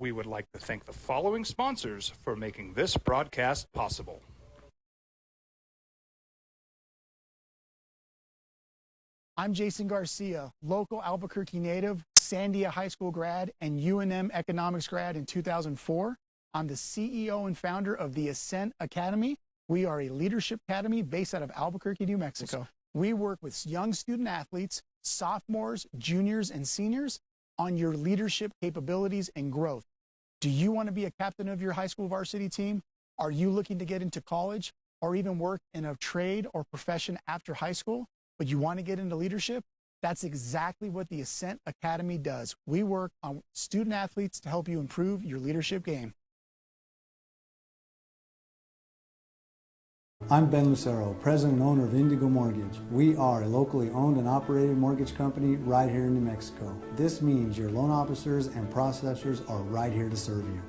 we would like to thank the following sponsors for making this broadcast possible. I'm Jason Garcia, local Albuquerque native, Sandia High School grad, and UNM economics grad in 2004. I'm the CEO and founder of the Ascent Academy. We are a leadership academy based out of Albuquerque, New Mexico. We work with young student athletes, sophomores, juniors, and seniors on your leadership capabilities and growth. Do you want to be a captain of your high school varsity team? Are you looking to get into college or even work in a trade or profession after high school, but you want to get into leadership? That's exactly what the Ascent Academy does. We work on student athletes to help you improve your leadership game. I'm Ben Lucero, president and owner of Indigo Mortgage. We are a locally owned and operated mortgage company right here in New Mexico. This means your loan officers and processors are right here to serve you.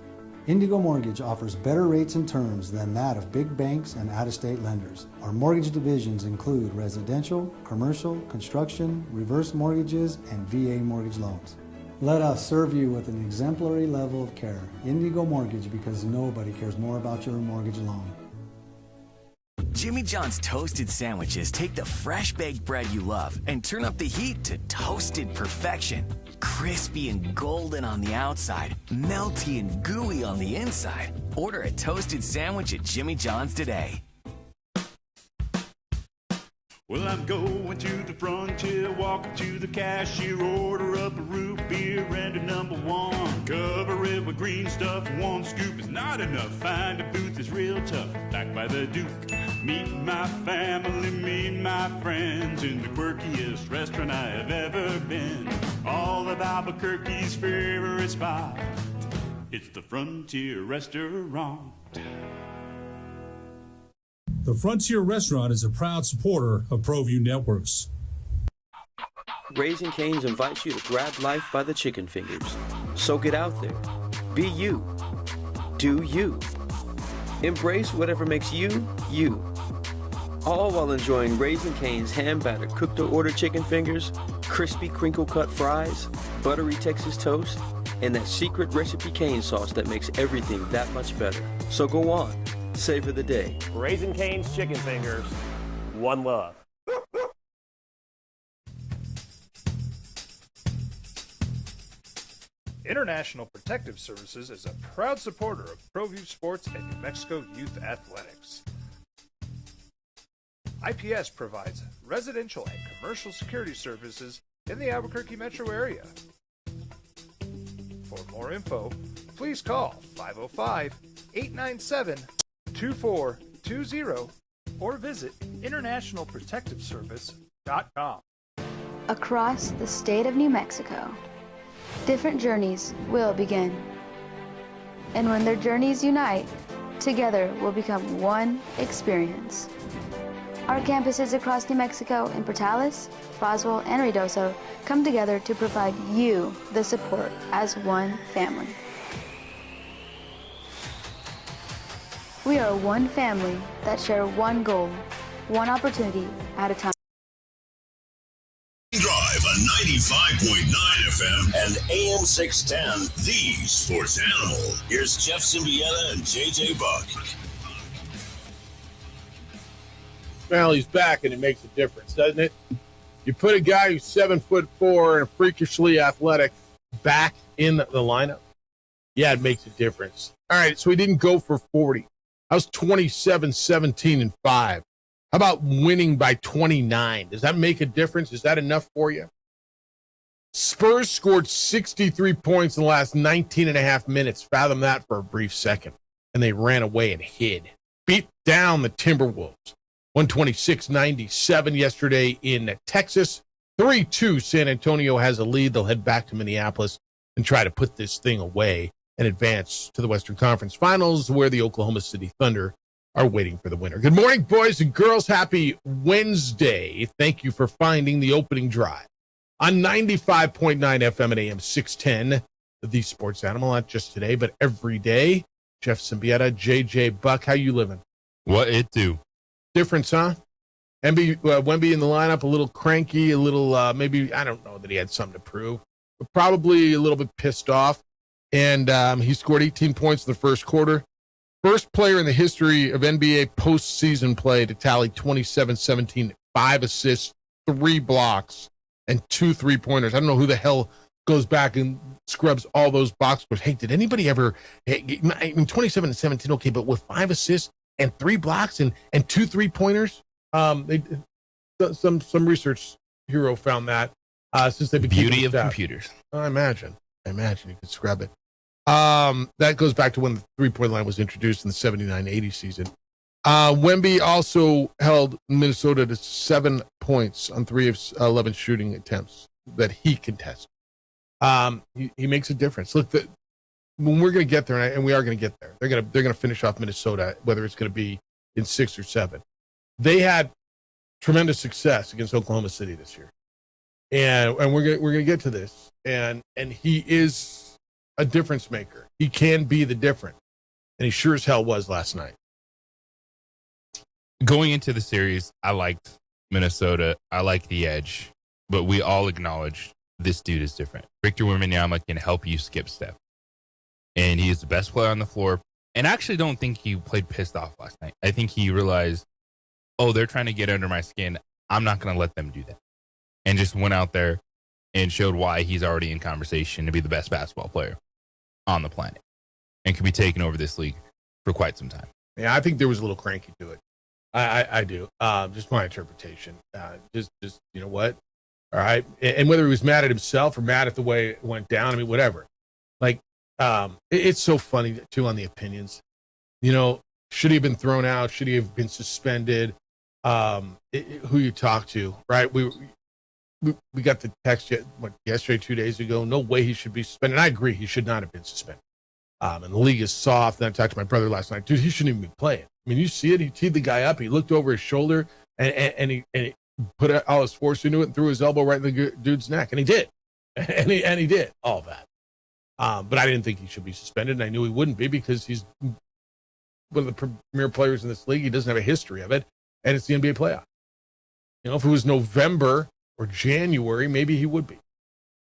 Indigo Mortgage offers better rates and terms than that of big banks and out-of-state lenders. Our mortgage divisions include residential, commercial, construction, reverse mortgages, and VA mortgage loans. Let us serve you with an exemplary level of care. Indigo Mortgage, because nobody cares more about your mortgage loan. Jimmy John's toasted sandwiches take the fresh baked bread you love and turn up the heat to toasted perfection. Crispy and golden on the outside, melty and gooey on the inside. Order a toasted sandwich at Jimmy John's today. Well, I'm going to the frontier, walking to the cashier, order up a root beer and a number one. Cover it with green stuff, one scoop is not enough. Find a booth that's real tough, backed by the Duke. Meet my family, meet my friends in the quirkiest restaurant I have ever been. All of Albuquerque's favorite spot, it's the Frontier Restaurant. The Frontier Restaurant is a proud supporter of ProView Networks. Raising Cane's invites you to grab life by the chicken fingers. So get out there. Be you. Do you. Embrace whatever makes you, you. All while enjoying Raising Cane's hand-battered cooked-to-order chicken fingers, crispy crinkle-cut fries, buttery Texas toast, and that secret recipe cane sauce that makes everything that much better. So go on. Savor the day. Raising Cane's chicken fingers, one love. International Protective Services is a proud supporter of ProView Sports and New Mexico Youth Athletics. IPS provides residential and commercial security services in the Albuquerque metro area. For more info, please call 505-897-2420 or visit internationalprotectiveservice.com. Across the state of New Mexico, different journeys will begin. And when their journeys unite, together will become one experience. Our campuses across New Mexico in Portales, Roswell, and Ruidoso come together to provide you the support as one family. We are one family that share one goal, one opportunity at a time. Drive on 95.9 FM and AM 610, the sports animal. Here's Jeff Symbieta and JJ Buck. Well, he's back, and it makes a difference, doesn't it? You put a guy who's 7'4" and freakishly athletic back in the lineup. Yeah, it makes a difference. All right, so he didn't go for 40. I was 27, 17, and 5. How about winning by 29? Does that make a difference? Is that enough for you? Spurs scored 63 points in the last 19 and a half minutes. Fathom that for a brief second. And they ran away and hid. Beat down the Timberwolves. 126-97 yesterday in Texas. 3-2, San Antonio has a lead. They'll head back to Minneapolis and try to put this thing away and advance to the Western Conference Finals, where the Oklahoma City Thunder are waiting for the winner. Good morning, boys and girls. Happy Wednesday. Thank you for finding the opening drive on 95.9 FM and AM 610, the sports animal, not just today, but every day. Jeff Symbieta, JJ Buck, how you living? What it do? Difference, huh? Wemby in the lineup, a little cranky, a little, maybe, I don't know that he had something to prove, but probably a little bit pissed off. and he scored 18 points in the first quarter. First player in the history of NBA postseason play to tally 27-17, 5 assists, 3 blocks, and 2 3-pointers. I don't know who the hell goes back and scrubs all those box scores. Hey, did anybody ever, 27-17, okay, but with 5 assists and 3 blocks and 2 3-pointers? Some research hero found that since they've been beauty of computers. I imagine you could scrub it. That goes back to when the 3-point line was introduced in the 79-80 season. Wemby also held Minnesota to 7 points on 3 of 11 shooting attempts that he contested. He makes a difference. Look, when we're going to get there, and we are going to get there, they're going to finish off Minnesota, whether it's going to be in 6 or 7. They had tremendous success against Oklahoma City this year, and we're going to get to this. And he is a difference maker. He can be the difference, and he sure as hell was last night. Going into the series, I liked Minnesota. I like the edge, but we all acknowledge this dude is different. Victor Wembanyama can help you skip step, and he is the best player on the floor. And I actually don't think he played pissed off last night. I think he realized, oh, they're trying to get under my skin. I'm not going to let them do that. And just went out there and showed why he's already in conversation to be the best basketball player on the planet and could be taking over this league for quite some time. Yeah, I think there was a little cranky to it. I do. Just my interpretation. Just you know what? All right. And whether he was mad at himself or mad at the way it went down, I mean, whatever. Like, it's so funny, too, on the opinions. You know, should he have been thrown out? Should he have been suspended? Who you talk to, right? We got the text yesterday, 2 days ago. No way he should be suspended. I agree. He should not have been suspended. And the league is soft. And I talked to my brother last night. Dude, he shouldn't even be playing. I mean, you see it. He teed the guy up. He looked over his shoulder and he put all his force into it and threw his elbow right in the dude's neck. And he did. And he did all that. But I didn't think he should be suspended. And I knew he wouldn't be because he's one of the premier players in this league. He doesn't have a history of it. And it's the NBA playoff. You know, if it was November or January, maybe he would be.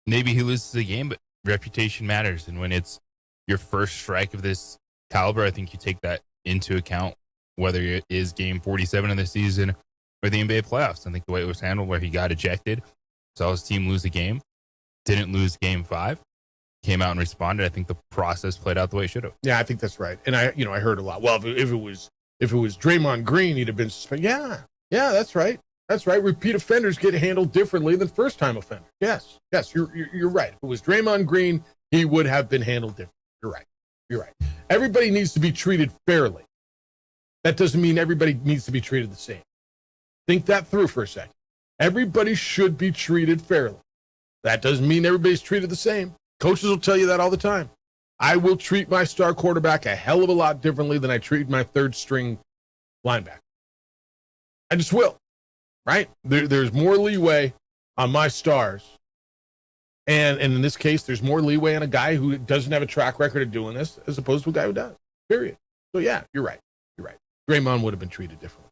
Maybe he loses the game, but reputation matters. And when it's your first strike of this caliber, I think you take that into account, whether it is game 47 of the season or the NBA playoffs. I think the way it was handled, where he got ejected, saw his team lose a game, didn't lose game 5, came out and responded. I think the process played out the way it should have. Yeah, I think that's right. And I heard a lot. Well, if it was Draymond Green, he'd have been suspended. Yeah, that's right. That's right. Repeat offenders get handled differently than first-time offenders. Yes, you're right. If it was Draymond Green, he would have been handled differently. You're right. Everybody needs to be treated fairly. That doesn't mean everybody needs to be treated the same. Think that through for a second. Everybody should be treated fairly. That doesn't mean everybody's treated the same. Coaches will tell you that all the time. I will treat my star quarterback a hell of a lot differently than I treat my third-string linebacker. I just will, right? There's more leeway on my stars. And in this case, there's more leeway on a guy who doesn't have a track record of doing this as opposed to a guy who does, period. So, yeah, you're right. Draymond would have been treated differently.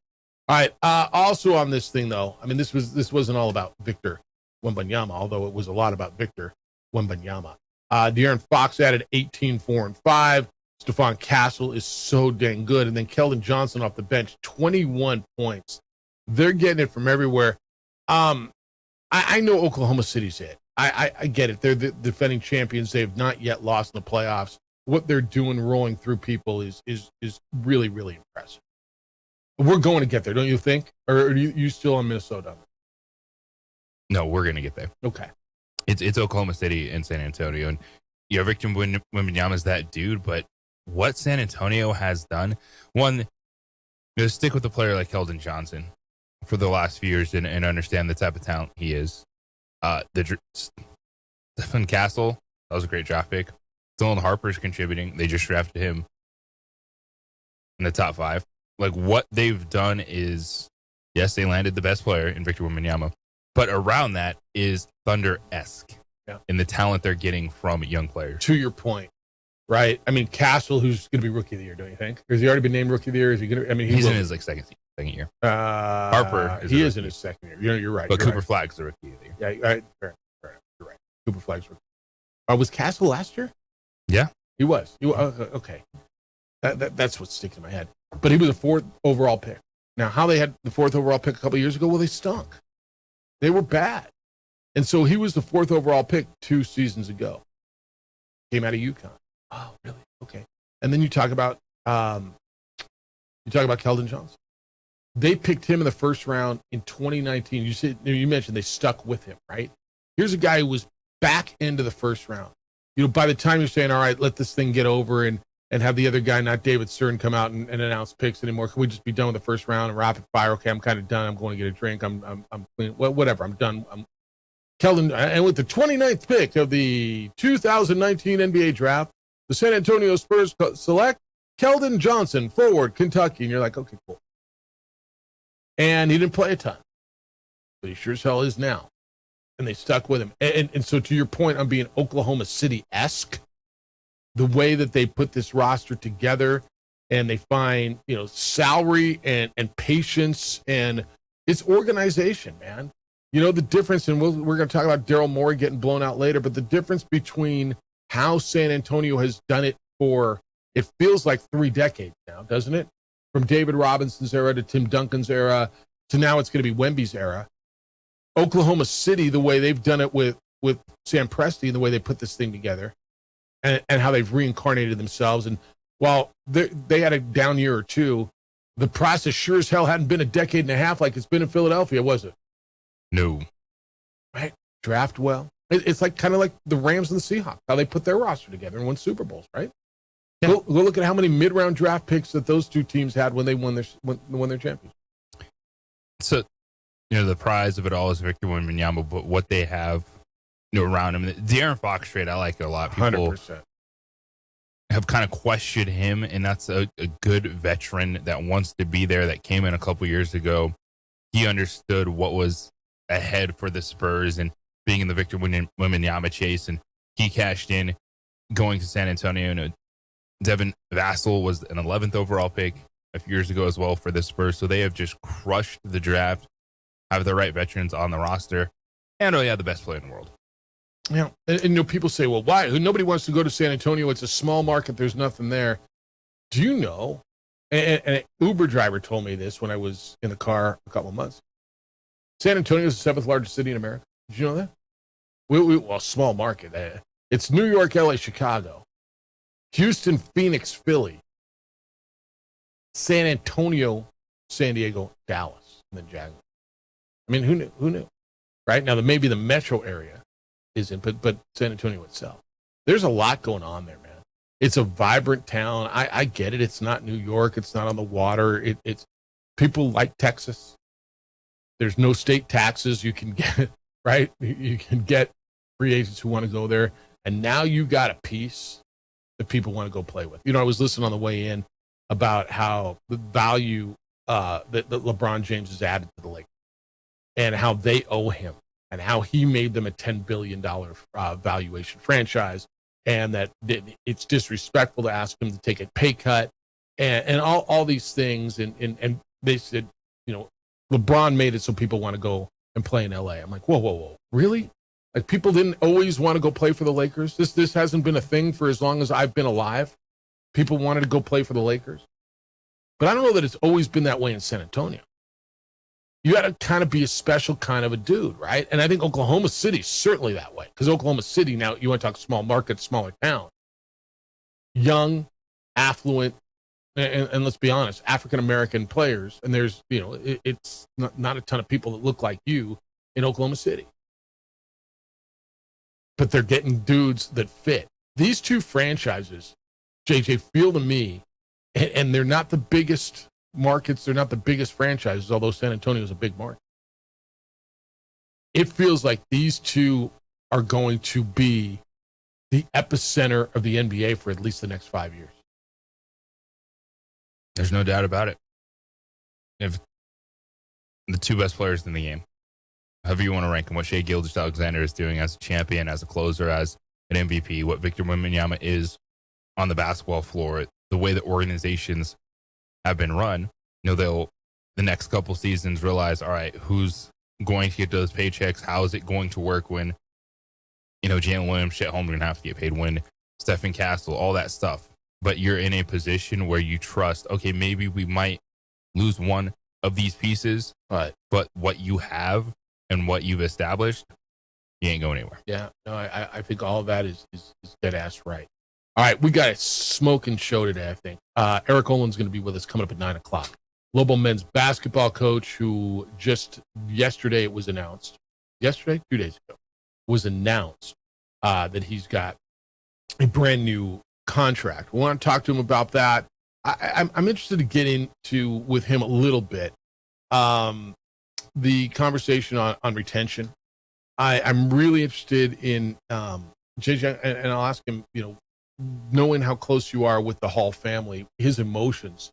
All right, also on this thing, though, I mean, this wasn't all about Victor Wembanyama, although it was a lot about Victor Wembanyama. De'Aaron Fox added 18, 4, and 5. Stephon Castle is so dang good. And then Keldon Johnson off the bench, 21 points. They're getting it from everywhere. I know Oklahoma City's it. I get it. They're the defending champions. They have not yet lost in the playoffs. What they're doing, rolling through people, is really, really impressive. We're going to get there, don't you think? Or are you still on Minnesota? No, we're going to get there. Okay. It's Oklahoma City and San Antonio. And Victor Wembanyama is that dude, but what San Antonio has done, one, stick with a player like Keldon Johnson for the last few years and understand the type of talent he is. Stephen Castle, that was a great draft pick. Dylan Harper's contributing. They just drafted him in the top 5. Like, what they've done is, yes, they landed the best player in Victor Wembanyama, but around that is Thunder-esque in the talent they're getting from young players. To your point, right? I mean, Castle, who's going to be Rookie of the Year, don't you think? Or has he already been named Rookie of the Year? Is he going to? I mean, he's in his second year. Harper, is in his second year. You're right. But Cooper Flagg's the Rookie of the Year. Yeah, right. Fair. You're right. Cooper Flagg's rookie. Was Castle last year? Yeah. He was. Okay. That's what's sticking in my head. But he was a 4th overall pick. Now, how they had the 4th overall pick a couple of years ago? Well, they stunk. They were bad. And so he was the 4th overall pick 2 seasons ago. Came out of UConn. Oh, really? Okay. And then you talk about Keldon Johnson. They picked him in the first round in 2019. You mentioned they stuck with him, right? Here's a guy who was back into the first round. By the time you're saying, all right, let this thing get over and have the other guy, not David Stern, come out and announce picks anymore. Can we just be done with the first round and rapid fire? Okay, I'm kind of done. I'm going to get a drink. I'm clean. Whatever. I'm done. Keldon, and with the 29th pick of the 2019 NBA draft, the San Antonio Spurs select Keldon Johnson, forward, Kentucky. And you're like, okay, cool. And he didn't play a ton, but he sure as hell is now. And they stuck with him. And so to your point on being Oklahoma City-esque, the way that they put this roster together and they find, salary and patience, and it's organization, man. The difference, and we're going to talk about Daryl Morey getting blown out later, but the difference between how San Antonio has done it for, it feels like 3 decades now, doesn't it? From David Robinson's era to Tim Duncan's era to now it's going to be Wemby's era. Oklahoma City, the way they've done it with Sam Presti, the way they put this thing together, and how they've reincarnated themselves. And while they had a down year or two, the process sure as hell hadn't been a decade and a half like it's been in Philadelphia, was it? No. Right? Draft well. It's like kind of like the Rams and the Seahawks, how they put their roster together and won Super Bowls, right? Yeah. Go look at how many mid-round draft picks that those 2 teams had when they won their champions. So, the prize of it all is Victor Wembanyama, but what they have around him. The De'Aaron Fox trade, I like it a lot. People 100%. have kind of questioned him, and that's a good veteran that wants to be there, that came in a couple years ago. He understood what was ahead for the Spurs and being in the Victor Wembanyama chase, and he cashed in going to San Antonio. Devin Vassell was an 11th overall pick a few years ago as well for the Spurs, so they have just crushed the draft, have the right veterans on the roster, and the best player in the world. Yeah, and people say, well, why? Nobody wants to go to San Antonio. It's a small market. There's nothing there. Do you know? And an Uber driver told me this when I was in the car a couple of months. San Antonio is the 7th largest city in America. Did you know that? Well, small market. It's New York, LA, Chicago, Houston, Phoenix, Philly, San Antonio, San Diego, Dallas, and then Jaguars. I mean, who knew? Right? Now, maybe the metro area isn't, but San Antonio itself. There's a lot going on there, man. It's a vibrant town. I get it. It's not New York. It's not on the water. It's people like Texas. There's no state taxes. You can get, right? You can get free agents who want to go there. And now you got a piece that people want to go play with. I was listening on the way in about how the value that LeBron James has added to the Lakers and how they owe him and how he made them a $10 billion valuation franchise, and that it's disrespectful to ask him to take a pay cut and all these things. And they said, LeBron made it so people want to go and play in LA. I'm like, whoa, really? Like, people didn't always want to go play for the Lakers. This hasn't been a thing for as long as I've been alive. People wanted to go play for the Lakers. But I don't know that it's always been that way in San Antonio. You got to kind of be a special kind of a dude, right? And I think Oklahoma City is certainly that way. Because Oklahoma City, now you want to talk small market, smaller town. Young, affluent, and let's be honest, African-American players. And there's, it's not a ton of people that look like you in Oklahoma City. But they're getting dudes that fit. These 2 franchises, JJ, feel to me, and they're not the biggest markets, they're not the biggest franchises, although San Antonio is a big market. It feels like these 2 are going to be the epicenter of the NBA for at least the next 5 years. There's no doubt about it. If the 2 best players in the game, however you want to rank them, what Shai Gilgeous-Alexander is doing as a champion, as a closer, as an MVP, what Victor Wembanyama is on the basketball floor, the way that organizations have been run, they'll the next couple seasons realize, all right, who's going to get those paychecks? How is it going to work when, Jalen Williams, Chet Holmgren have to get paid, when Stephen Castle, all that stuff. But you're in a position where you trust, okay, maybe we might lose one of these pieces, but what you have and what you've established, you ain't going anywhere. Yeah, no, I think all of that is dead ass right. All right, we got a smoking show today, I think. Eric Olin's going to be with us coming up at 9 o'clock. Lobo men's basketball coach who just yesterday it was announced, 2 days ago, was announced that he's got a brand new contract. We want to talk to him about that. I'm interested to get into with him a little bit the conversation on retention. I'm really interested in JJ, and I'll ask him, knowing how close you are with the Hall family, his emotions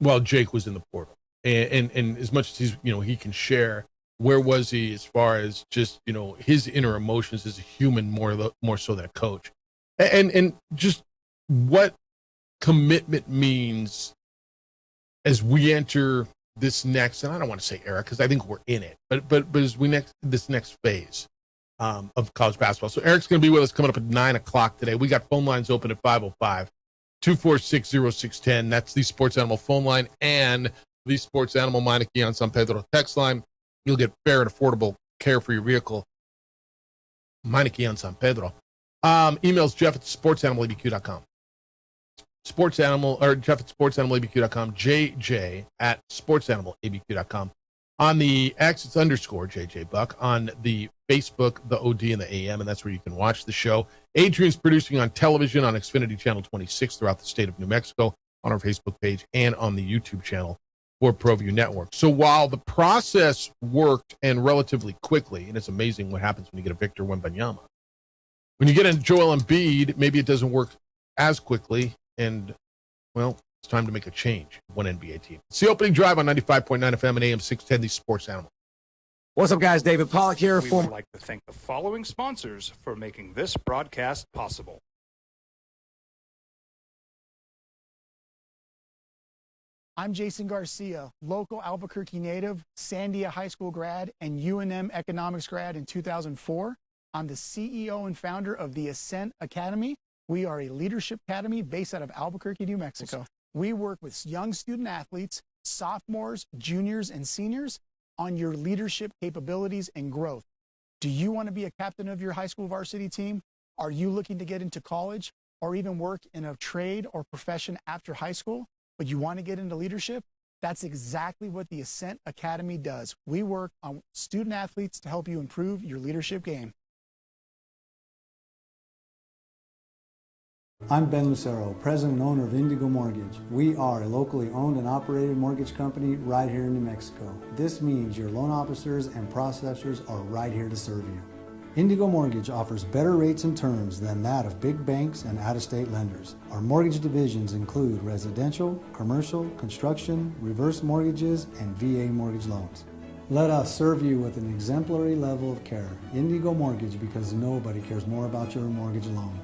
while Jake was in the portal, and as much as he's, he can share, where was he as far as just, his inner emotions as a human, more so than a coach, and just what commitment means as we enter this next, and I don't want to say era because I think we're in it, but as we this next phase of college basketball. So Eric's going to be with us coming up at 9 o'clock today. We got phone lines open at 505-246-0610. That's the Sports Animal phone line and the Sports Animal Meineke on San Pedro text line. You'll get fair and affordable care for your vehicle. Meineke on San Pedro. Emails Jeff at sportsanimalaBQ.com. Jeff at sportsanimalaBQ.com. JJ at sportsanimalaBQ.com. On the X, it's _JJ Buck. On the Facebook, the OD and the AM, and that's where you can watch the show. Adrian's producing on television on Xfinity Channel 26 throughout the state of New Mexico, on our Facebook page, and on the YouTube channel for ProView Network. So while the process worked and relatively quickly, and it's amazing what happens when you get a Victor Wembanyama, when you get a Joel Embiid, maybe it doesn't work as quickly, and, well, it's time to make a change. One NBA team. It's the opening drive on 95.9 FM and AM 610, the Sports Animal. What's up, guys? David Pollack here. We would like to thank the following sponsors for making this broadcast possible. I'm Jason Garcia, local Albuquerque native, Sandia High School grad, and UNM economics grad in 2004. I'm the CEO and founder of the Ascent Academy. We are a leadership academy based out of Albuquerque, New Mexico. We work with young student athletes, sophomores, juniors, and seniors on your leadership capabilities and growth. Do you want to be a captain of your high school varsity team? Are you looking to get into college or even work in a trade or profession after high school, but you want to get into leadership? That's exactly what the Ascent Academy does. We work on student athletes to help you improve your leadership game. I'm Ben Lucero, president and owner of Indigo Mortgage. We are a locally owned and operated mortgage company right here in New Mexico. This means your loan officers and processors are right here to serve you. Indigo Mortgage offers better rates and terms than that of big banks and out-of-state lenders. Our mortgage divisions include residential, commercial, construction, reverse mortgages, and VA mortgage loans. Let us serve you with an exemplary level of care. Indigo Mortgage, because nobody cares more about your mortgage loan.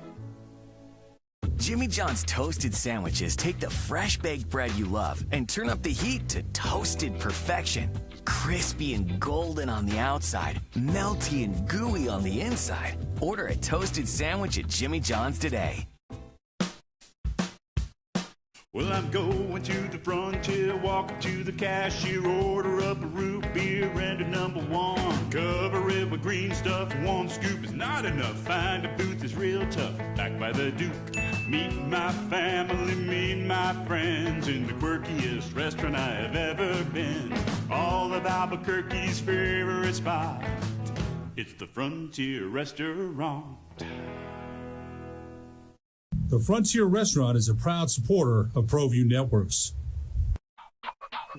Jimmy John's toasted sandwiches take the fresh baked bread you love and turn up the heat to toasted perfection. Crispy and golden on the outside, melty and gooey on the inside. Order a toasted sandwich at Jimmy John's today. Well, I'm going to the frontier, walking to the cashier, order up a root beer and a #1. Cover it with green stuff, one scoop is not enough. Find a booth is real tough, back by the Duke. Meet my family, meet my friends in the quirkiest restaurant I have ever been. All of Albuquerque's favorite spot, it's the Frontier Restaurant. The Frontier Restaurant is a proud supporter of ProView Networks.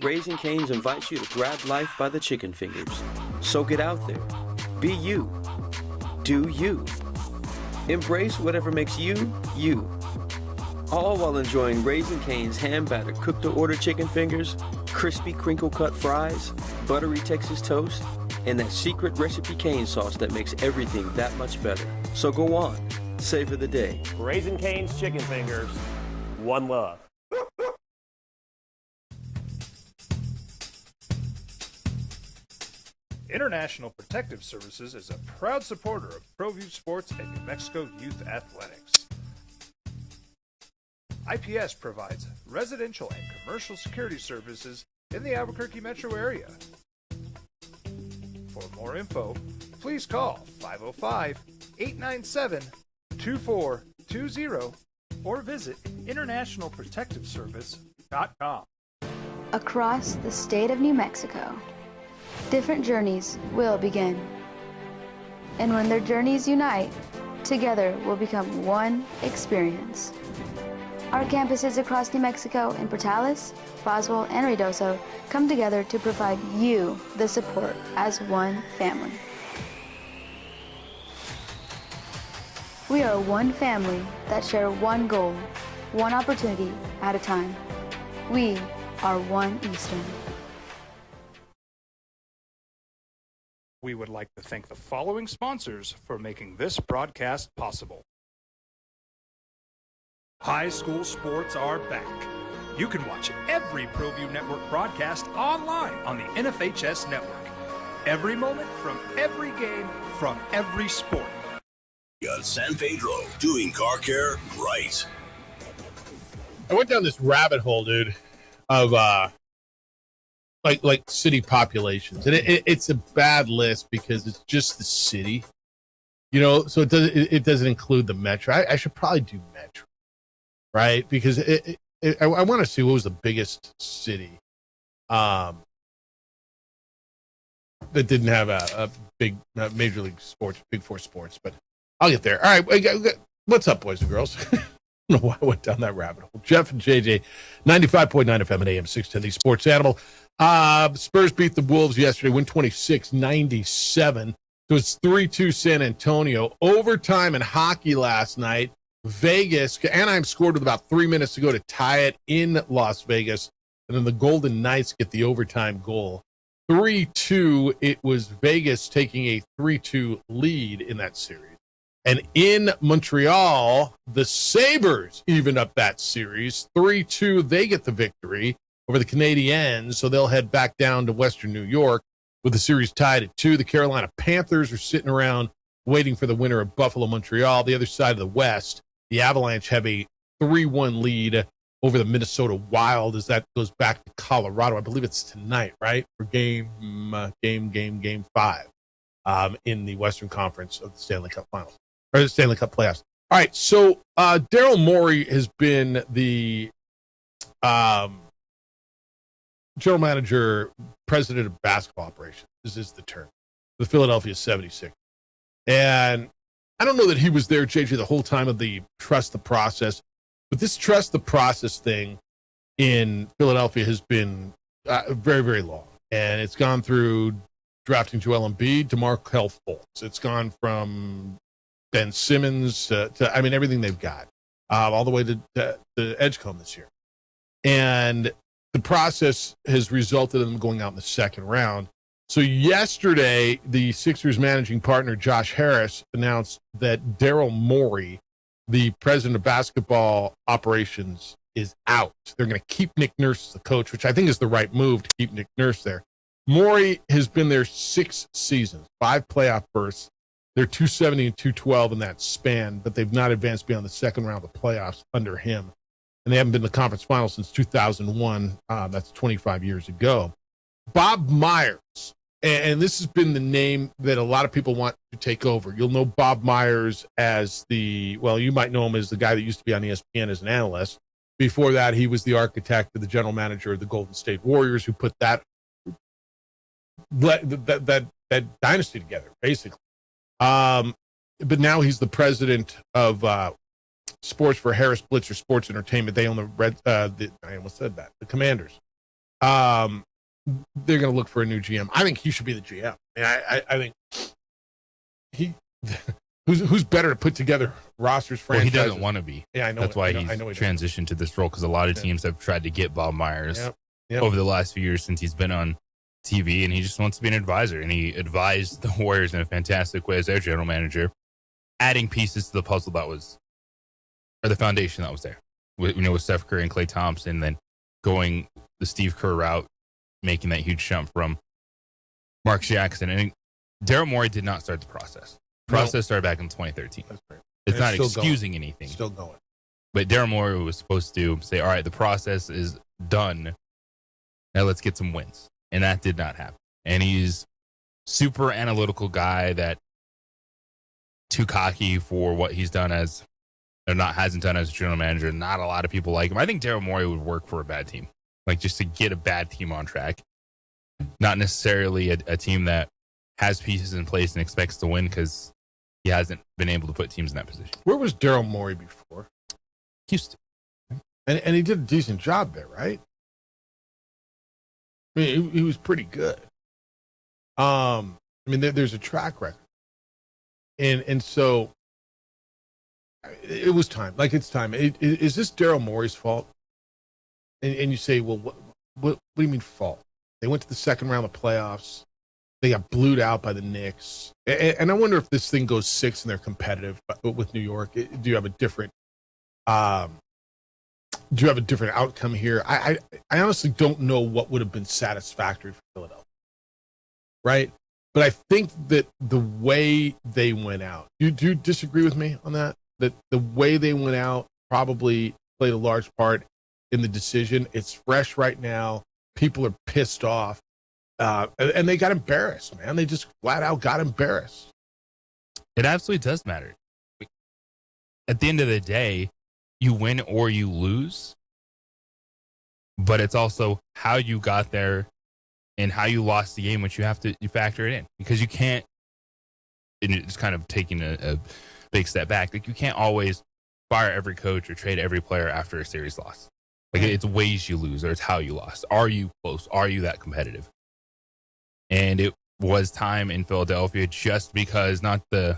Raising Cane's invites you to grab life by the chicken fingers. So get out there. Be you. Do you. Embrace whatever makes you, you. All while enjoying Raising Cane's hand-battered cooked-to-order chicken fingers, crispy crinkle-cut fries, buttery Texas toast, and that secret recipe cane sauce that makes everything that much better. So go on. Savor the day. Raising Cane's chicken fingers. One love. International Protective Services is a proud supporter of ProView Sports and New Mexico Youth Athletics. IPS provides residential and commercial security services in the Albuquerque metro area. For more info, please call 505-897-2420 or visit internationalprotectiveservice.com. Across the state of New Mexico, different journeys will begin. And when their journeys unite, together will become one experience. Our campuses across New Mexico in Portales, Roswell, and Ruidoso come together to provide you the support as one family. We are one family that share one goal, one opportunity at a time. We are One Eastern. We would like to thank the following sponsors for making this broadcast possible. High school sports are back. You can watch every ProView Network broadcast online on the NFHS network. Every moment from every game from every sport. On San Pedro, doing car care right. I went down this rabbit hole, dude, of like city populations, and it's a bad list because it's just the city, so it doesn't include the metro. I should probably do metro, right? Because I want to see what was the biggest city that didn't have a big major league sports, big four sports, but I'll get there. All right, what's up, boys and girls? I don't know why I went down that rabbit hole. Jeff and JJ, 95.9 FM and AM 610, the Sports Animal. Spurs beat the Wolves yesterday, win 26-97. It was 3-2 San Antonio. Overtime in hockey last night. Vegas, Anaheim scored with about 3 minutes to go to tie it in Las Vegas. And then the Golden Knights get the overtime goal. 3-2, it was Vegas taking a 3-2 lead in that series. And in Montreal, the Sabres evened up that series. 3-2, they get the victory over the Canadiens, so they'll head back down to Western New York with the series tied at 2. The Carolina Panthers are sitting around waiting for the winner of Buffalo-Montreal. The other side of the West, the Avalanche have a 3-1 lead over the Minnesota Wild as that goes back to Colorado. I believe it's tonight, right? For game 5 in the Western Conference of the Stanley Cup Finals. Or the Stanley Cup playoffs. All right, so Daryl Morey has been the general manager, president of basketball operations. This is the term. The Philadelphia 76ers. And I don't know that he was there, JJ, the whole time of the trust the process, but this trust the process thing in Philadelphia has been very, very long. And it's gone through drafting Joel Embiid to Markelle Fultz. It's gone from Ben Simmons to everything they've got, all the way to Edgecombe this year. And the process has resulted in them going out in the second round. So yesterday, the Sixers managing partner, Josh Harris, announced that Daryl Morey, the president of basketball operations, is out. They're going to keep Nick Nurse as the coach, which I think is the right move to keep Nick Nurse there. Morey has been there 6 seasons, 5 playoff berths. They're 270 and 212 in that span, but they've not advanced beyond the second round of the playoffs under him. And they haven't been in the conference finals since 2001. That's 25 years ago. Bob Myers, and this has been the name that a lot of people want to take over. You'll know Bob Myers as you might know him as the guy that used to be on ESPN as an analyst. Before that, he was the architect of the general manager of the Golden State Warriors, who put that dynasty together, basically. But now he's the president of sports for Harris Blitzer Sports Entertainment. They own the Commanders. They're going to look for a new GM. I think he should be the GM. I think who's better to put together rosters, franchises. Well, he doesn't want to be. Yeah, I know. That's why he's transitioned to this role, because a lot of teams have tried to get Bob Myers over the last few years since he's been on TV, and he just wants to be an advisor. And he advised the Warriors in a fantastic way as their general manager, adding pieces to the puzzle the foundation that was there. With Steph Curry and Klay Thompson, then going the Steve Kerr route, making that huge jump from Mark Jackson. And Daryl Morey did not start the process. The process started back in 2013. That's right. It's not excusing anything. Still going. But Daryl Morey was supposed to say, all right, the process is done. Now let's get some wins. And that did not happen. And he's super analytical guy that too cocky for what he's done as, or not hasn't done as a general manager. Not a lot of people like him. I think Daryl Morey would work for a bad team, like just to get a bad team on track. Not necessarily a team that has pieces in place and expects to win, because he hasn't been able to put teams in that position. Where was Daryl Morey before? Houston. And he did a decent job there, right? I mean, he was pretty good. I mean, there's a track record. And so it was time. Like, it's time. Is this Daryl Morey's fault? And you say, well, what do you mean fault? They went to the second round of playoffs. They got blued out by the Knicks. And I wonder if this thing goes 6 and they're competitive with New York. Do you have a different outcome here? I honestly don't know what would have been satisfactory for Philadelphia. Right? But I think that the way they went out, do you disagree with me on that? That the way they went out probably played a large part in the decision. It's fresh right now. People are pissed off. And they got embarrassed, man. They just flat out got embarrassed. It absolutely does matter. At the end of the day, you win or you lose. But it's also how you got there and how you lost the game, which you factor it in. Because you can't, and it's kind of taking a big step back, like you can't always fire every coach or trade every player after a series loss. Like it's ways you lose, or it's how you lost. Are you close? Are you that competitive? And it was time in Philadelphia, just because not the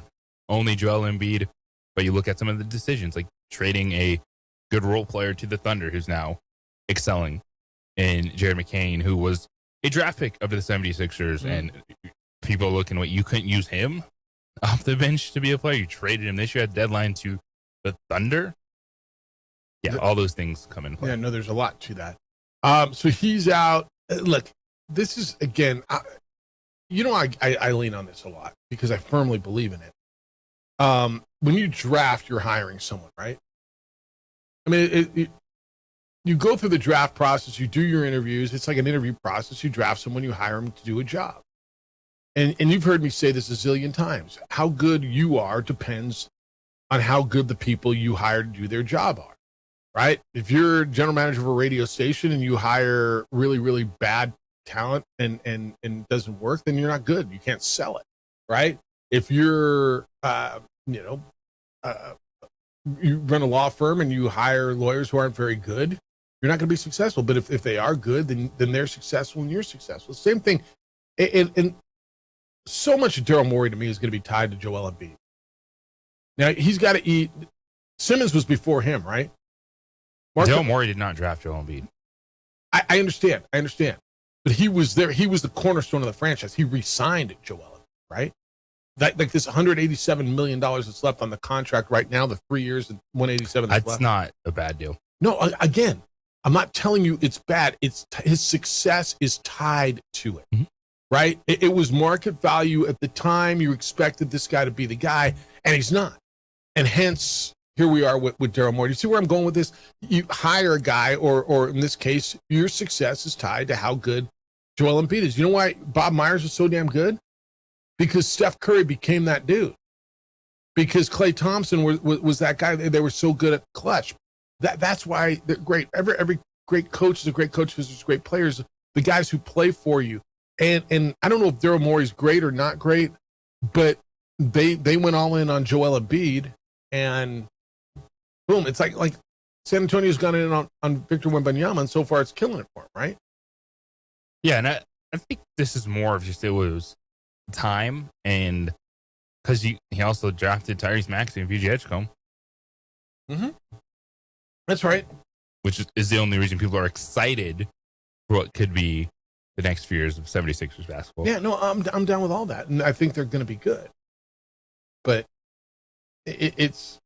only Joel Embiid, but you look at some of the decisions, like trading a good role player to the Thunder, who's now excelling, and Jared McCain, who was a draft pick of the 76ers, and people are looking, you couldn't use him off the bench to be a player. You traded him this year at deadline to the Thunder. Yeah, all those things come in play. Yeah, no, there's a lot to that. So he's out. Look, this is, again, I lean on this a lot because I firmly believe in it. When you draft, you're hiring someone, right? I mean, you go through the draft process, you do your interviews. It's like an interview process. You draft someone, you hire them to do a job. And you've heard me say this a zillion times. How good you are depends on how good the people you hire to do their job are, right? If you're general manager of a radio station and you hire really, really bad talent and it doesn't work, then you're not good. You can't sell it, right? If you're, you run a law firm and you hire lawyers who aren't very good, you're not going to be successful. But if they are good, then they're successful and you're successful. Same thing. And so much of Daryl Morey to me is going to be tied to Joel Embiid. Now, he's got to eat. Simmons was before him, right? Daryl Morey did not draft Joel Embiid. I understand. But he was there. He was the cornerstone of the franchise. He re-signed Joel Embiid, right? Like this $187 million that's left on the contract right now, the 3 years and $187 that's left. Not a bad deal. No, again, I'm not telling you it's bad. It's his success is tied to it, right? It was market value at the time. You expected this guy to be the guy, and he's not. And hence, here we are with Daryl Morey. You see where I'm going with this? You hire a guy, or in this case, your success is tied to how good Joel Embiid is. You know why Bob Myers was so damn good? Because Steph Curry became that dude. Because Klay Thompson was that guy. They were so good at clutch. That's why they're great. Every great coach is a great coach because there's great players. The guys who play for you. And I don't know if Daryl Morey's great or not great, but they went all in on Joel Embiid, and boom, it's like San Antonio's gone in on Victor Wembanyama, and so far it's killing it for him, right? Yeah, and I think this is more of just, it was time, and because he also drafted Tyrese Maxey and PG Edgecombe. That's right. Which is the only reason people are excited for what could be the next few years of 76ers basketball. Yeah, no, I'm down with all that, and I think they're going to be good. But it's,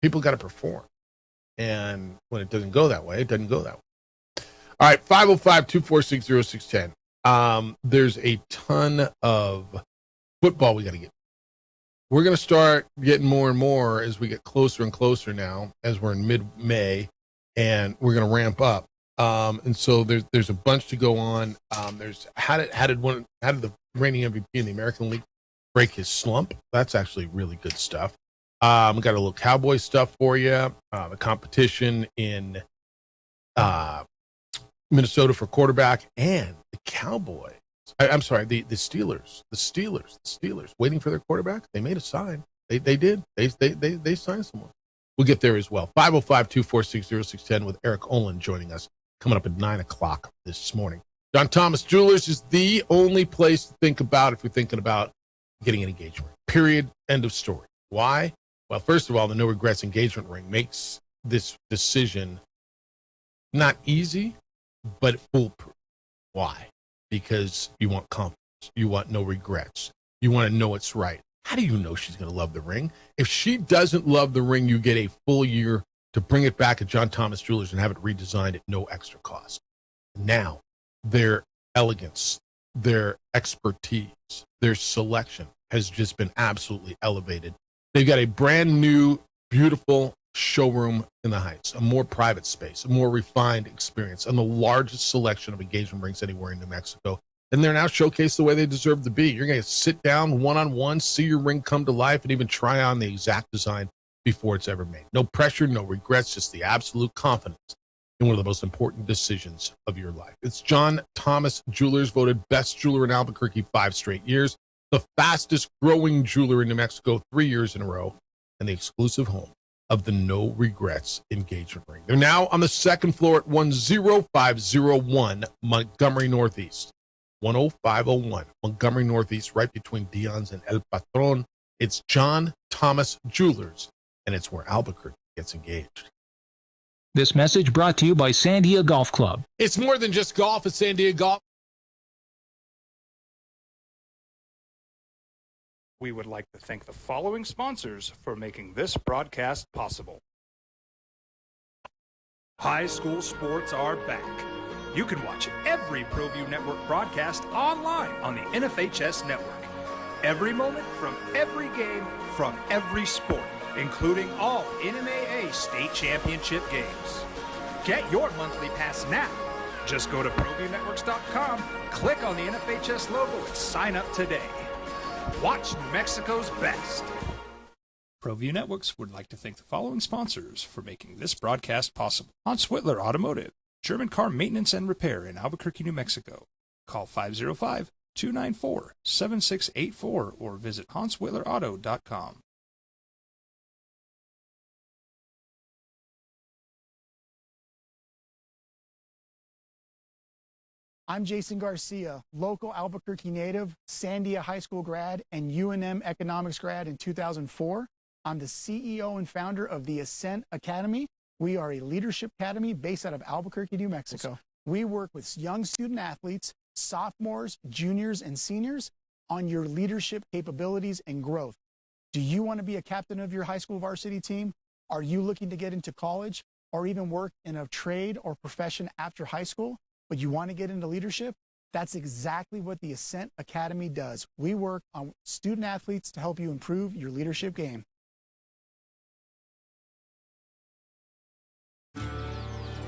people got to perform. And when it doesn't go that way, it doesn't go that way. All right, 505-246-0610. There's a ton of football we got to get. we're going to start getting more and more as we get closer and closer now, as we're in mid-May, and we're going to ramp up. And so there's a bunch to go on. There's how did the reigning MVP in the American League break his slump? That's actually really good stuff. We got a little Cowboy stuff for you. The competition in Minnesota for quarterback, and the Cowboys. I'm sorry, the Steelers. The Steelers waiting for their quarterback. They made a sign. They did. They signed someone. We'll get there as well. 505-246-0610 with Eric Olin joining us coming up at 9 o'clock this morning. John Thomas Jewelers is the only place to think about if you're thinking about getting an engagement ring. Period. End of story. Why? Well, first of all, the no regrets engagement ring makes this decision not easy, but foolproof. Why? Because you want confidence. You want no regrets. You want to know it's right. How do you know she's going to love the ring? If she doesn't love the ring, you get a full year to bring it back at John Thomas Jewelers and have it redesigned at no extra cost. Now, their elegance, their expertise, their selection has just been absolutely elevated. They've got a brand new, beautiful showroom in the Heights, a more private space, a more refined experience, and the largest selection of engagement rings anywhere in New Mexico. And they're now showcased the way they deserve to be. You're going to sit down one-on-one, see your ring come to life, and even try on the exact design before it's ever made. No pressure, no regrets, just the absolute confidence in one of the most important decisions of your life. It's John Thomas Jewelers, voted best jeweler in Albuquerque 5 straight years, the fastest growing jeweler in New Mexico 3 years in a row, and the exclusive home of the no regrets engagement ring. They're now on the second floor at 10501 Montgomery Northeast. 10501 Montgomery Northeast, right between Dion's and El Patron. It's John Thomas Jewelers, and it's where Albuquerque gets engaged. This message brought to you by Sandia Golf Club. It's more than just golf at Sandia Golf. We would like to thank the following sponsors for making this broadcast possible. High school sports are back. You can watch every ProView Network broadcast online on the NFHS network. Every moment from every game from every sport, including all NMAA state championship games. Get your monthly pass now. Just go to ProViewNetworks.com, click on the NFHS logo, and sign up today. Watch New Mexico's best. ProView Networks would like to thank the following sponsors for making this broadcast possible. Hans Whitler Automotive, German car maintenance and repair in Albuquerque, New Mexico. Call 505-294-7684 or visit HansWhitlerAuto.com. I'm Jason Garcia, local Albuquerque native, Sandia High School grad, and UNM economics grad in 2004. I'm the CEO and founder of the Ascent Academy. We are a leadership academy based out of Albuquerque, New Mexico. We work with young student athletes, sophomores, juniors, and seniors on your leadership capabilities and growth. Do you want to be a captain of your high school varsity team? Are you looking to get into college or even work in a trade or profession after high school, but you want to get into leadership? That's exactly what the Ascent Academy does. We work on student athletes to help you improve your leadership game.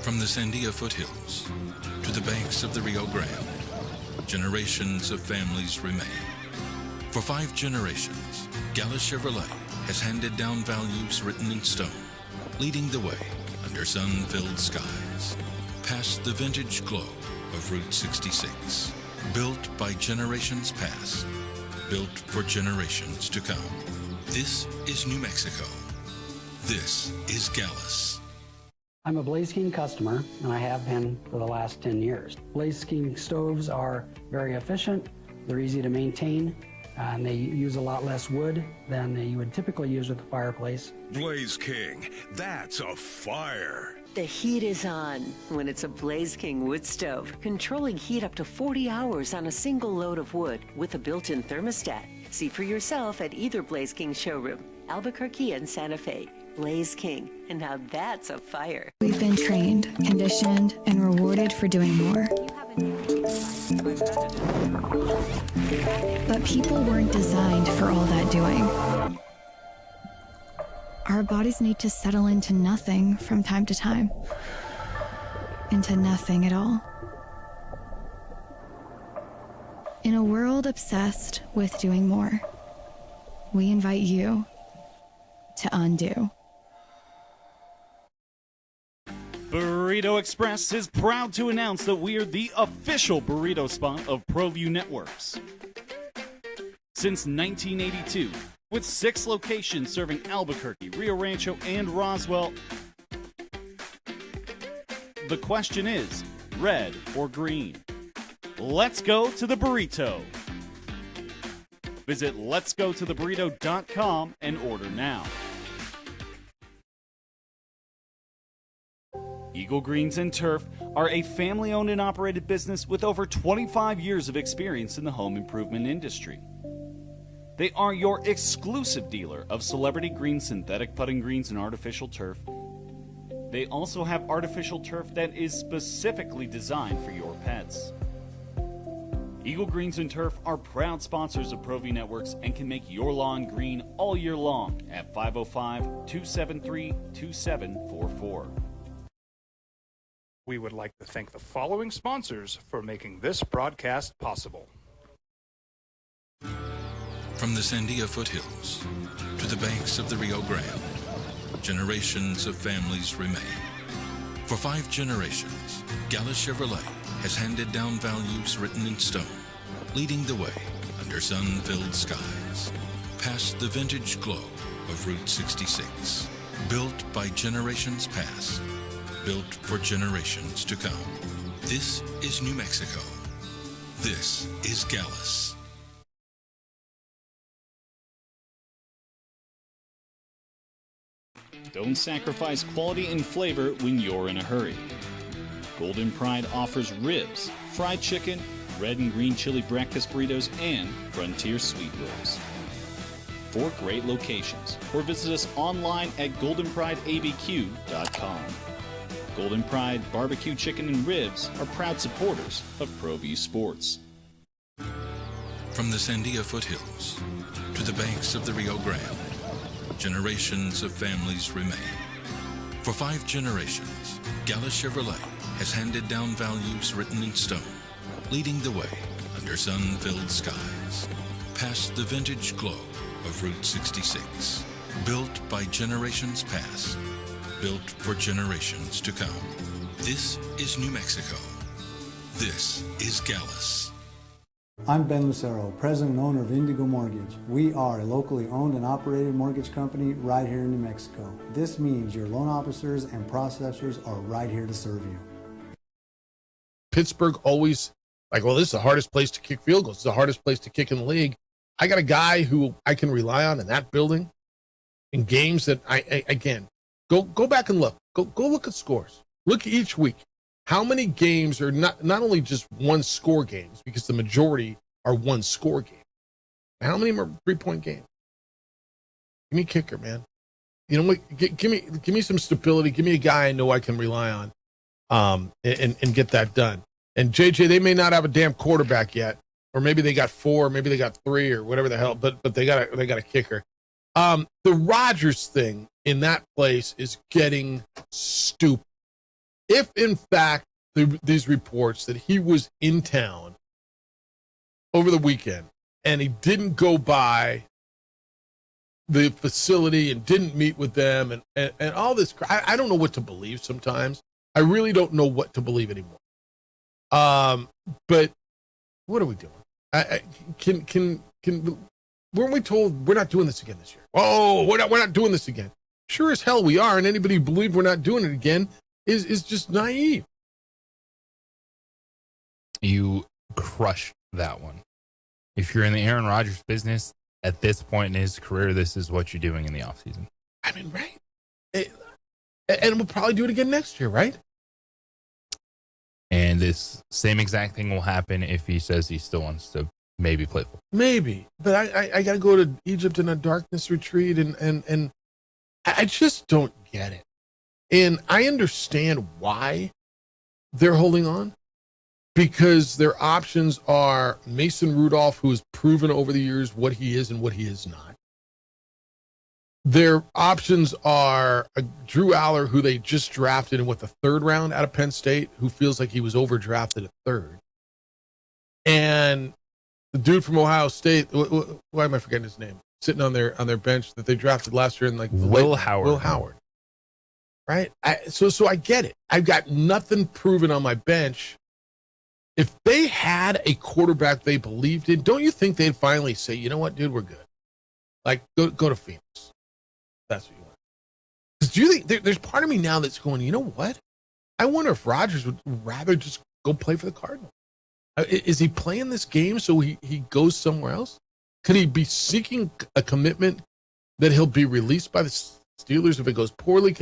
From the Sandia foothills to the banks of the Rio Grande, generations of families remain. For 5 generations, Gallus Chevrolet has handed down values written in stone, leading the way under sun-filled skies, past the vintage glow of Route 66. Built by generations past, built for generations to come. This is New Mexico. This is Gallus. I'm a Blaze King customer, and I have been for the last 10 years. Blaze King stoves are very efficient, they're easy to maintain, and they use a lot less wood than you would typically use with a fireplace. Blaze King, that's a fire. The heat is on when it's a Blaze King wood stove, controlling heat up to 40 hours on a single load of wood with a built-in thermostat. See for yourself at either Blaze King showroom, Albuquerque and Santa Fe. Blaze King, and now that's a fire. We've been trained, conditioned, and rewarded for doing more. But people weren't designed for all that doing. Our bodies need to settle into nothing from time to time. Into nothing at all. In a world obsessed with doing more, we invite you to undo. Burrito Express is proud to announce that we are the official burrito spot of ProView Networks. Since 1982, with 6 locations serving Albuquerque, Rio Rancho, and Roswell, the question is, red or green? Let's go to the burrito. Visit letsgototheburrito.com and order now. Eagle Greens and Turf are a family-owned and operated business with over 25 years of experience in the home improvement industry. They are your exclusive dealer of celebrity green, synthetic putting greens, and artificial turf. They also have artificial turf that is specifically designed for your pets. Eagle Greens and Turf are proud sponsors of ProView Networks and can make your lawn green all year long at 505-273-2744. We would like to thank the following sponsors for making this broadcast possible. From the Sandia foothills to the banks of the Rio Grande, generations of families remain. For 5 generations, Gallus Chevrolet has handed down values written in stone, leading the way under sun-filled skies, past the vintage glow of Route 66. Built by generations past, built for generations to come. This is New Mexico. This is Gallus. Don't sacrifice quality and flavor when you're in a hurry. Golden Pride offers ribs, fried chicken, red and green chili breakfast burritos, and frontier sweet rolls. 4 great locations, or visit us online at goldenprideabq.com. Golden Pride Barbecue Chicken and Ribs are proud supporters of ProView Sports. From the Sandia foothills to the banks of the Rio Grande, generations of families remain. For 5 generations, Gallus Chevrolet has handed down values written in stone, leading the way under sun-filled skies, past the vintage glow of Route 66. Built by generations past, built for generations to come. This is New Mexico. This is Gallus. I'm Ben Lucero, president and owner of Indigo Mortgage. We are a locally owned and operated mortgage company right here in New Mexico. This means your loan officers and processors are right here to serve you. Pittsburgh always like, well, this is the hardest place to kick field goals. It's the hardest place to kick in the league. I got a guy who I can rely on in that building in games that I again, go back and look. Go look at scores. Look each week. How many games are not only just one score games, because the majority are one score games. How many are 3-point games? Give me a kicker, man. You know what? Give me some stability. Give me a guy I know I can rely on, and get that done. And JJ, they may not have a damn quarterback yet, or maybe they got 4, maybe they got 3, or whatever the hell. But they got a kicker. The Rodgers thing in that place is getting stupid. If, in fact, these reports that he was in town over the weekend and he didn't go by the facility and didn't meet with them and all this, I don't know what to believe sometimes. I really don't know what to believe anymore. But what are we doing? Weren't we told we're not doing this again this year? Oh, we're not doing this again. Sure as hell we are, and anybody who believes we're not doing it again is just naive. You crushed that one. If you're in the Aaron Rodgers business, at this point in his career, this is what you're doing in the offseason. I mean, right? And we'll probably do it again next year, right? And this same exact thing will happen if he says he still wants to maybe play football. Maybe. But I got to go to Egypt in a darkness retreat, and I just don't get it. And I understand why they're holding on. because their options are Mason Rudolph, who has proven over the years what he is and what he is not. Their options are Drew Aller, who they just drafted in the third round out of Penn State, who feels like he was overdrafted at third. And the dude from Ohio State, why am I forgetting his name? Sitting on their bench that they drafted last year in Will Howard. Will Howard. Right? So I get it. I've got nothing proven on my bench. If they had a quarterback they believed in, don't you think they'd finally say, you know what, dude, we're good. Like, go to Phoenix. That's what you want. Because do you think there's part of me now that's going, you know what? I wonder if Rodgers would rather just go play for the Cardinals. Is he playing this game so he goes somewhere else? Could he be seeking a commitment that he'll be released by the Steelers if it goes poorly?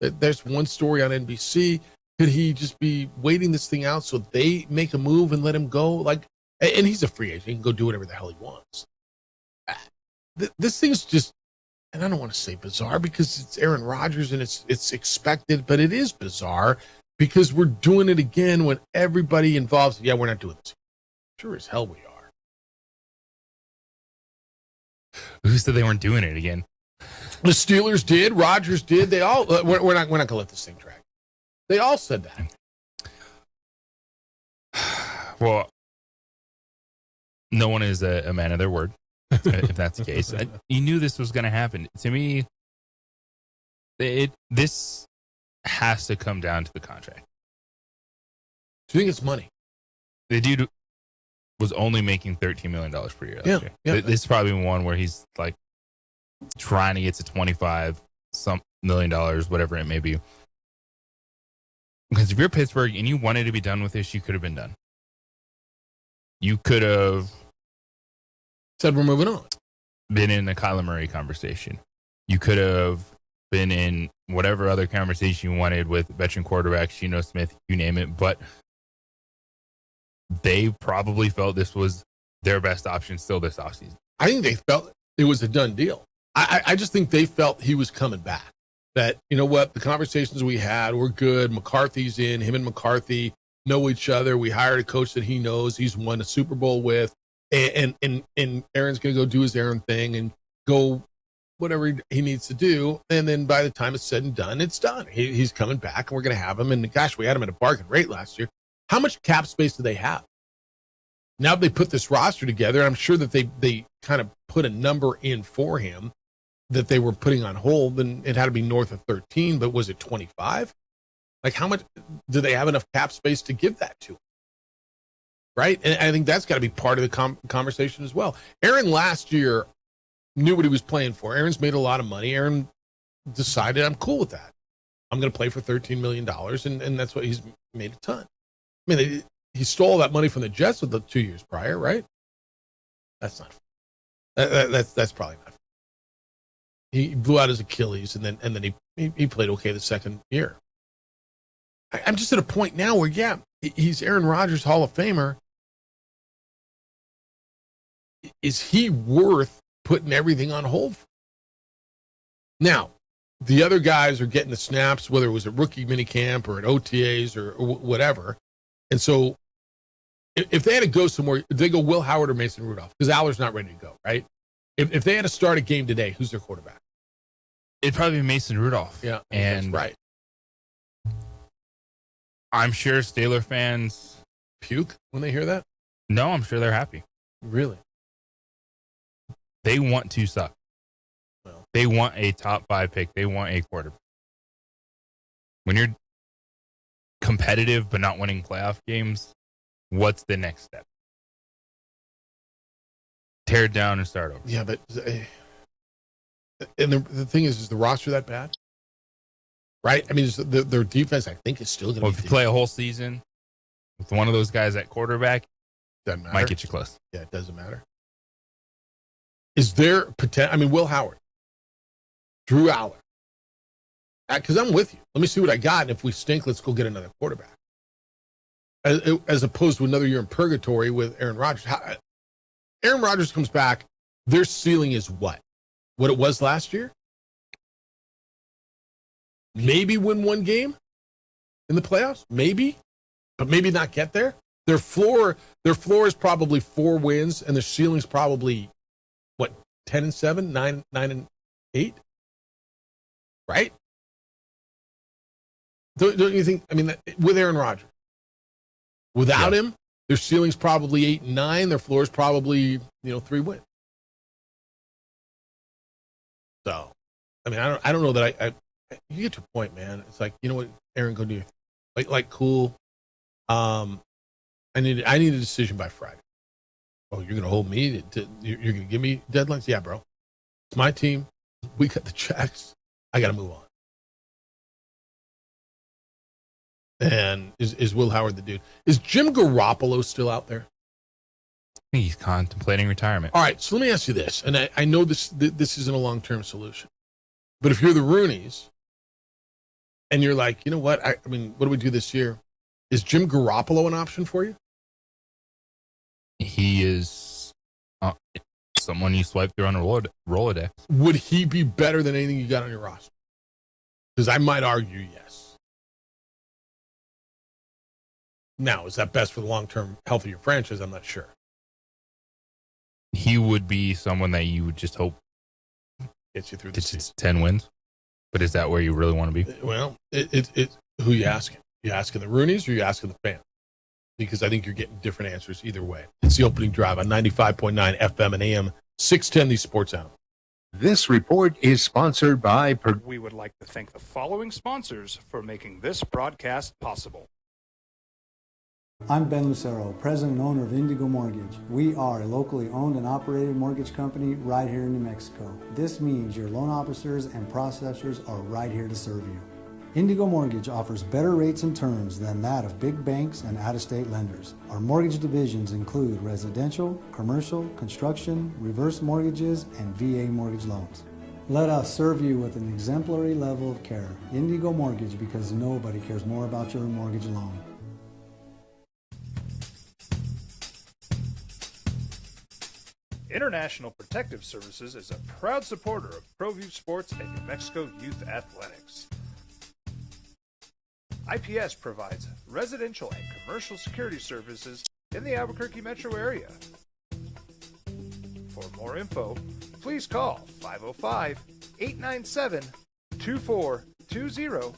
There's one story on NBC. Could he just be waiting this thing out so they make a move and let him go? And he's a free agent. He can go do whatever the hell he wants. This thing's just, and I don't want to say bizarre because it's Aaron Rodgers and it's expected, but it is bizarre because we're doing it again when everybody involved. Yeah, we're not doing this. Sure as hell we are. Who said they weren't doing it again? The Steelers did. Rodgers did. They all. We're not going to let this thing drag. They all said that. Well, no one is a man of their word. If that's the case, you knew this was going to happen. To me, this has to come down to the contract. Do you think it's money? The dude was only making $13 million per year last year. Yeah. This is probably one where he's like trying to get to $25 million, whatever it may be. Because if you're Pittsburgh and you wanted to be done with this, you could have been done. You could have said we're moving on. Been in the Kyler Murray conversation. You could have been in whatever other conversation you wanted with veteran quarterbacks, Geno Smith, you name it. But they probably felt this was their best option still this offseason. I think they felt it was a done deal. I just think they felt he was coming back. That, you know what, the conversations we had were good. McCarthy's in. Him and McCarthy know each other. We hired a coach that he knows he's won a Super Bowl with. And Aaron's going to go do his Aaron thing and go whatever he needs to do. And then by the time it's said and done, it's done. He's coming back, and we're going to have him. And gosh, we had him at a bargain rate last year. How much cap space do they have? Now they put this roster together. I'm sure that they kind of put a number in for him that they were putting on hold, and it had to be north of 13, but was it 25? Like, how much do they have enough cap space to give that to him? Right? And I think that's got to be part of the conversation as well. Aaron last year knew what he was playing for. Aaron's made a lot of money. Aaron decided, I'm cool with that. I'm going to play for $13 million, and that's what he's made a ton. I mean, he stole that money from the Jets with the 2 years prior, right? That's not fair. That's probably not fair. He blew out his Achilles, and then he played okay the second year. I'm just at a point now where, yeah, he's Aaron Rodgers, Hall of Famer. Is he worth putting everything on hold for? Now, the other guys are getting the snaps, whether it was at rookie minicamp or at OTAs or whatever. And so if they had to go somewhere, they go Will Howard or Mason Rudolph, because Aller's not ready to go, right? If they had to start a game today, who's their quarterback? It'd probably be Mason Rudolph. Yeah, and that's right. I'm sure Steeler fans puke when they hear that. No, I'm sure they're happy. Really? They want to suck. Well, they want a top 5 pick. They want a quarterback. When you're competitive but not winning playoff games, what's the next step? Tear it down and start over. Yeah, but and the thing is the roster that bad? Right? I mean, their defense, I think, is still going to be. Well, if you play a whole season with one of those guys at quarterback, doesn't matter. Might get you close. Yeah, it doesn't matter. Is there potential? I mean, Will Howard, Drew Aller. Because I'm with you. Let me see what I got. And if we stink, let's go get another quarterback. As opposed to another year in purgatory with Aaron Rodgers. Aaron Rodgers comes back. Their ceiling is what? What it was last year? Maybe win one game in the playoffs. Maybe. But maybe not get there. Their floor is probably 4 wins, and their ceiling's probably, 10-7, 9-8? Right? Don't you think, with Aaron Rodgers, without him, their ceiling's probably 8-9, their floor is probably, 3 wins. So, I don't know that you get to a point, man. It's like, you know what, Aaron, go do your thing. Like cool. I need a decision by Friday. Oh, you're going to hold me you're going to give me deadlines? Yeah, bro. It's my team. We got the checks. I got to move on. And is Will Howard the dude? Is Jim Garoppolo still out there? I think he's contemplating retirement. All right, so let me ask you this, and I know this isn't a long-term solution, but if you're the Rooneys and you're like, you know what, what do we do this year? Is Jim Garoppolo an option for you? He is someone you swipe through on a Rolodex. Would he be better than anything you got on your roster? Because I might argue yes. Now, is that best for the long-term health of your franchise? I'm not sure. He would be someone that you would just hope gets you through the season. 10 wins. But is that where you really want to be? Well, who you asking? You asking the Rooneys or you asking the fans? Because I think you're getting different answers either way. It's the opening drive on 95.9 FM and AM 610, the Sports Animal. This report is sponsored by We would like to thank the following sponsors for making this broadcast possible. I'm Ben Lucero, president and owner of Indigo Mortgage. We are a locally owned and operated mortgage company right here in New Mexico. This means your loan officers and processors are right here to serve you. Indigo Mortgage offers better rates and terms than that of big banks and out-of-state lenders. Our mortgage divisions include residential, commercial, construction, reverse mortgages, and VA mortgage loans. Let us serve you with an exemplary level of care. Indigo Mortgage, because nobody cares more about your mortgage loan. International Protective Services is a proud supporter of ProView Sports and New Mexico Youth Athletics. IPS provides residential and commercial security services in the Albuquerque metro area. For more info, please call 505-897-2420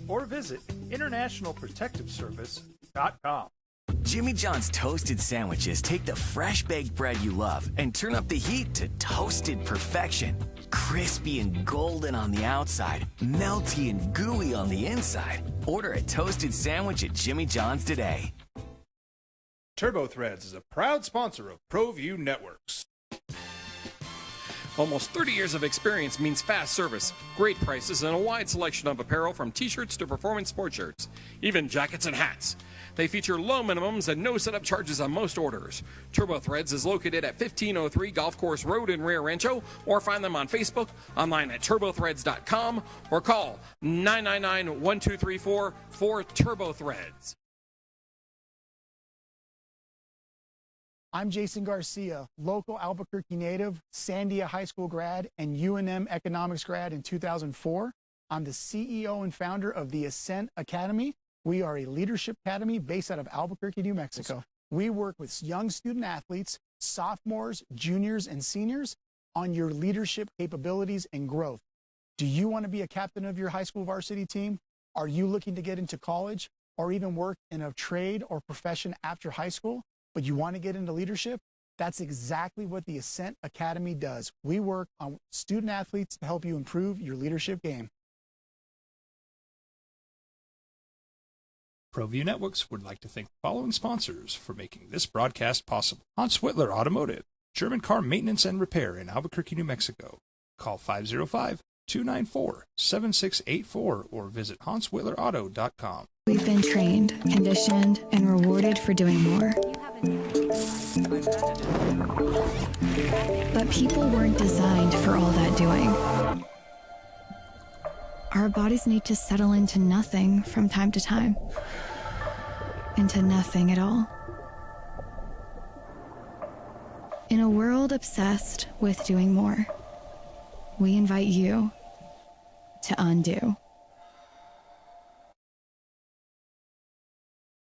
or visit internationalprotectiveservice.com. Jimmy John's toasted sandwiches take the fresh baked bread you love and turn up the heat to toasted perfection. Crispy and golden on the outside, melty and gooey on the inside. Order a toasted sandwich at Jimmy John's today. TurboThreads is a proud sponsor of ProView Networks. Almost 30 years of experience means fast service, great prices, and a wide selection of apparel from t-shirts to performance sport shirts, even jackets and hats. They feature low minimums and no setup charges on most orders. TurboThreads is located at 1503 Golf Course Road in Rio Rancho, or find them on Facebook, online at turbothreads.com, or call 999-1234 for TurboThreads. I'm Jason Garcia, local Albuquerque native, Sandia High School grad, and UNM economics grad in 2004. I'm the CEO and founder of the Ascent Academy. We are a leadership academy based out of Albuquerque, New Mexico. We work with young student athletes, sophomores, juniors, and seniors on your leadership capabilities and growth. Do you want to be a captain of your high school varsity team? Are you looking to get into college or even work in a trade or profession after high school, but you want to get into leadership? That's exactly what the Ascent Academy does. We work on student athletes to help you improve your leadership game. ProView Networks would like to thank the following sponsors for making this broadcast possible. Hans Whitler Automotive, German car maintenance and repair in Albuquerque, New Mexico. Call 505-294-7684 or visit HansWhitlerAuto.com. We've been trained, conditioned, and rewarded for doing more. But people weren't designed for all that doing. Our bodies need to settle into nothing from time to time. Into nothing at all. In a world obsessed with doing more, we invite you to undo.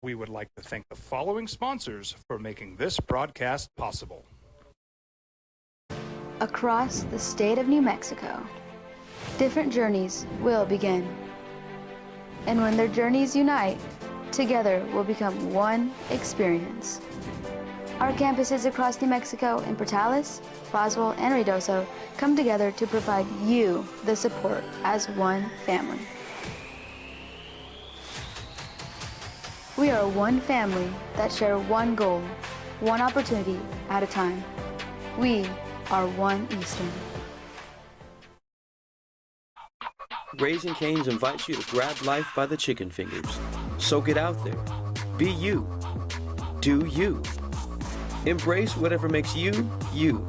We would like to thank the following sponsors for making this broadcast possible. Across the state of New Mexico, different journeys will begin. And when their journeys unite, together will become one experience. Our campuses across New Mexico in Portales, Roswell, and Ruidoso come together to provide you the support as one family. We are one family that share one goal, one opportunity at a time. We are One Eastern. Raising Cane's invites you to grab life by the chicken fingers. So get out there. Be you. Do you. Embrace whatever makes you, you.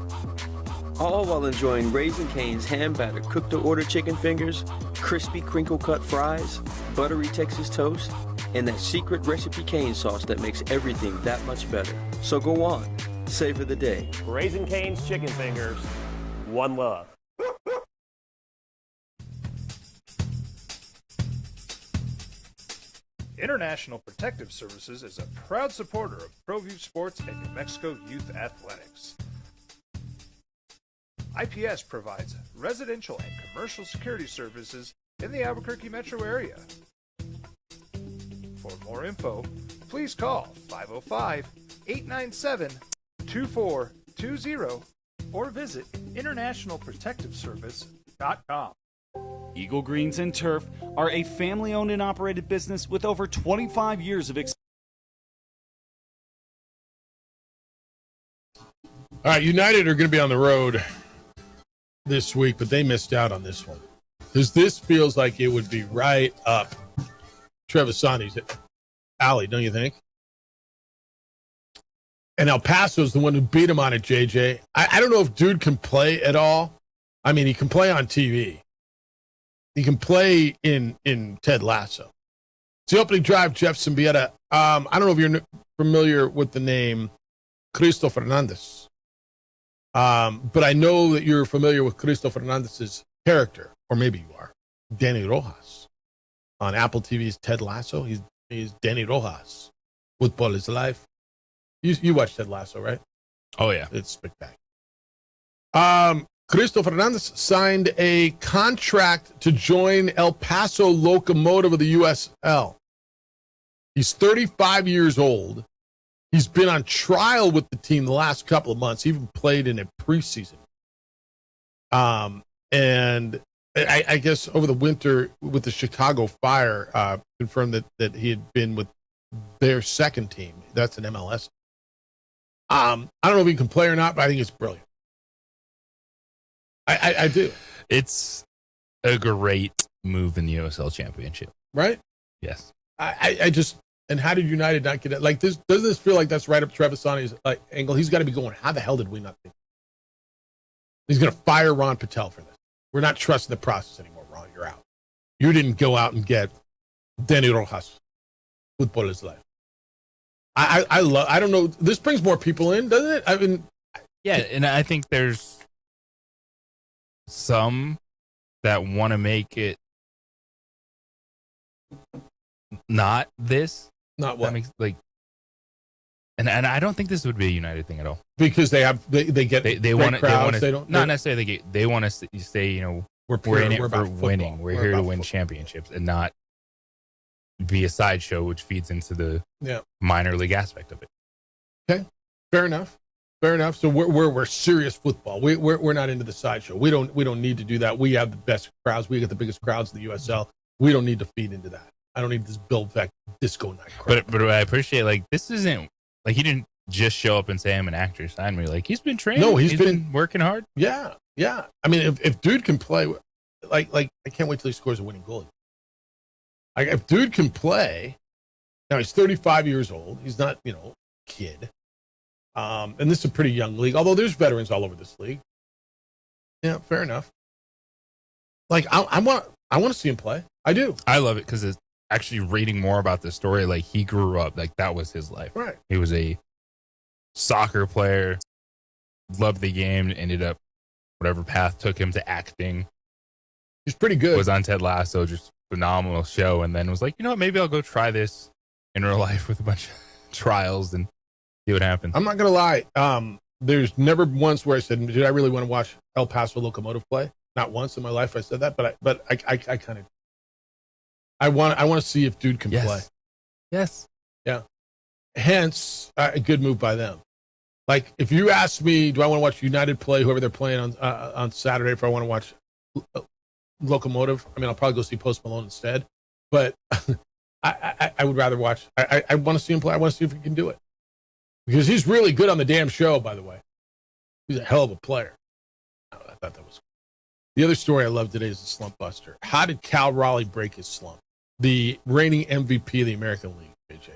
All while enjoying Raising Cane's hand-battered cooked-to-order chicken fingers, crispy crinkle-cut fries, buttery Texas toast, and that secret recipe cane sauce that makes everything that much better. So go on. Savor the day. Raising Cane's chicken fingers. One love. International Protective Services is a proud supporter of ProView Sports and New Mexico Youth Athletics. IPS provides residential and commercial security services in the Albuquerque metro area. For more info, please call 505-897-2420 or visit internationalprotectiveservice.com. Eagle Greens and Turf are a family-owned and operated business with over 25 years of experience. All right, United are going to be on the road this week, but they missed out on this one. Because this feels like it would be right up Trevisani's alley, don't you think? And El Paso's the one who beat him on it, JJ. I don't know if dude can play at all. I mean, he can play on TV. He can play in Ted Lasso. It's the opening drive, Jeff Symbieta. I don't know if you're familiar with the name Cristo Fernandez. But I know that you're familiar with Cristo Fernandez's character, or maybe you are, Danny Rojas. On Apple TV's Ted Lasso, he's Danny Rojas. Football is life. You watch Ted Lasso, right? Oh, yeah. It's spectacular. Cristo Fernandez signed a contract to join El Paso Locomotive of the USL. He's 35 years old. He's been on trial with the team the last couple of months. He even played in a preseason. And I guess over the winter with the Chicago Fire, confirmed that he had been with their second team. That's an MLS. I don't know if he can play or not, but I think it's brilliant. I do. It's a great move in the USL Championship. Right? Yes. I just, and how did United not get it? Like, doesn't this feel like that's right up Trevisani's angle? He's got to be going, how the hell did we not think? He's going to fire Ron Patel for this. We're not trusting the process anymore, Ron. You're out. You didn't go out and get Danny Rojas. Football is life. I love, I don't know. This brings more people in, doesn't it? I mean, yeah, and I think there's some that want to make it not this. Not what? That makes, like, and I don't think this would be a United thing at all. Because they get they want crowds. They don't not necessarily they want to say, you know, we're in it for winning. We're here to win championships and not be a sideshow, which feeds into the minor league aspect of it. Okay, fair enough. So we're serious football. We're not into the sideshow. We don't need to do that. We have the best crowds. We get the biggest crowds in the USL. We don't need to feed into that. I don't need this Bill Beck disco night crowd. But I appreciate, like, this isn't like he didn't just show up and say I'm an actor, sign me. Like, he's been training. No, he's been working hard. Yeah. I mean, if dude can play, like I can't wait till he scores a winning goal. Like, if dude can play, now he's 35 years old. He's not, kid. And this is a pretty young league, although there's veterans all over this league. Yeah, fair enough. Like, I want to see him play. I do. I love it because it's actually reading more about the story. Like, he grew up, like, that was his life. Right. He was a soccer player, loved the game, ended up whatever path took him to acting. He's pretty good. Was on Ted Lasso, just phenomenal show, and then was like, you know what, maybe I'll go try this in real life with a bunch of trials and see what happens. I'm not going to lie. There's never once where I said, did I really want to watch El Paso Locomotive play? Not once in my life I said that, but I kind of, I want to see if dude can play. Yes. Yeah. Hence, a good move by them. Like, if you ask me, do I want to watch United play whoever they're playing on Saturday, if I want to watch Locomotive, I mean, I'll probably go see Post Malone instead. But I would rather watch. I want to see him play. I want to see if he can do it. Because he's really good on the damn show, by the way. He's a hell of a player. I thought that was cool. The other story I love today is the slump buster. How did Cal Raleigh break his slump? The reigning MVP of the American League, JJ.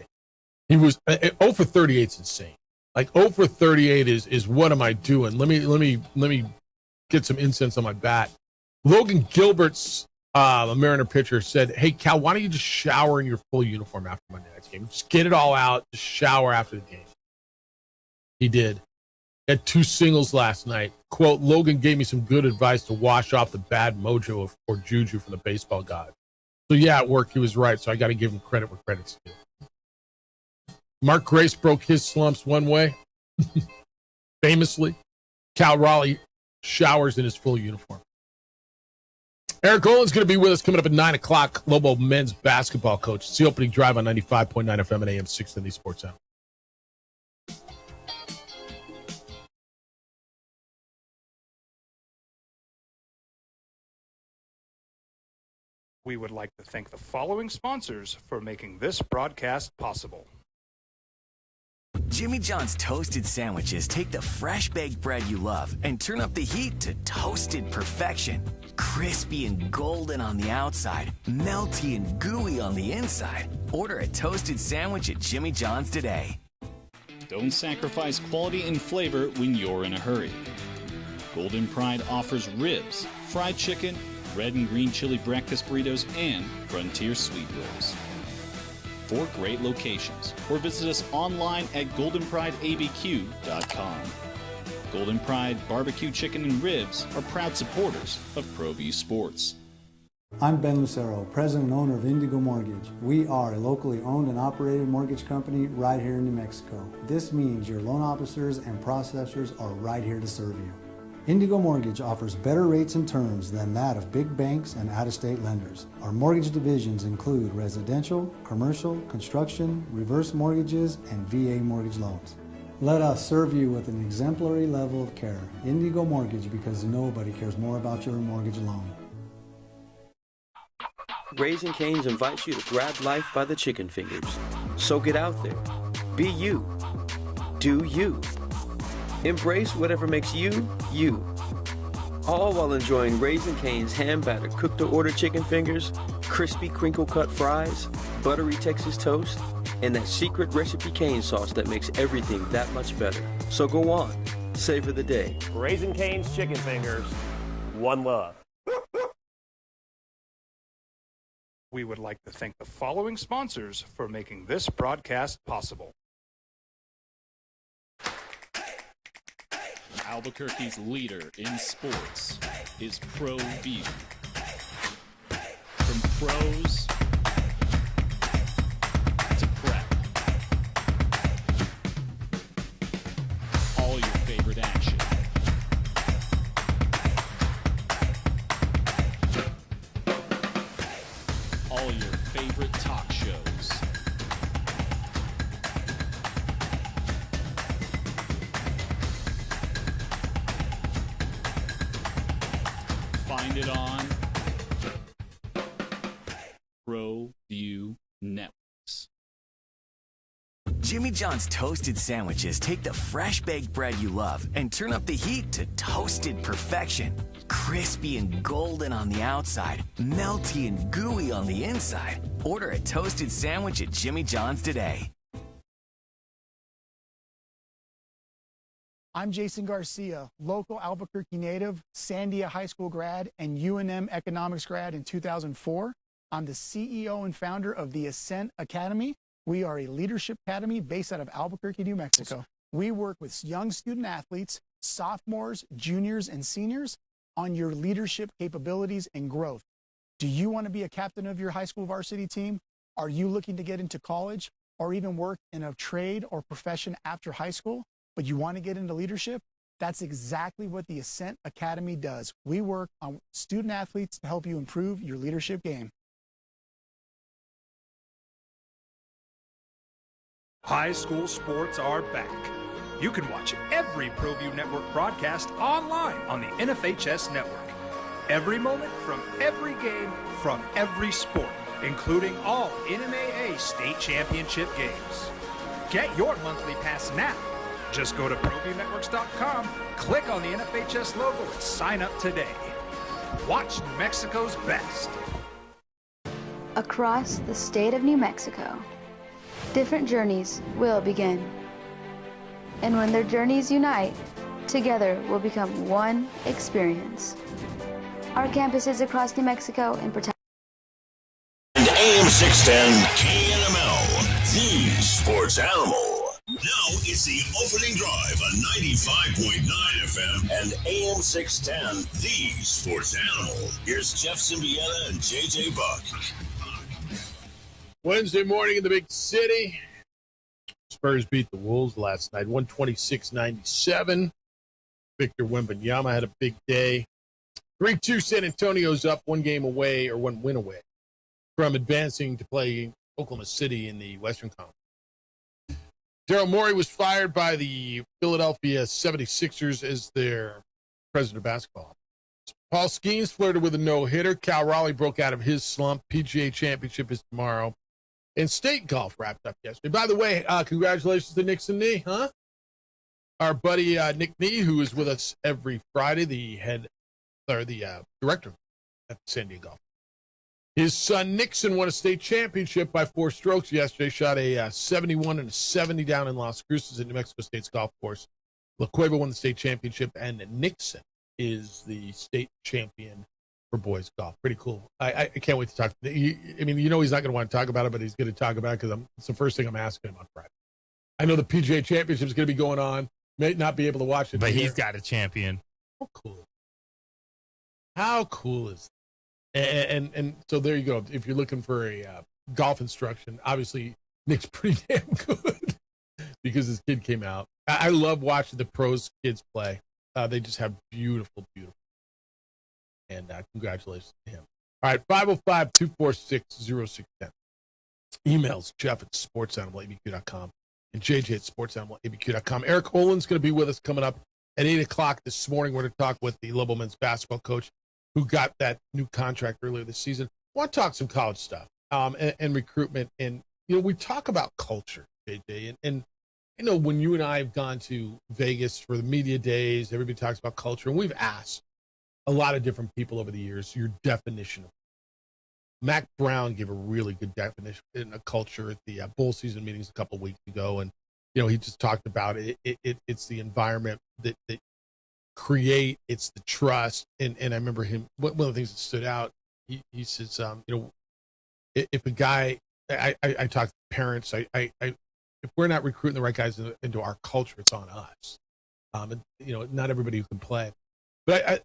He was 0 for 38 is insane. Like 0 for 38 is what am I doing? Let me get some incense on my bat. Logan Gilbert's a Mariner pitcher said, "Hey Cal, why don't you just shower in your full uniform after Monday night's game? Just get it all out. Just shower after the game." He did. He had 2 singles last night. Quote, "Logan gave me some good advice to wash off the bad mojo or juju from the baseball god." So yeah, at work he was right. So I got to give him credit where credit's due. Mark Grace broke his slumps one way. Famously, Cal Raleigh showers in his full uniform. Eric Olin's going to be with us coming up at 9 o'clock. Lobo men's basketball coach. It's the opening drive on 95.9 FM and AM 670 Sports Sound. We would like to thank the following sponsors for making this broadcast possible. Jimmy John's toasted sandwiches take the fresh baked bread you love and turn up the heat to toasted perfection. Crispy and golden on the outside, melty and gooey on the inside. Order a toasted sandwich at Jimmy John's today. Don't sacrifice quality and flavor when you're in a hurry. Golden Pride offers ribs, fried chicken, red and green chili breakfast burritos, and frontier sweet rolls. 4 great locations, or visit us online at goldenprideabq.com. Golden Pride Barbecue Chicken and Ribs are proud supporters of ProView Sports. I'm Ben Lucero, president and owner of Indigo Mortgage. We are a locally owned and operated mortgage company right here in New Mexico. This means your loan officers and processors are right here to serve you. Indigo Mortgage offers better rates and terms than that of big banks and out-of-state lenders. Our mortgage divisions include residential, commercial, construction, reverse mortgages, and VA mortgage loans. Let us serve you with an exemplary level of care. Indigo Mortgage, because nobody cares more about your mortgage loan. Raising Cane's invites you to grab life by the chicken fingers. So get out there. Be you. Do you. Embrace whatever makes you, you. All while enjoying Raising Cane's hand-battered cooked-to-order chicken fingers, crispy crinkle-cut fries, buttery Texas toast, and that secret recipe cane sauce that makes everything that much better. So go on, savor the day. Raising Cane's chicken fingers, one love. We would like to thank the following sponsors for making this broadcast possible. Albuquerque's leader in sports is ProView. From pros to prep, all your favorite action. All your favorite talk shows. Find it on ProView Networks. Jimmy John's toasted sandwiches take the fresh baked bread you love and turn up the heat to toasted perfection. Crispy and golden on the outside, melty and gooey on the inside. Order a toasted sandwich at Jimmy John's today. I'm Jason Garcia, local Albuquerque native, Sandia High School grad, and UNM economics grad in 2004. I'm the CEO and founder of the Ascent Academy. We are a leadership academy based out of Albuquerque, New Mexico. We work with young student athletes, sophomores, juniors, and seniors on your leadership capabilities and growth. Do you want to be a captain of your high school varsity team? Are you looking to get into college? or even work in a trade or profession after high school, but you want to get into leadership, that's exactly what the Ascent Academy does. We work on student athletes to help you improve your leadership game. High school sports are back. You can watch every ProView Network broadcast online on the NFHS network. Every moment from every game from every sport, including all NMAA state championship games. Get your monthly pass now. Just go to ProViewNetworks.com, click on the NFHS logo, and sign up today. Watch New Mexico's best. Across the state of New Mexico, different journeys will begin. And when their journeys unite, together will become one experience. Our campuses across New Mexico and And AM 610 KNML, the sports animal. Now it's the opening drive on 95.9 FM and AM 610, the sports animal. Here's Jeff Symbieta and JJ Buck. Wednesday morning in the big city. Spurs beat the Wolves last night, 126-97. Victor Wembanyama had a big day. 3-2 San Antonio's up, one win away from advancing to play Oklahoma City in the Western Conference. Daryl Morey was fired by the Philadelphia 76ers as their president of basketball. Paul Skeens flirted with a no-hitter. Cal Raleigh broke out of his slump. PGA Championship is tomorrow. And state golf wrapped up yesterday. By the way, congratulations to Nixon Nee, huh? Our buddy Nick Nee, who is with us every Friday, the director at San Diego Golf. His son Nixon won a state championship by 4 strokes yesterday. Shot a 71 and a 70 down in Las Cruces at New Mexico State's golf course. La Cueva won the state championship, and Nixon is the state champion for boys golf. Pretty cool. I can't wait to talk. He's not going to want to talk about it, but he's going to talk about it because it's the first thing I'm asking him on Friday. I know the PGA Championship is going to be going on. May not be able to watch it, but he's got a champion. How cool! How cool is that? And so there you go. If you're looking for a golf instruction, obviously Nick's pretty damn good because his kid came out. I love watching the pros kids play. They just have beautiful. And congratulations to him. All right, 505-246-0610. Emails, Jeff at sportsanimalabq.com and JJ at sportsanimalabq.com. Eric Olin's going to be with us coming up at 8 o'clock this morning. We're going to talk with the Lobo men's basketball coach who got that new contract earlier this season. I want to talk some college stuff and recruitment. And, we talk about culture, JJ. And when you and I have gone to Vegas for the media days, everybody talks about culture. And we've asked a lot of different people over the years your definition of it. Mac Brown gave a really good definition in a culture at the bowl season meetings a couple of weeks ago. And, he just talked about it. It's the environment that create, it's the trust. And I remember him, one of the things that stood out, he says, if a guy, I talk to parents, if we're not recruiting the right guys into our culture, it's on us. And, not everybody who can play. But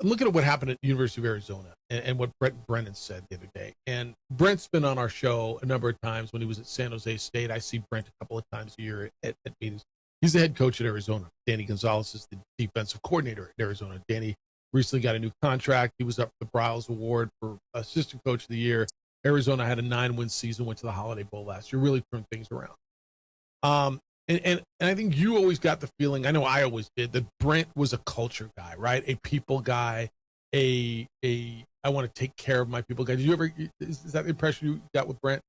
I'm looking at what happened at the University of Arizona and what Brent Brennan said the other day. And Brent's been on our show a number of times when he was at San Jose State. I see Brent a couple of times a year at meetings. He's the head coach at Arizona. Danny Gonzalez is the defensive coordinator at Arizona. Danny recently got a new contract. He was up for the Bryles Award for Assistant Coach of the Year. Arizona had a 9-win season, went to the Holiday Bowl last year, really turned things around. And I think you always got the feeling, I know I always did, that Brent was a culture guy, right? A people guy, I want to take care of my people guy. Did you ever, is that the impression you got with Brent?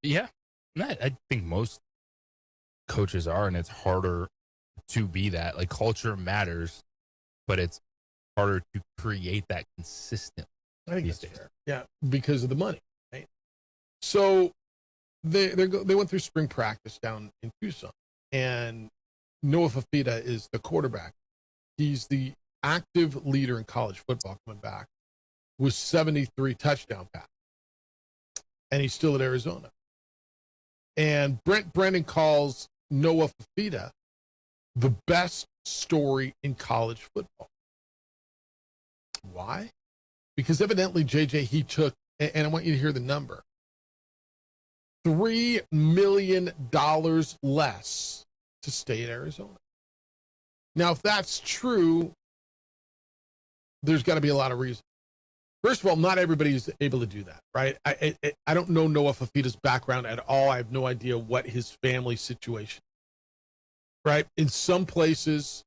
Yeah. I think most coaches are, and it's harder to be that. Like, culture matters, but it's harder to create that consistently. I think that's fair. Yeah, because of the money, right? So they went through spring practice down in Tucson, and Noah Fafita is the quarterback. He's the active leader in college football coming back with 73 touchdown passes, and he's still at Arizona. And Brent Brennan calls Noah Fafita the best story in college football. Why? Because evidently, JJ, he took, and I want you to hear the number, $3 million less to stay at Arizona. Now, if that's true, there's got to be a lot of reasons. First of all, not everybody is able to do that, right? I don't know Noah Fifita's background at all. I have no idea what his family situation is, right? In some places,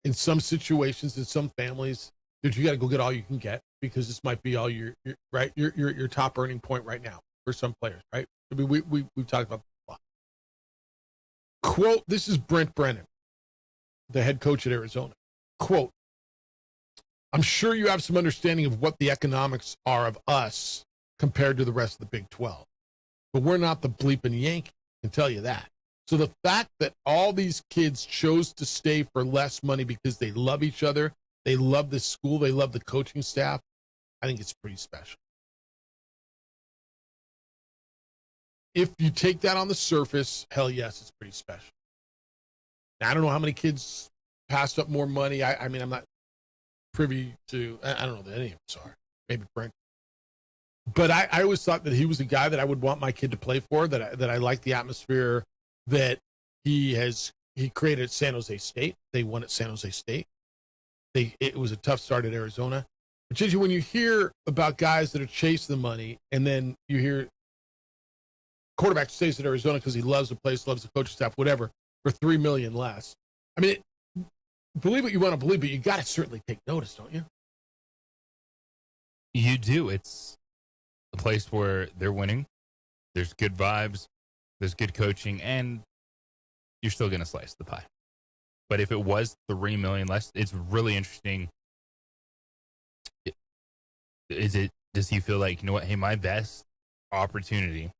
in some situations, in some families, you got to go get all you can get because this might be all your right, your top earning point right now for some players, right? I mean, we've talked about this a lot. Quote, this is Brent Brennan, the head coach at Arizona. Quote, I'm sure you have some understanding of what the economics are of us compared to the rest of the Big 12. But we're not the bleeping Yankee, I can tell you that. So the fact that all these kids chose to stay for less money because they love each other, they love the school, they love the coaching staff, I think it's pretty special. If you take that on the surface, hell yes, it's pretty special. Now, I don't know how many kids passed up more money. I mean, I'm not privy to, I don't know that any of us are, maybe Brent. But I always thought that he was a guy that I would want my kid to play for, that I like the atmosphere that he created at San Jose State. They won at San Jose State. It was a tough start at Arizona. But Gigi, when you hear about guys that are chasing the money, and then you hear quarterback stays at Arizona because he loves the place, loves the coaching staff, whatever, for $3 million less. I mean, believe what you want to believe, but you got to certainly take notice, don't you? You do. It's a place where they're winning. There's good vibes. There's good coaching, and you're still going to slice the pie. But if it was $3 million less, it's really interesting. Does he feel like, you know what, hey, my best opportunity,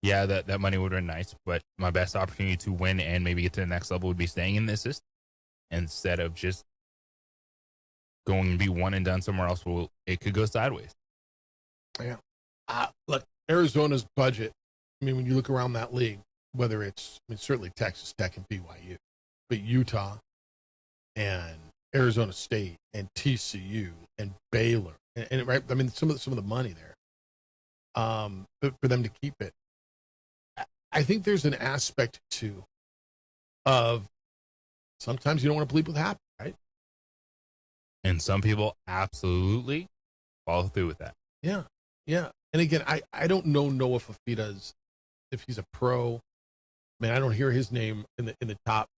yeah, that money would have been nice, but my best opportunity to win and maybe get to the next level would be staying in this system instead of just going and be one and done somewhere else. Well, it could go sideways. Yeah. Look, Arizona's budget, I mean, when you look around that league, whether it's, I mean, certainly Texas Tech and BYU, but Utah and Arizona State and TCU and Baylor, and right, I mean, some of the money there, but for them to keep it, I think there's an aspect too of sometimes you don't want to believe what happened, right? And some people absolutely follow through with that. Yeah, yeah. And again, I don't know Noah Fifita's, if he's a pro. I mean, I don't hear his name in the top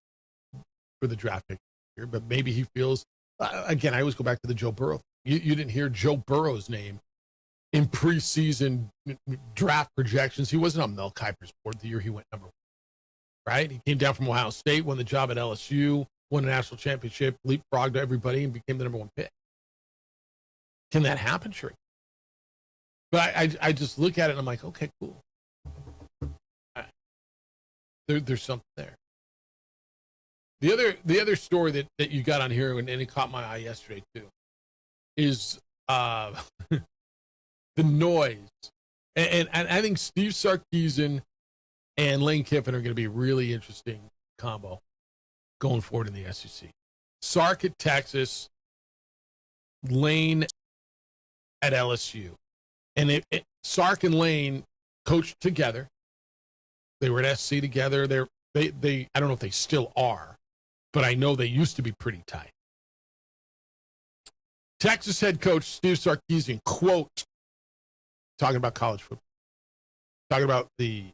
for the draft pick here, but maybe he feels, again, I always go back to the Joe Burrow. You didn't hear Joe Burrow's name in preseason draft projections. He wasn't on Mel Kiper's board the year he went number 1, right? He came down from Ohio State, won the job at LSU, won a national championship, leapfrogged everybody, and became the number 1 pick. Can that happen? Sure. But I just look at it and I'm like, okay, cool. There's something there. The other story that you got on here, and it caught my eye yesterday too, is the noise. And I think Steve Sarkisian and Lane Kiffin are going to be a really interesting combo going forward in the SEC. Sark at Texas, Lane at LSU. And Sark and Lane coached together. They were at SC together. They I don't know if they still are, but I know they used to be pretty tight. Texas head coach Steve Sarkisian, quote, talking about college football, talking about the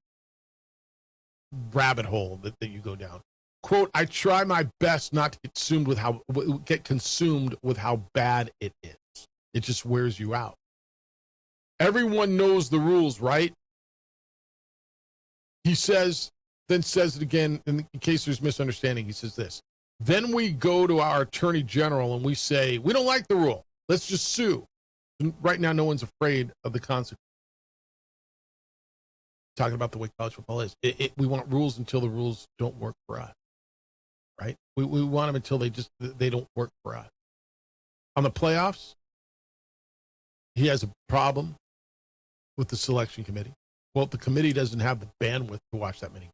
rabbit hole that you go down. Quote, I try my best not to get consumed with how bad it is. It just wears you out. Everyone knows the rules, right? He says it again in case there's misunderstanding. He says this. Then we go to our attorney general and we say, we don't like the rule. Let's just sue. And right now, no one's afraid of the consequence. Talking about the way college football is. We want rules until the rules don't work for us. Right? We want them until they don't work for us. On the playoffs, he has a problem with the selection committee. Well, the committee doesn't have the bandwidth to watch that many.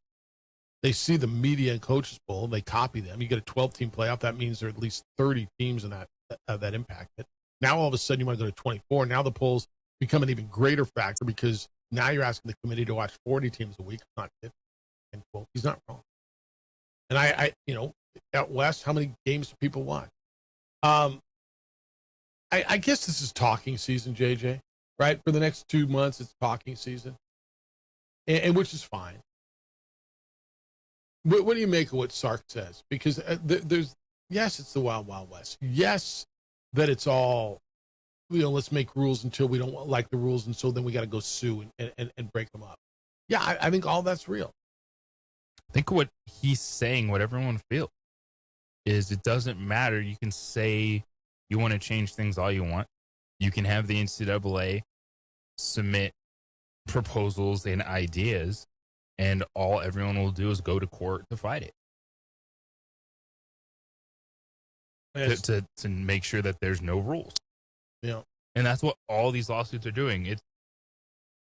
They see the media and coaches poll, they copy them. You get a 12-team playoff. That means there are at least 30 teams in that impact it. Now all of a sudden you want to go to 24. Now the polls become an even greater factor because Now you're asking the committee to watch 40 teams a week, not 50. And well, he's not wrong. And I out west, how many games do people watch? I guess this is talking season, JJ, right? For the next 2 months, it's talking season, and which is fine. What do you make of what Sark says? Because yes, it's the Wild Wild West. Yes, that it's all, let's make rules until we don't like the rules, and so then we got to go sue and break them up. Yeah, I think all that's real. I think what he's saying, what everyone feels, is it doesn't matter. You can say you want to change things all you want. You can have the NCAA submit proposals and ideas, and all everyone will do is go to court to fight it. To make sure that there's no rules. Yeah. And that's what all these lawsuits are doing.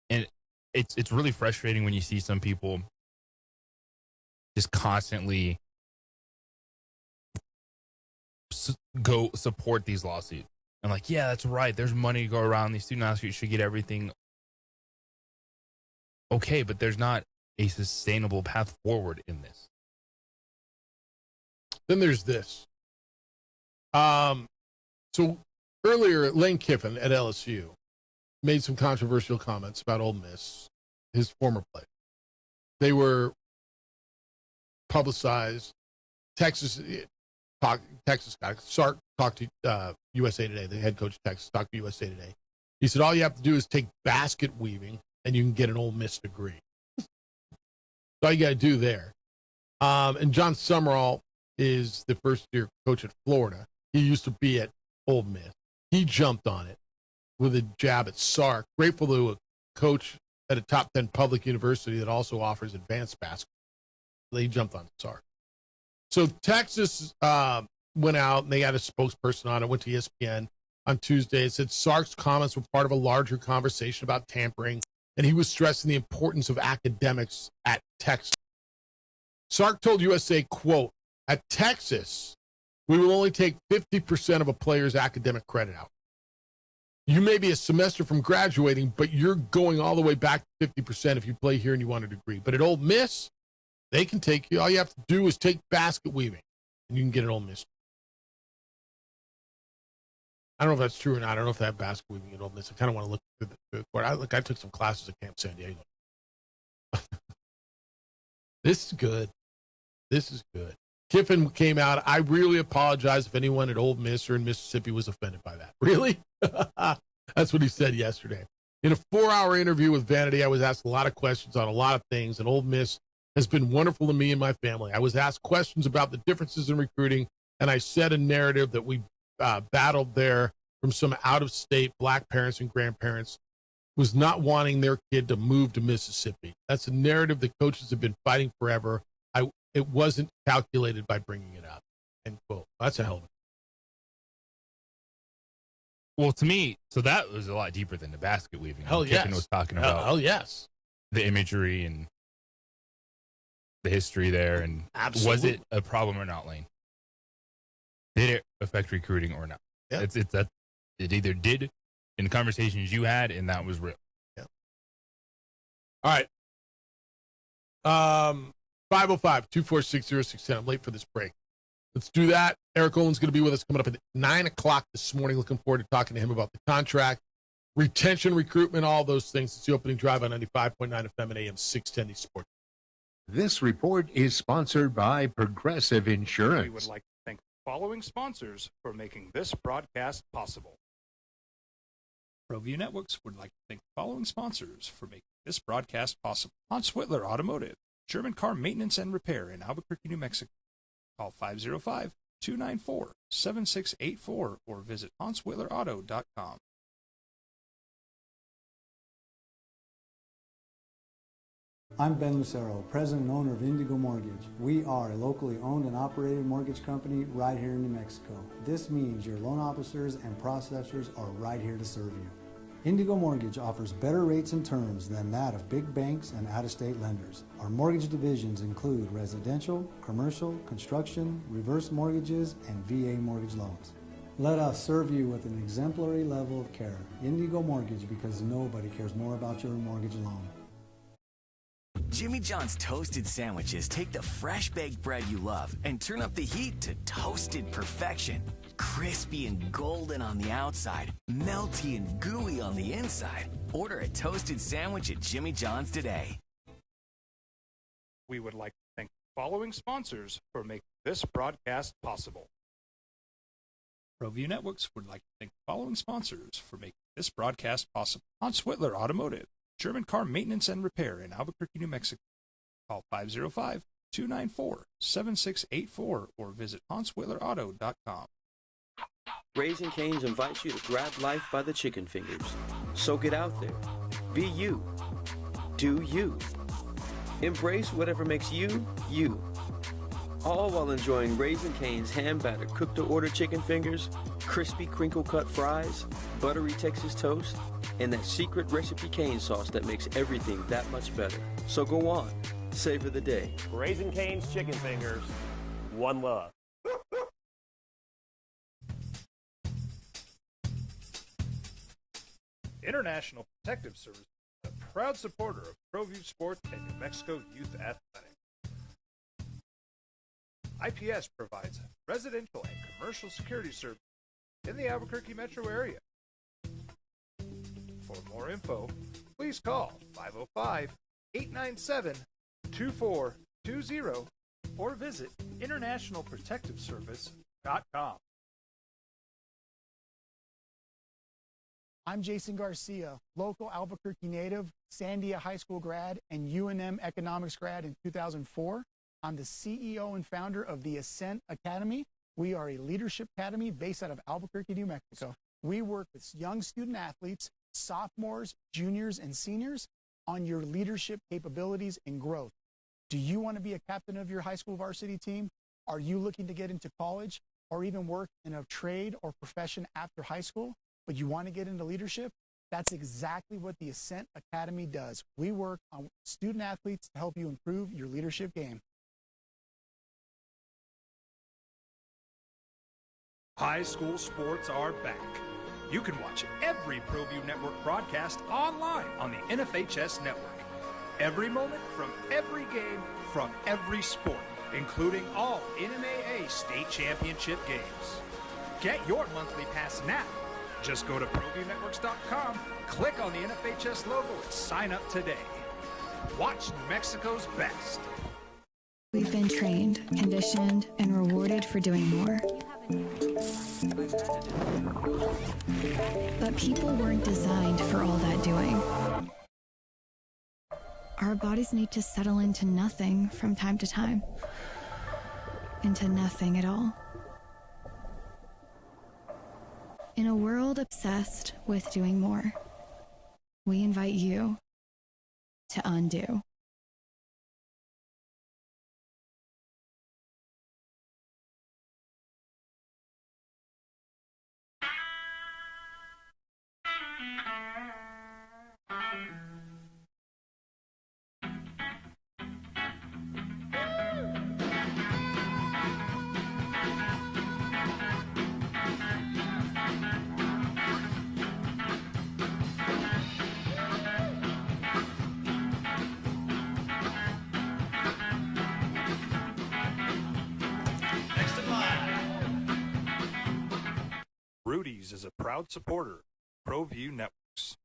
It's really frustrating when you see some people just constantly go support these lawsuits. And like, yeah, that's right. There's money to go around. These student athletes should get everything. Okay, but there's not a sustainable path forward in this. Then there's this. So earlier, Lane Kiffin at LSU made some controversial comments about Ole Miss, his former play. They were publicized. Texas got Sark talked to USA Today. The head coach of Texas talked to USA Today. He said all you have to do is take basket weaving, and you can get an Ole Miss degree. That's all you got to do there. And John Summerall is the first-year coach at Florida. He used to be at Ole Miss. He jumped on it with a jab at Sark. Grateful to a coach at a top 10 public university that also offers advanced basketball. He jumped on Sark. So Texas went out, and they had a spokesperson on it, went to ESPN on Tuesday and said Sark's comments were part of a larger conversation about tampering, and he was stressing the importance of academics at Texas. Sark told USA, quote, "At Texas, we will only take 50% of a player's academic credit out. You may be a semester from graduating, but you're going all the way back to 50% if you play here and you want a degree. But at Ole Miss, they can take you. All you have to do is take basket weaving, and you can get an Ole Miss." I don't know if that's true or not. I don't know if they have basket weaving at Ole Miss. I kind of want to look through the court. I took some classes at Camp San Diego. This is good. This is good. Kiffin came out. I really apologize if anyone at Ole Miss or in Mississippi was offended by that. Really? That's what he said yesterday. In a 4-hour interview with Vanity, I was asked a lot of questions on a lot of things, and Ole Miss has been wonderful to me and my family. I was asked questions about the differences in recruiting, and I said a narrative that we battled there from some out-of-state black parents and grandparents was not wanting their kid to move to Mississippi. That's a narrative that coaches have been fighting forever. It wasn't calculated by bringing it up. End quote. That's a hell of a. Well, to me, so that was a lot deeper than the basket weaving. Hell yes. Kiffin was talking about. Hell yes. The imagery and the history there, and Absolutely. Was it a problem or not, Lane? Did it affect recruiting or not? Yeah. It's that it either did in the conversations you had, and that was real. Yeah. All right. 505-246-0610. I'm late for this break. Let's do that. Eric Olin's going to be with us coming up at 9 o'clock this morning. Looking forward to talking to him about the contract, retention, recruitment, all those things. It's the opening drive on 95.9 FM and AM 610 Sports. This report is sponsored by Progressive Insurance. We would like to thank the following sponsors for making this broadcast possible. ProView Networks would like to thank the following sponsors for making this broadcast possible. Hans Whitler Automotive, German car maintenance and repair in Albuquerque, New Mexico. Call 505-294-7684 or visit HansWhitlerAuto.com. I'm Ben Lucero, president and owner of Indigo Mortgage. We are a locally owned and operated mortgage company right here in New Mexico. This means your loan officers and processors are right here to serve you. Indigo Mortgage offers better rates and terms than that of big banks and out-of-state lenders. Our mortgage divisions include residential, commercial, construction, reverse mortgages, and VA mortgage loans. Let us serve you with an exemplary level of care. Indigo Mortgage, because nobody cares more about your mortgage loan. Jimmy John's toasted sandwiches take the fresh baked bread you love and turn up the heat to toasted perfection. Crispy and golden on the outside, melty and gooey on the inside. Order a toasted sandwich at Jimmy John's today. We would like to thank the following sponsors for making this broadcast possible. ProView Networks would like to thank the following sponsors for making this broadcast possible. Hans Whitler Automotive, German car maintenance and repair in Albuquerque, New Mexico. Call 505-294-7684 or visit HansWhitlerAuto.com. Raising Cane's invites you to grab life by the chicken fingers. So get out there. Be you. Do you. Embrace whatever makes you, you. All while enjoying Raising Cane's hand-battered cooked-to-order chicken fingers, crispy crinkle-cut fries, buttery Texas toast, and that secret recipe cane sauce that makes everything that much better. So go on. Savor the day. Raising Cane's chicken fingers. One love. International Protective Service is a proud supporter of ProView Sports and New Mexico Youth Athletics. IPS provides residential and commercial security services in the Albuquerque metro area. For more info, please call 505-897-2420 or visit internationalprotectiveservice.com. I'm Jason Garcia, local Albuquerque native, Sandia High School grad, and UNM economics grad in 2004. I'm the CEO and founder of the Ascent Academy. We are a leadership academy based out of Albuquerque, New Mexico. We work with young student athletes, sophomores, juniors, and seniors on your leadership capabilities and growth. Do you want to be a captain of your high school varsity team? Are you looking to get into college or even work in a trade or profession after high school, but you want to get into leadership? That's exactly what the Ascent Academy does. We work on student athletes to help you improve your leadership game. High school sports are back. You can watch every ProView Network broadcast online on the NFHS network. Every moment from every game from every sport, including all NMAA state championship games. Get your monthly pass now. Just go to ProViewNetworks.com, click on the NFHS logo, and sign up today. Watch New Mexico's best. We've been trained, conditioned, and rewarded for doing more. But people weren't designed for all that doing. Our bodies need to settle into nothing from time to time. Into nothing at all. In a world obsessed with doing more, we invite you to undo. Rudy's is a proud supporter of ProView Networks.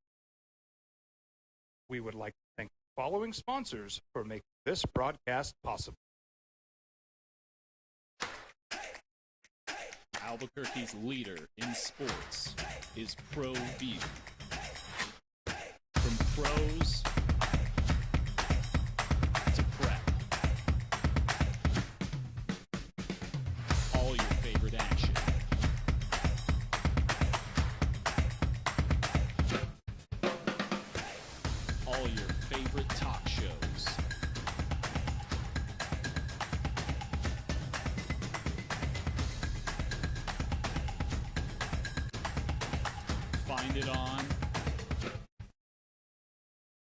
We would like to thank the following sponsors for making this broadcast possible. Albuquerque's leader in sports is ProView. From pros to prep. All your favorite action. All your favorite talk shows. Find it on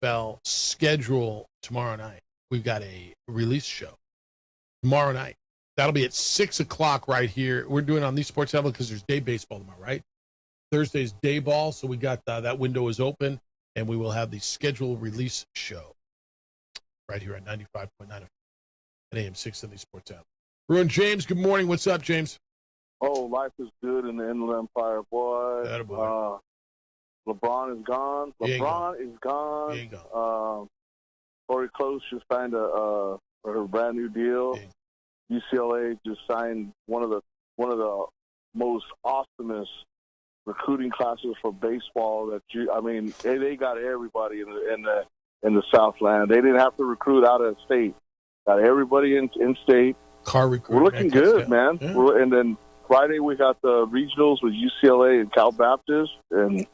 Bell schedule tomorrow night. We've got a release show tomorrow night. That'll be at 6 o'clock right here. We're doing on these sports level because there's day baseball tomorrow, right? Thursday's day ball, so we got that window is open, and we will have the schedule release show right here at 95.9 at AM 670 Sports Channel. Ruin James, good morning. What's up, James? Oh, life is good in the Inland Empire, boy. LeBron is gone. LeBron is gone. He ain't gone. Corey Close just signed a brand new deal. UCLA just signed one of the most awesomest recruiting classes for baseball they got everybody in the Southland. They didn't have to recruit out of state. Got everybody in state. Car recruit. We're looking good, man. Yeah. And then Friday we got the regionals with UCLA and Cal Baptist, and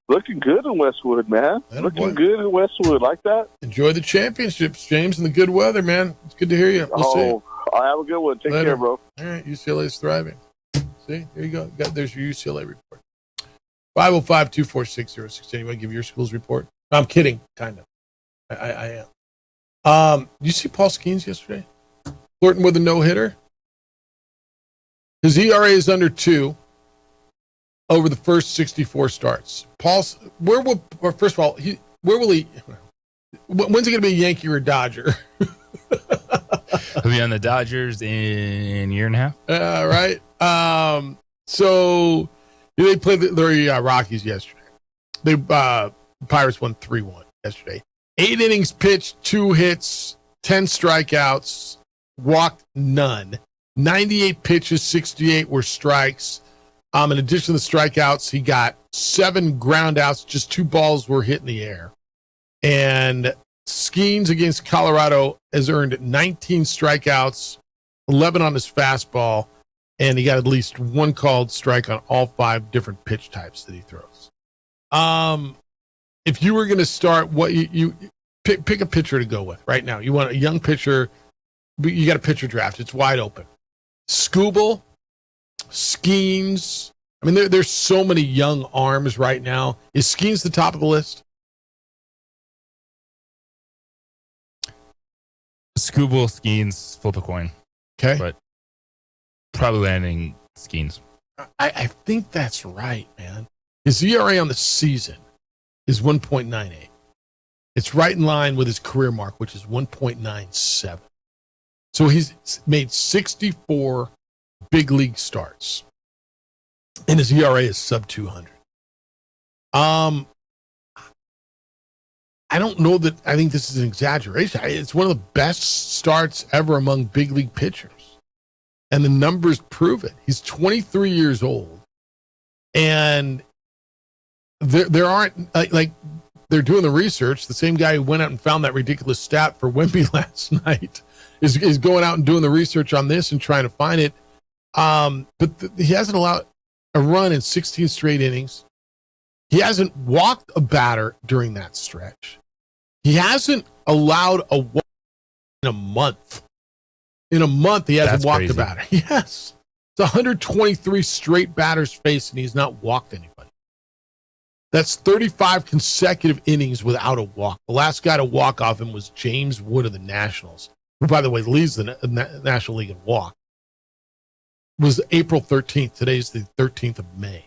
looking good in Westwood, man. Looking good in Westwood, like that. Enjoy the championships, James, and the good weather, man. It's good to hear you. We'll see. I have a good one. Take care, bro. All right, UCLA is thriving. See, there you go. There's your UCLA report. 505-246-06. Anybody give your school's report? No, I'm kidding, kind of. I am. You see Paul Skeens yesterday? Flirting with a no-hitter? His ERA is under 2 over the first 64 starts. First of all, where will he, when's he going to be a Yankee or a Dodger? He'll be on the Dodgers in a year and a half. Right. So they played the Rockies yesterday. Pirates won 3-1 yesterday. 8 innings pitched, 2 hits, 10 strikeouts, walked none. 98 pitches, 68 were strikes. In addition to the strikeouts, he got 7 ground outs, just 2 balls were hit in the air. And Skeens against Colorado has earned 19 strikeouts, 11 on his fastball, and he got at least 1 called strike on all 5 different pitch types that he throws. If you were going to start, what you pick a pitcher to go with right now. You want a young pitcher, you got a pitcher draft. It's wide open. Skubal, Skeens. I mean, there's so many young arms right now. Is Skeens the top of the list? Skubal, Skeens, flip a coin. Okay. But probably landing Skeens. I think that's right, man. His ERA on the season is 1.98. It's right in line with his career mark, which is 1.97. So he's made 64 big league starts, and his ERA is sub 200. I don't know that I think this is an exaggeration. It's one of the best starts ever among big league pitchers, and the numbers prove it. He's 23 years old, and there aren't like they're doing the research. The same guy who went out and found that ridiculous stat for Wemby last night is going out and doing the research on this and trying to find it. But he hasn't allowed a run in 16 straight innings. He hasn't walked a batter during that stretch. He hasn't allowed a walk in a month. In a month, he hasn't walked a batter. Yes. It's 123 straight batters faced, and he's not walked anybody. That's 35 consecutive innings without a walk. The last guy to walk off him was James Wood of the Nationals, who, by the way, leads the National League in walk. It was April 13th. Today's the 13th of May.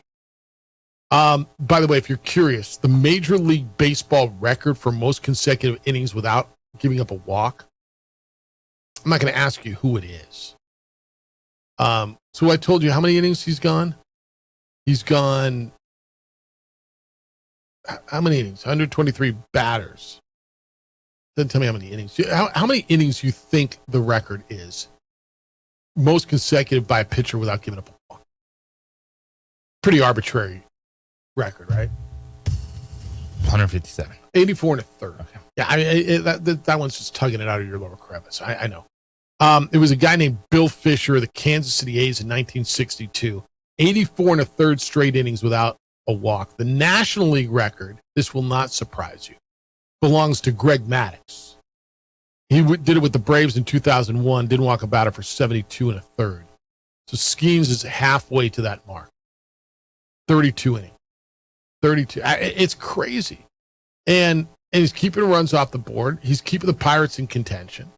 By the way, if you're curious, the Major League Baseball record for most consecutive innings without giving up a walk, I'm not going to ask you who it is. So I told you how many innings he's gone? He's gone, how many innings? 123 batters. Doesn't tell me how many innings. How many innings you think the record is? Most consecutive by a pitcher without giving up a walk. Pretty arbitrary record, right? 157. 84 and a third. Okay. Yeah, I mean, that one's just tugging it out of your lower crevice. I know. It was a guy named Bill Fisher of the Kansas City A's in 1962. 84 and a third straight innings without a walk. The National League record, this will not surprise you, belongs to Greg Maddux. He did it with the Braves in 2001, didn't walk a batter for 72 and a third. So Skeens is halfway to that mark. 32 innings. 32. It's crazy. And he's keeping runs off the board. He's keeping the Pirates in contention.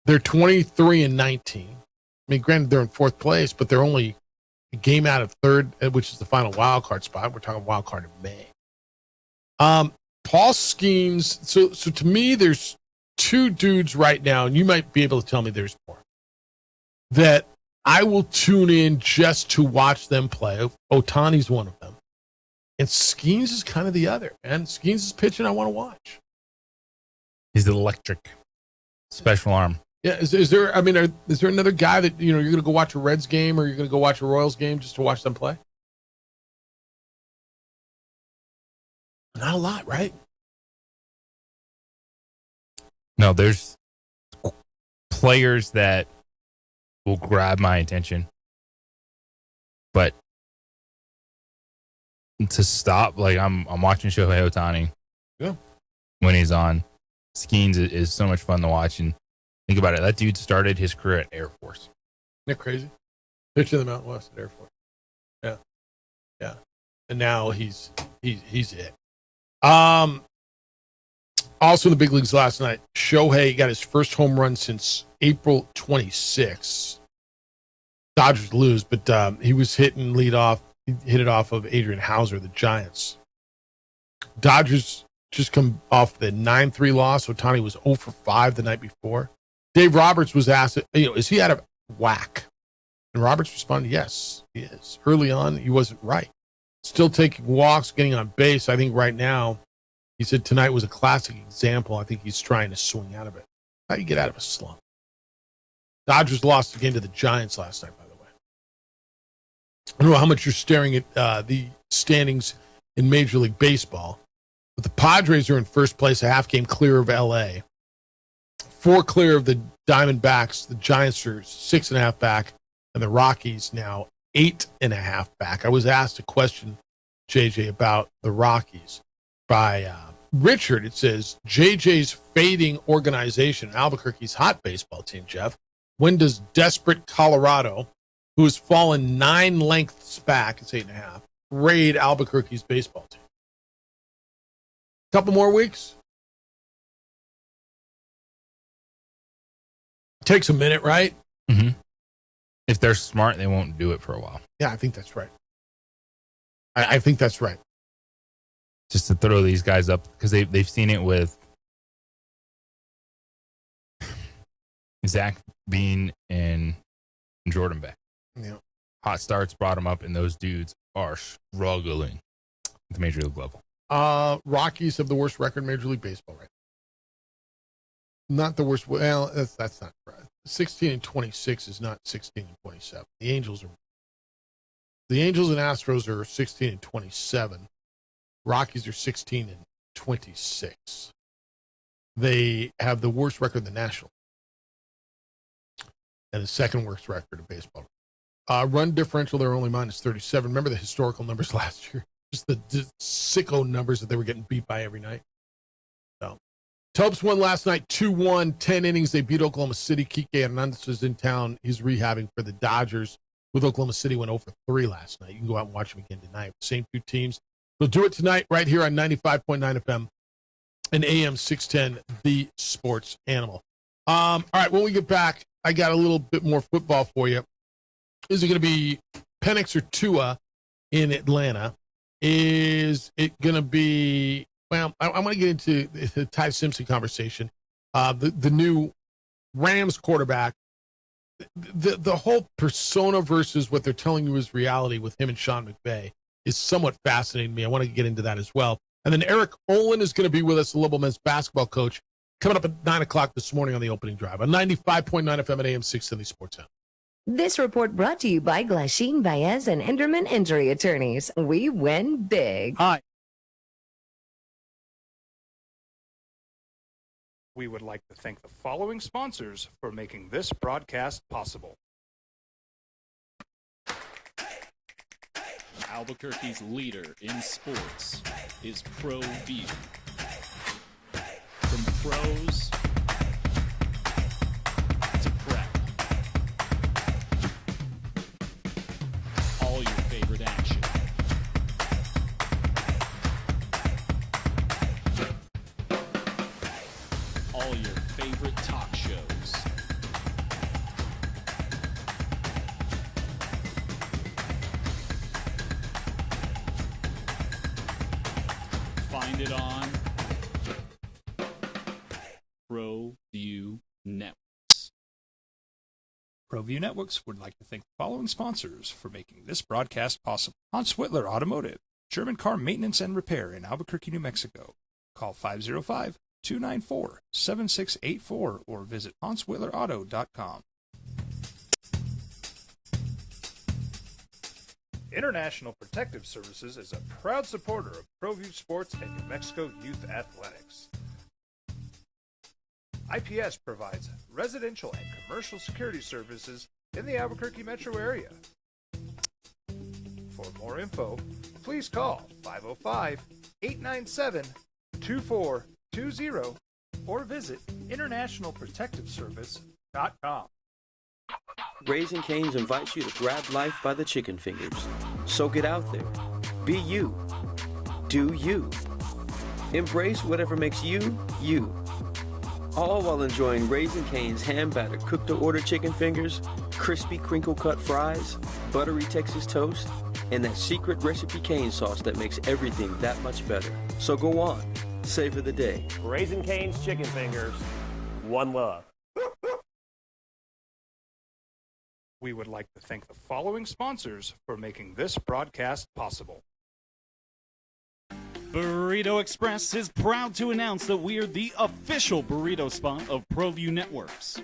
They're 23 and 19. I mean, granted, they're in fourth place, but they're only a game out of third, which is the final wild card spot. We're talking wild card in May. Paul Skeens. So to me, there's two dudes right now, and you might be able to tell me there's more, that I will tune in just to watch them play. Ohtani's one of them. And Skeens is kind of the other. And Skeens is pitching I want to watch. He's electric. Special arm. Yeah, is there another guy that, you're going to go watch a Reds game or you're going to go watch a Royals game just to watch them play? Not a lot, right? No, there's players that will grab my attention. But to stop, like I'm watching Shohei Ohtani. Yeah. When he's on. Skeens is so much fun to watch. And think about it. That dude started his career at Air Force. Isn't that crazy? Pitcher of the Mountain West at Air Force. Yeah. Yeah. And now he's it. Also in the big leagues last night, Shohei got his first home run since April 26th. Dodgers lose, but he was hitting leadoff. He hit it off of Adrian Hauser, the Giants. Dodgers just come off the 9-3 loss. Ohtani was 0 for 5 the night before. Dave Roberts was asked, is he out of whack? And Roberts responded, yes, he is. Early on, he wasn't right. Still taking walks, getting on base. I think right now, he said tonight was a classic example. I think he's trying to swing out of it. How do you get out of a slump? Dodgers lost again to the Giants last night, by the way. I don't know how much you're staring at the standings in Major League Baseball, but the Padres are in first place, a half game clear of L.A., 4 clear of the Diamondbacks. The Giants are 6.5 back, and the Rockies now 8.5 back. I was asked a question, JJ, about the Rockies by Richard. It says, JJ's fading organization, Albuquerque's hot baseball team, Jeff. When does desperate Colorado, who has fallen 9 lengths back, it's 8.5, raid Albuquerque's baseball team? Couple more weeks? Takes a minute, right? Mm-hmm. If they're smart, they won't do it for a while. Yeah, I think that's right. I think that's right. Just to throw these guys up, because they've seen it with Zach Bean and Jordan Beck. Yeah. Hot starts brought them up, and those dudes are struggling at the major league level. Rockies have the worst record in Major League Baseball right now. Not the worst. Well, that's not right. 16-26 is not 16-27. The Angels and Astros are 16-27. Rockies are 16-26. They have the worst record in the National and the second worst record in baseball. Run differential, they're only minus 37. Remember the historical numbers last year? Just the sicko numbers that they were getting beat by every night. So, Topes won last night 2-1, 10 innings. They beat Oklahoma City. Kike Hernandez is in town. He's rehabbing for the Dodgers. With Oklahoma City, went 0 for 3 last night. You can go out and watch them again tonight. Same two teams. We'll do it tonight right here on 95.9 FM and AM 610, the Sports Animal. All right, when we get back, I got a little bit more football for you. Is it going to be Penix or Tua in Atlanta? Is it going to be, well, I want to get into the Ty Simpson conversation. The new Rams quarterback, the whole persona versus what they're telling you is reality with him and Sean McVay is somewhat fascinating to me. I want to get into that as well. And then Eric Olin is going to be with us, the Lowell men's basketball coach, coming up at 9 o'clock this morning on the opening drive on 95.9 FM and AM 670 Sports House. This report brought to you by Glasheen, Baez, and Enderman Injury Attorneys. We win big. Hi. We would like to thank the following sponsors for making this broadcast possible. Albuquerque's leader in sports is Pro View. From pros to prep. All your favorite action. All your favorite talk shows. find it on ProView Networks. ProView Networks would like to thank the following sponsors for making this broadcast possible. Hans Whitler Automotive, German car maintenance and repair in Albuquerque, New Mexico. Call 505-294-7684 or visit HansWhitlerAuto.com. International Protective Services is a proud supporter of ProView Sports and New Mexico Youth Athletics. IPS provides residential and commercial security services in the Albuquerque metro area. For more info, please call 505-897-2420 or visit internationalprotectiveservice.com. Raising Cane's invites you to grab life by the chicken fingers. So get out there. Be you. Do you. Embrace whatever makes you, you. All while enjoying Raising Cane's hand-battered cooked-to-order chicken fingers, crispy crinkle-cut fries, buttery Texas toast, and that secret recipe cane sauce that makes everything that much better. So go on. Savor the day. Raising Cane's chicken fingers. One love. We would like to thank the following sponsors for making this broadcast possible. Burrito Express is proud to announce that we are the official burrito spot of ProView Networks.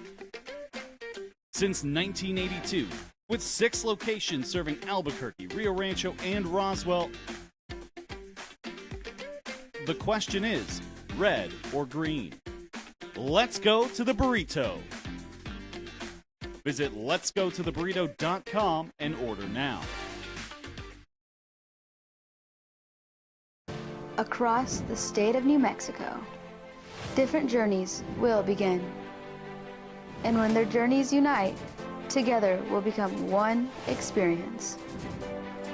Since 1982, with 6 locations serving Albuquerque, Rio Rancho, and Roswell, the question is, red or green? Let's go to the burrito. Visit letsgototheburrito.com and order now. Across the state of New Mexico, different journeys will begin. And when their journeys unite, together will become one experience.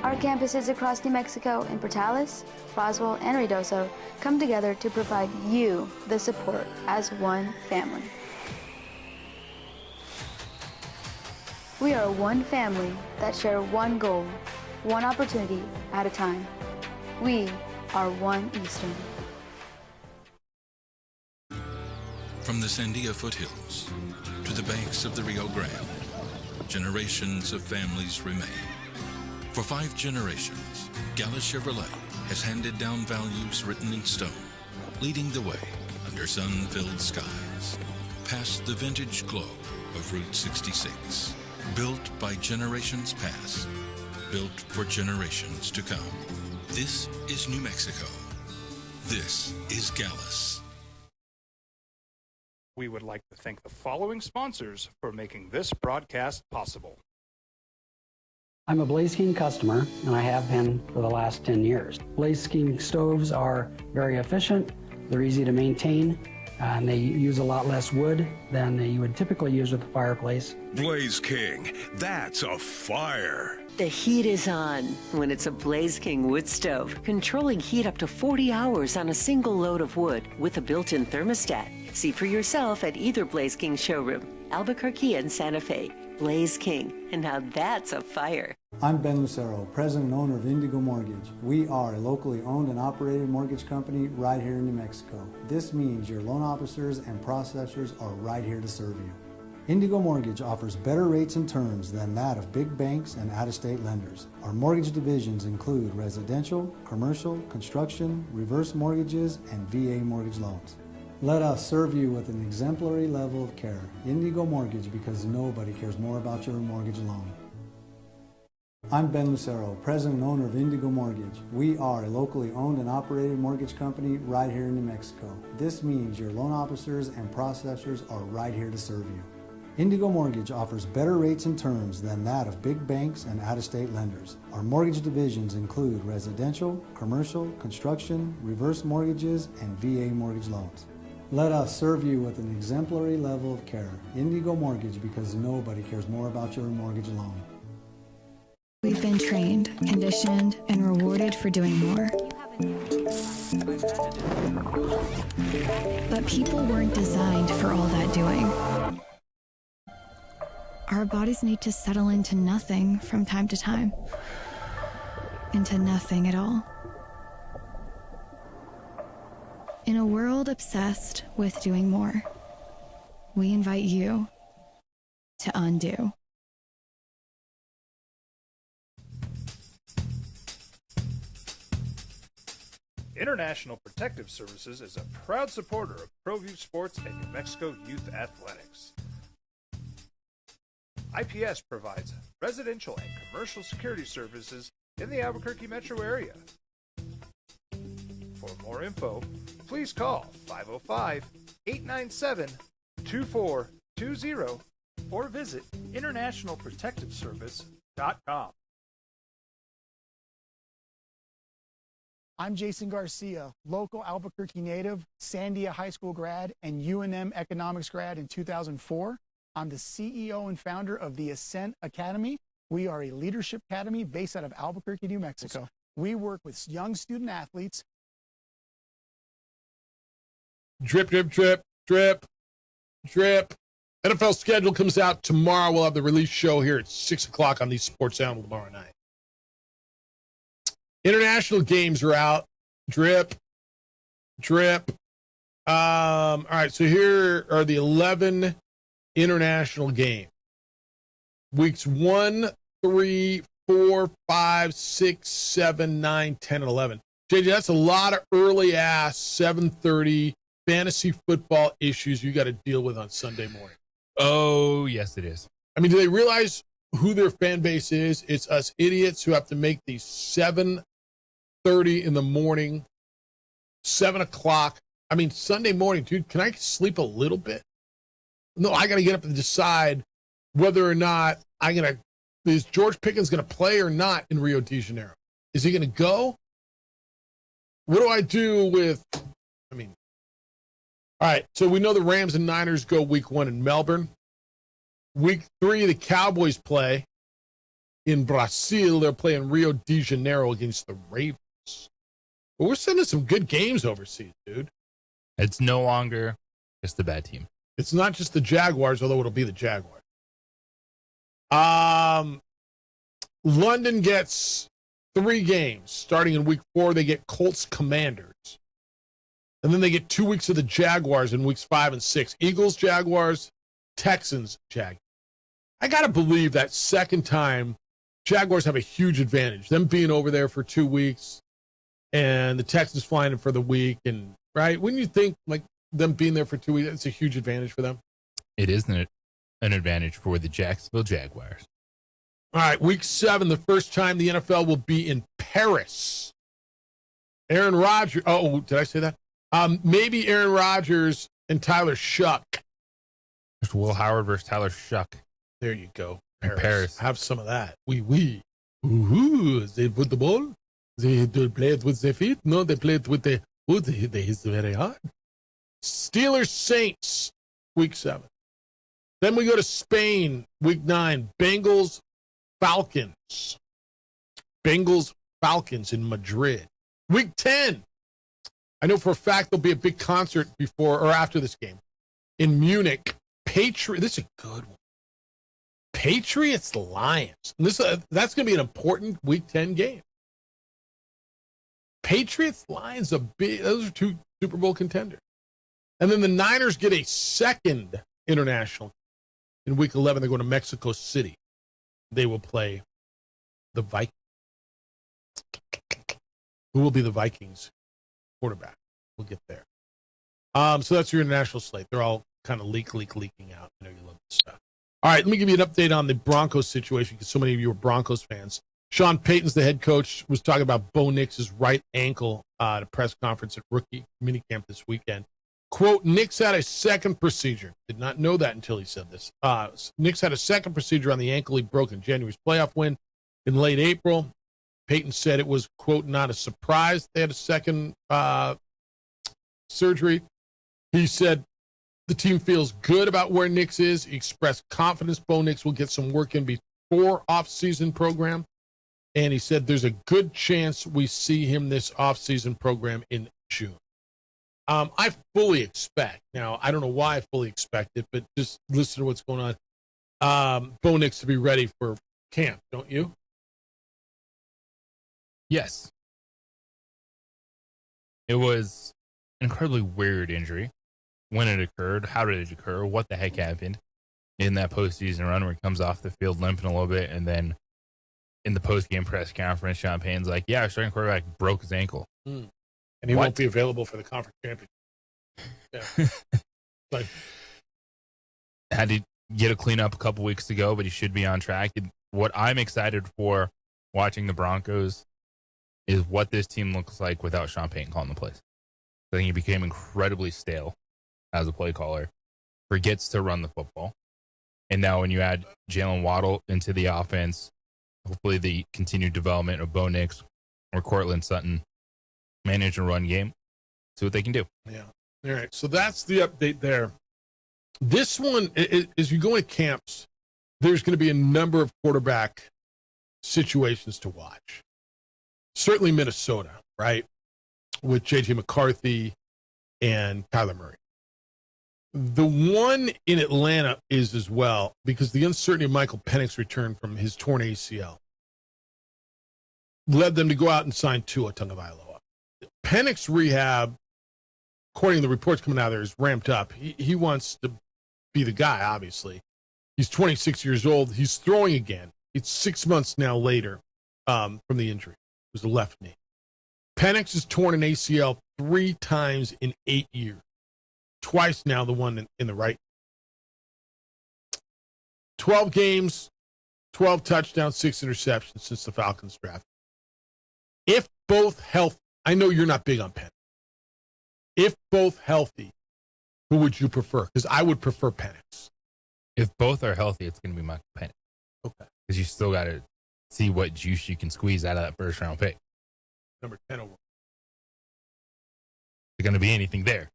Our campuses across New Mexico in Portales, Roswell, and Ruidoso come together to provide you the support as one family. We are one family that share one goal, one opportunity at a time. We are One Eastern. From the Sandia foothills to the banks of the Rio Grande, generations of families remain. For 5 generations, Gallus Chevrolet has handed down values written in stone, leading the way under sun-filled skies, past the vintage glow of Route 66. Built by generations past, built for generations to come. This is New Mexico. This is Gallus. We would like to thank the following sponsors for making this broadcast possible. I'm a Blaze King customer, and I have been for the last 10 years. Blaze King stoves are very efficient, they're easy to maintain, and they use a lot less wood than you would typically use with a fireplace. Blaze King, that's a fire. The heat is on when it's a Blaze King wood stove, controlling heat up to 40 hours on a single load of wood with a built-in thermostat. See for yourself at either Blaze King showroom, Albuquerque and Santa Fe. Blaze King, and now that's a fire. I'm Ben Lucero, president and owner of Indigo Mortgage. We are a locally owned and operated mortgage company right here in New Mexico. This means your loan officers and processors are right here to serve you. Indigo Mortgage offers better rates and terms than that of big banks and out-of-state lenders. Our mortgage divisions include residential, commercial, construction, reverse mortgages, and VA mortgage loans. Let us serve you with an exemplary level of care. Indigo Mortgage, because nobody cares more about your mortgage loan. I'm Ben Lucero, president and owner of Indigo Mortgage. We are a locally owned and operated mortgage company right here in New Mexico. This means your loan officers and processors are right here to serve you. Indigo Mortgage offers better rates and terms than that of big banks and out-of-state lenders. Our mortgage divisions include residential, commercial, construction, reverse mortgages, and VA mortgage loans. Let us serve you with an exemplary level of care. Indigo Mortgage, because nobody cares more about your mortgage loan. We've been trained, conditioned, and rewarded for doing more. But people weren't designed for all that doing. Our bodies need to settle into nothing from time to time. Into nothing at all. In a world obsessed with doing more, we invite you to undo. International Protective Services is a proud supporter of ProView Sports and New Mexico Youth Athletics. IPS provides residential and commercial security services in the Albuquerque metro area. For more info, please call 505-897-2420 or visit internationalprotectiveservice.com. I'm Jason Garcia, local Albuquerque native, Sandia High School grad, and UNM economics grad in 2004. I'm the CEO and founder of the Ascent Academy. We are a leadership academy based out of Albuquerque, New Mexico. We work with young student athletes. Drip, drip, drip, drip, drip. NFL schedule comes out tomorrow. We'll have the release show here at 6 o'clock on the Sports Animal tomorrow night. International games are out. Drip, drip. All right, so here are the 11 international games. Weeks 1, 3, 4, 5, 6, 7, 9, 10, and 11. JJ, that's a lot of early-ass 7:30 fantasy football issues you got to deal with on Sunday morning. Oh, yes, it is. I mean, do they realize who their fan base is? It's us idiots who have to make these 7:30 in the morning, 7 o'clock. I mean, Sunday morning, dude, can I sleep a little bit? No, I got to get up and decide whether or not is George Pickens going to play or not in Rio de Janeiro? Is he going to go? What do I do with, all right, so we know the Rams and Niners go week 1 in Melbourne. Week 3, the Cowboys play in Brazil. They're playing Rio de Janeiro against the Ravens. But we're sending some good games overseas, dude. It's no longer just the bad team. It's not just the Jaguars, although it'll be the Jaguars. London gets 3 games. Starting in week 4, they get Colts Commanders. And then they get 2 weeks of the Jaguars in weeks 5 and 6. Eagles, Jaguars, Texans, Jaguars. I got to believe that second time, Jaguars have a huge advantage. Them being over there for 2 weeks and the Texans flying in for the week. And right, when you think like them being there for 2 weeks, it's a huge advantage for them. It is an advantage for the Jacksonville Jaguars. All right, week 7, the first time the NFL will be in Paris. Aaron Rodgers. Oh, did I say that? Maybe Aaron Rodgers and Tyler Shuck. It's Will Howard versus Tyler Shuck. There you go. Paris. Have some of that. Oui. Ooh, they put the ball. They play it with their feet. No, they play it with the. Oh, they hit very hard. Steelers Saints, week 7. Then we go to Spain, week 9. Bengals Falcons. Bengals Falcons in Madrid. Week 10. I know for a fact there'll be a big concert before or after this game in Munich. This is a good one. Patriots Lions. That's going to be an important week 10 game. Patriots Lions, those are 2 Super Bowl contenders. And then the Niners get a second international. In week 11, they're going to Mexico City. They will play the Vikings. Who will be the Vikings quarterback? We'll get there. So that's your international slate. They're all kind of leaking out. I know you love this stuff. All right, let me give you an update on the Broncos situation because so many of you are Broncos fans. Sean Payton's the head coach, was talking about Bo Nix's right ankle at a press conference at rookie minicamp this weekend. Quote, Nix had a second procedure. Did not know that until he said this. Nix had a second procedure on the ankle he broke in January's playoff win in late April. Payton said it was, quote, not a surprise they had a second surgery. He said the team feels good about where Nix is. He expressed confidence Bo Nix will get some work in before off-season program. And he said there's a good chance we see him this off-season program in June. I fully expect, now I don't know why I fully expect it, but just listen to what's going on. Bo Nix to be ready for camp, don't you? Yes. It was incredibly weird injury. When it occurred, how did it occur, what the heck happened in that postseason run where he comes off the field limping a little bit, and then in the postgame press conference, Sean Payton's like, yeah, our starting quarterback broke his ankle. And he won't be available for the conference championship. Yeah. Like, had to get a cleanup a couple weeks ago, but he should be on track. And what I'm excited for watching the Broncos is what this team looks like without Sean Payton calling the plays. I think he became incredibly stale as a play caller, forgets to run the football. And now when you add Jalen Waddle into the offense, hopefully the continued development of Bo Nix or Cortland Sutton manage a run game, see what they can do. Yeah. All right. So that's the update there. This one, as you go into camps, there's going to be a number of quarterback situations to watch. Certainly Minnesota, right? With J.J. McCarthy and Kyler Murray. The one in Atlanta is as well, because the uncertainty of Michael Penix's return from his torn ACL led them to go out and sign Tua Tagovailoa. Penix's rehab, according to the reports coming out of there, is ramped up. He wants to be the guy, obviously. He's 26 years old. He's throwing again. It's 6 months now later from the injury. It was the left knee. Penix has torn an ACL 3 times in 8 years. Twice now, the one in the right. 12 games, 12 touchdowns, 6 interceptions since the Falcons draft. If both healthy, I know you're not big on Penix. If both healthy, who would you prefer? Because I would prefer Penix. If both are healthy, it's going to be Michael Penix. Okay. Because you still got to see what juice you can squeeze out of that first round pick. Number 10 overall. Is going to be anything there?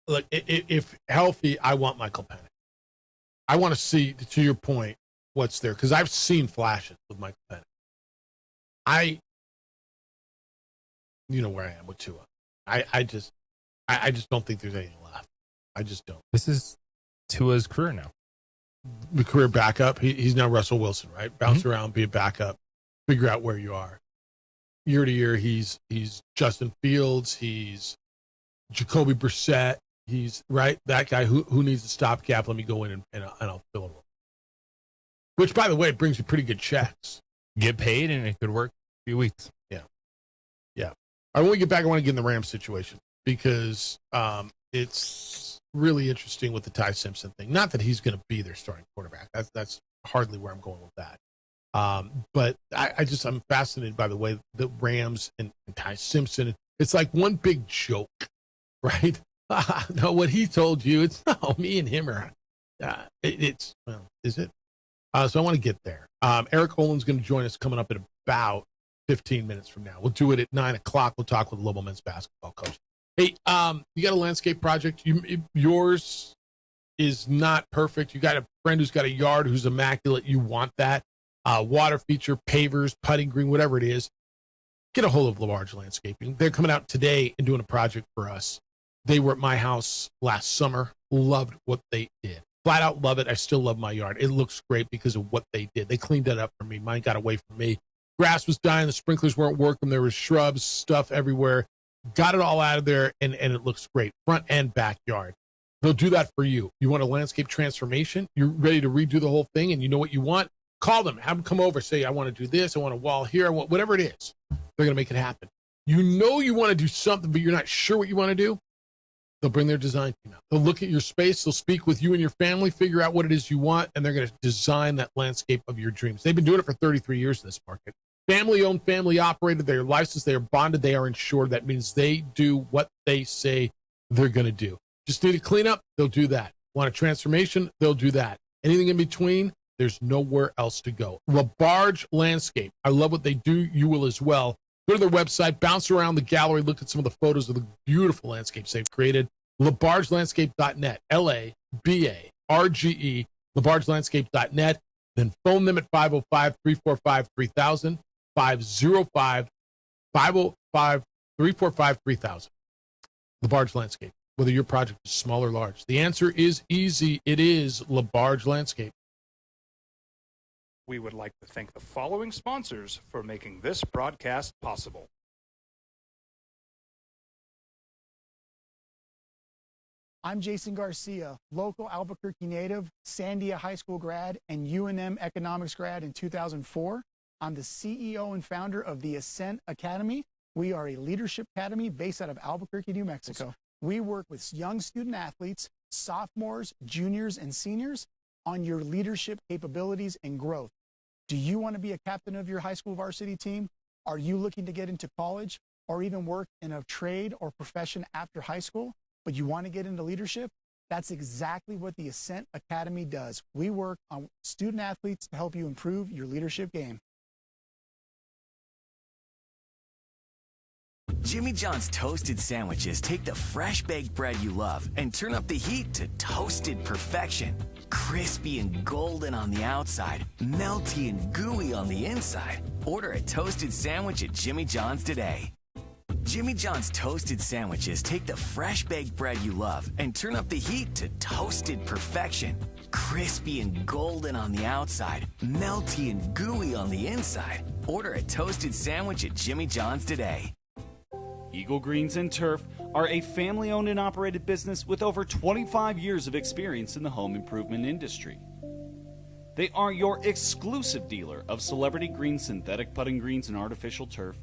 Look, if healthy, I want Michael Penix. I want to see, to your point, what's there. Because I've seen flashes with Michael Penix. You know where I am with Tua. I just don't think there's anything left. I just don't. This is Tua's career now. The career backup. He's now Russell Wilson, right? Bounce around, be a backup, figure out where you are. Year to year, he's Justin Fields. He's Jacoby Brissett. He's right, that guy who needs a stopgap. Let me go in and I'll fill it. Which, by the way, brings you pretty good checks. Get paid, and it could work a few weeks. Yeah. All right, when we get back, I want to get in the Rams situation because it's really interesting with the Ty Simpson thing. Not that he's going to be their starting quarterback. That's hardly where I'm going with that. But I'm fascinated by the way the Rams and Ty Simpson. It's like one big joke, right? No, what he told you, it's no, me and him are, is it? So I want to get there. Eric Olin's going to join us coming up in about 15 minutes from now. We'll do it at 9 o'clock. We'll talk with Lobo men's basketball coach. Hey, you got a landscape project. Yours is not perfect. You got a friend who's got a yard who's immaculate. You want that. Water feature, pavers, putting green, whatever it is. Get a hold of LaBarge Landscaping. They're coming out today and doing a project for us. They were at my house last summer. Loved what they did. Flat out love it. I still love my yard. It looks great because of what they did. They cleaned that up for me. Mine got away from me. Grass was dying. The sprinklers weren't working. There was shrubs, stuff everywhere. Got it all out of there, and it looks great. Front and backyard. They'll do that for you. You want a landscape transformation? You're ready to redo the whole thing, and you know what you want? Call them. Have them come over. Say, I want to do this. I want a wall here. I want whatever it is. They're going to make it happen. You know you want to do something, but you're not sure what you want to do? They'll bring their design team out. They'll look at your space. They'll speak with you and your family, figure out what it is you want, and they're going to design that landscape of your dreams. They've been doing it for 33 years in this market. Family-owned, family-operated. They are licensed. They are bonded. They are insured. That means they do what they say they're going to do. Just need a cleanup? They'll do that. Want a transformation? They'll do that. Anything in between? There's nowhere else to go. LaBarge Landscape. I love what they do. You will as well. Go to their website, bounce around the gallery, look at some of the photos of the beautiful landscapes they've created. LaBargeLandscape.net, LaBarge, LaBargeLandscape.net. Then phone them at 505-345-3000, 505-345-3000. LaBarge Landscape, whether your project is small or large. The answer is easy. It is LaBarge Landscape. We would like to thank the following sponsors for making this broadcast possible. I'm Jason Garcia, local Albuquerque native, Sandia High School grad, and UNM economics grad in 2004. I'm the CEO and founder of the Ascent Academy. We are a leadership academy based out of Albuquerque, New Mexico. We work with young student athletes, sophomores, juniors, and seniors on your leadership capabilities and growth. Do you want to be a captain of your high school varsity team? Are you looking to get into college or even work in a trade or profession after high school, but you want to get into leadership? That's exactly what the Ascent Academy does. We work on student athletes to help you improve your leadership game. Jimmy John's toasted sandwiches take the fresh baked bread you love and turn up the heat to toasted perfection. Crispy and golden on the outside, melty and gooey on the inside. Order a toasted sandwich at Jimmy John's today. Jimmy John's toasted sandwiches take the fresh baked bread you love and turn up the heat to toasted perfection. Crispy and golden on the outside, melty and gooey on the inside. Order a toasted sandwich at Jimmy John's today. Eagle Greens and Turf are a family-owned and operated business with over 25 years of experience in the home improvement industry. They are your exclusive dealer of celebrity green synthetic putting greens and artificial turf.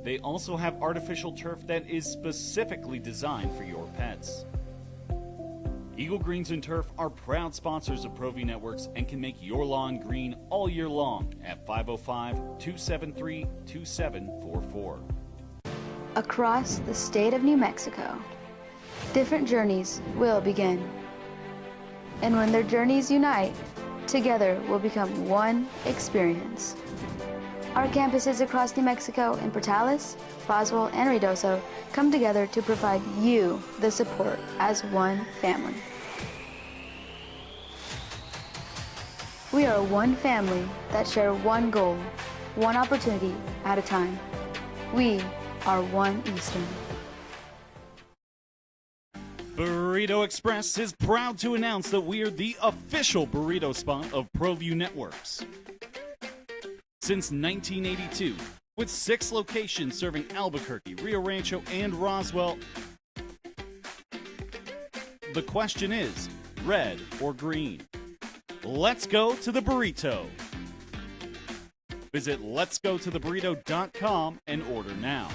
They also have artificial turf that is specifically designed for your pets. Eagle Greens and Turf are proud sponsors of ProView Networks and can make your lawn green all year long at 505-273-2744. Across the state of New Mexico, different journeys will begin. And when their journeys unite, together will become one experience. Our campuses across New Mexico in Portales, Roswell, and Ruidoso come together to provide you the support as one family. We are one family that share one goal, one opportunity at a time. We are One Eastern. Burrito Express is proud to announce that we are the official burrito spot of ProView Networks. Since 1982, with 6 locations serving Albuquerque, Rio Rancho, and Roswell, the question is, red or green? Let's go to the burrito. Visit letsgototheburrito.com and order now.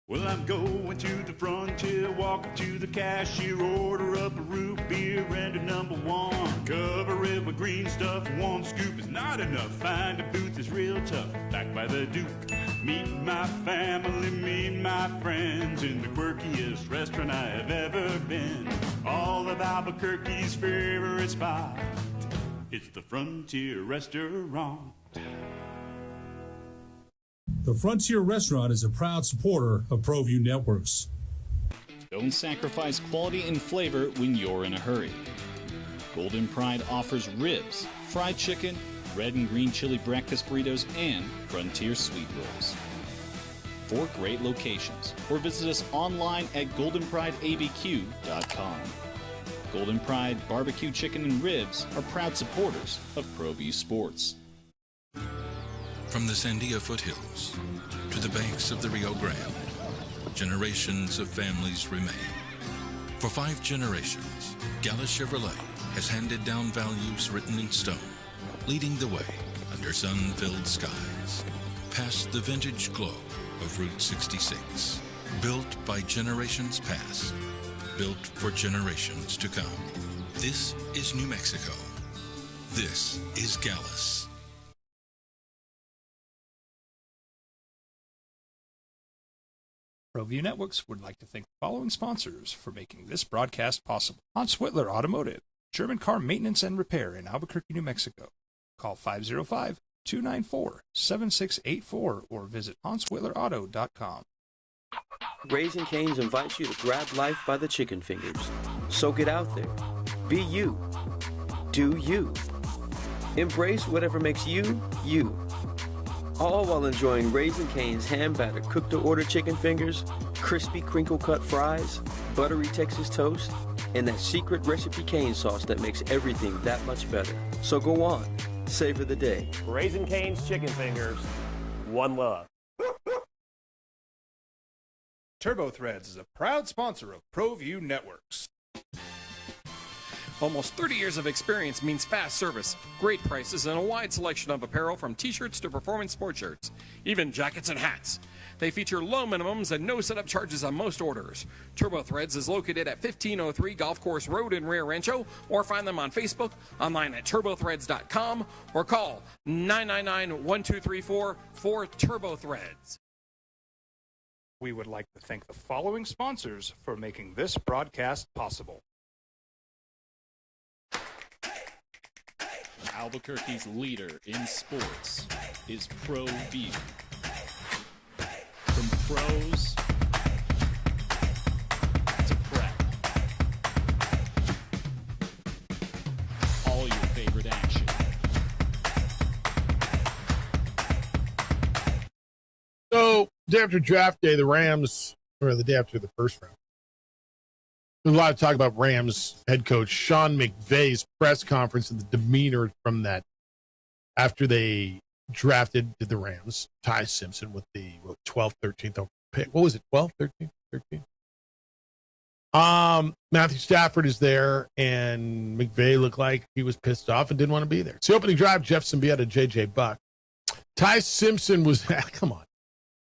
Well, I'm going to the frontier, walk up to the cashier, order up a root beer and a number 1. Cover it with green stuff, 1 scoop is not enough. Find a booth is real tough, back by the Duke. Meet my family, meet my friends in the quirkiest restaurant I have ever been. All of Albuquerque's favorite spot, it's the Frontier Restaurant. The Frontier Restaurant is a proud supporter of ProView Networks. Don't sacrifice quality and flavor when you're in a hurry. Golden Pride offers ribs, fried chicken, red and green chili breakfast burritos, and Frontier sweet rolls. 4 great locations, or visit us online at goldenprideabq.com. Golden Pride barbecue chicken and ribs are proud supporters of ProView Sports. From the Sandia foothills to the banks of the Rio Grande, generations of families remain. For 5 generations, Gala Chevrolet has handed down values written in stone, leading the way under sun-filled skies, past the vintage glow of Route 66. Built by generations past, built for generations to come. This is New Mexico. This is Gallus. ProView Networks would like to thank the following sponsors for making this broadcast possible. Hans Whitler Automotive, German car maintenance and repair in Albuquerque, New Mexico. Call 505-294-7684 or visit HansWhitlerAuto.com. Raising Cane's invites you to grab life by the chicken fingers. So get out there. Be you. Do you. Embrace whatever makes you, you. All while enjoying Raising Cane's hand-battered cooked-to-order chicken fingers, crispy crinkle-cut fries, buttery Texas toast, and that secret recipe cane sauce that makes everything that much better. So go on, savor the day. Raising Cane's chicken fingers, one love. TurboThreads is a proud sponsor of ProView Networks. Almost 30 years of experience means fast service, great prices, and a wide selection of apparel from t-shirts to performance sports shirts, even jackets and hats. They feature low minimums and no setup charges on most orders. TurboThreads is located at 1503 Golf Course Road in Rio Rancho, or find them on Facebook, online at turbothreads.com, or call 999-1234 for TurboThreads. We would like to thank the following sponsors for making this broadcast possible. Albuquerque's leader in sports is ProView. From pros to prep, all your favorite action. So, day after draft day, the Rams, or the day after the first round, there's a lot of talk about Rams head coach Sean McVay's press conference and the demeanor from that after they drafted the Rams, Ty Simpson, with the 12th, 13th pick. What was it, 12, 13? Matthew Stafford is there, and McVay looked like he was pissed off and didn't want to be there. It's the opening drive, Jeff Symbieta, J.J. Buck. Ty Simpson was, come on.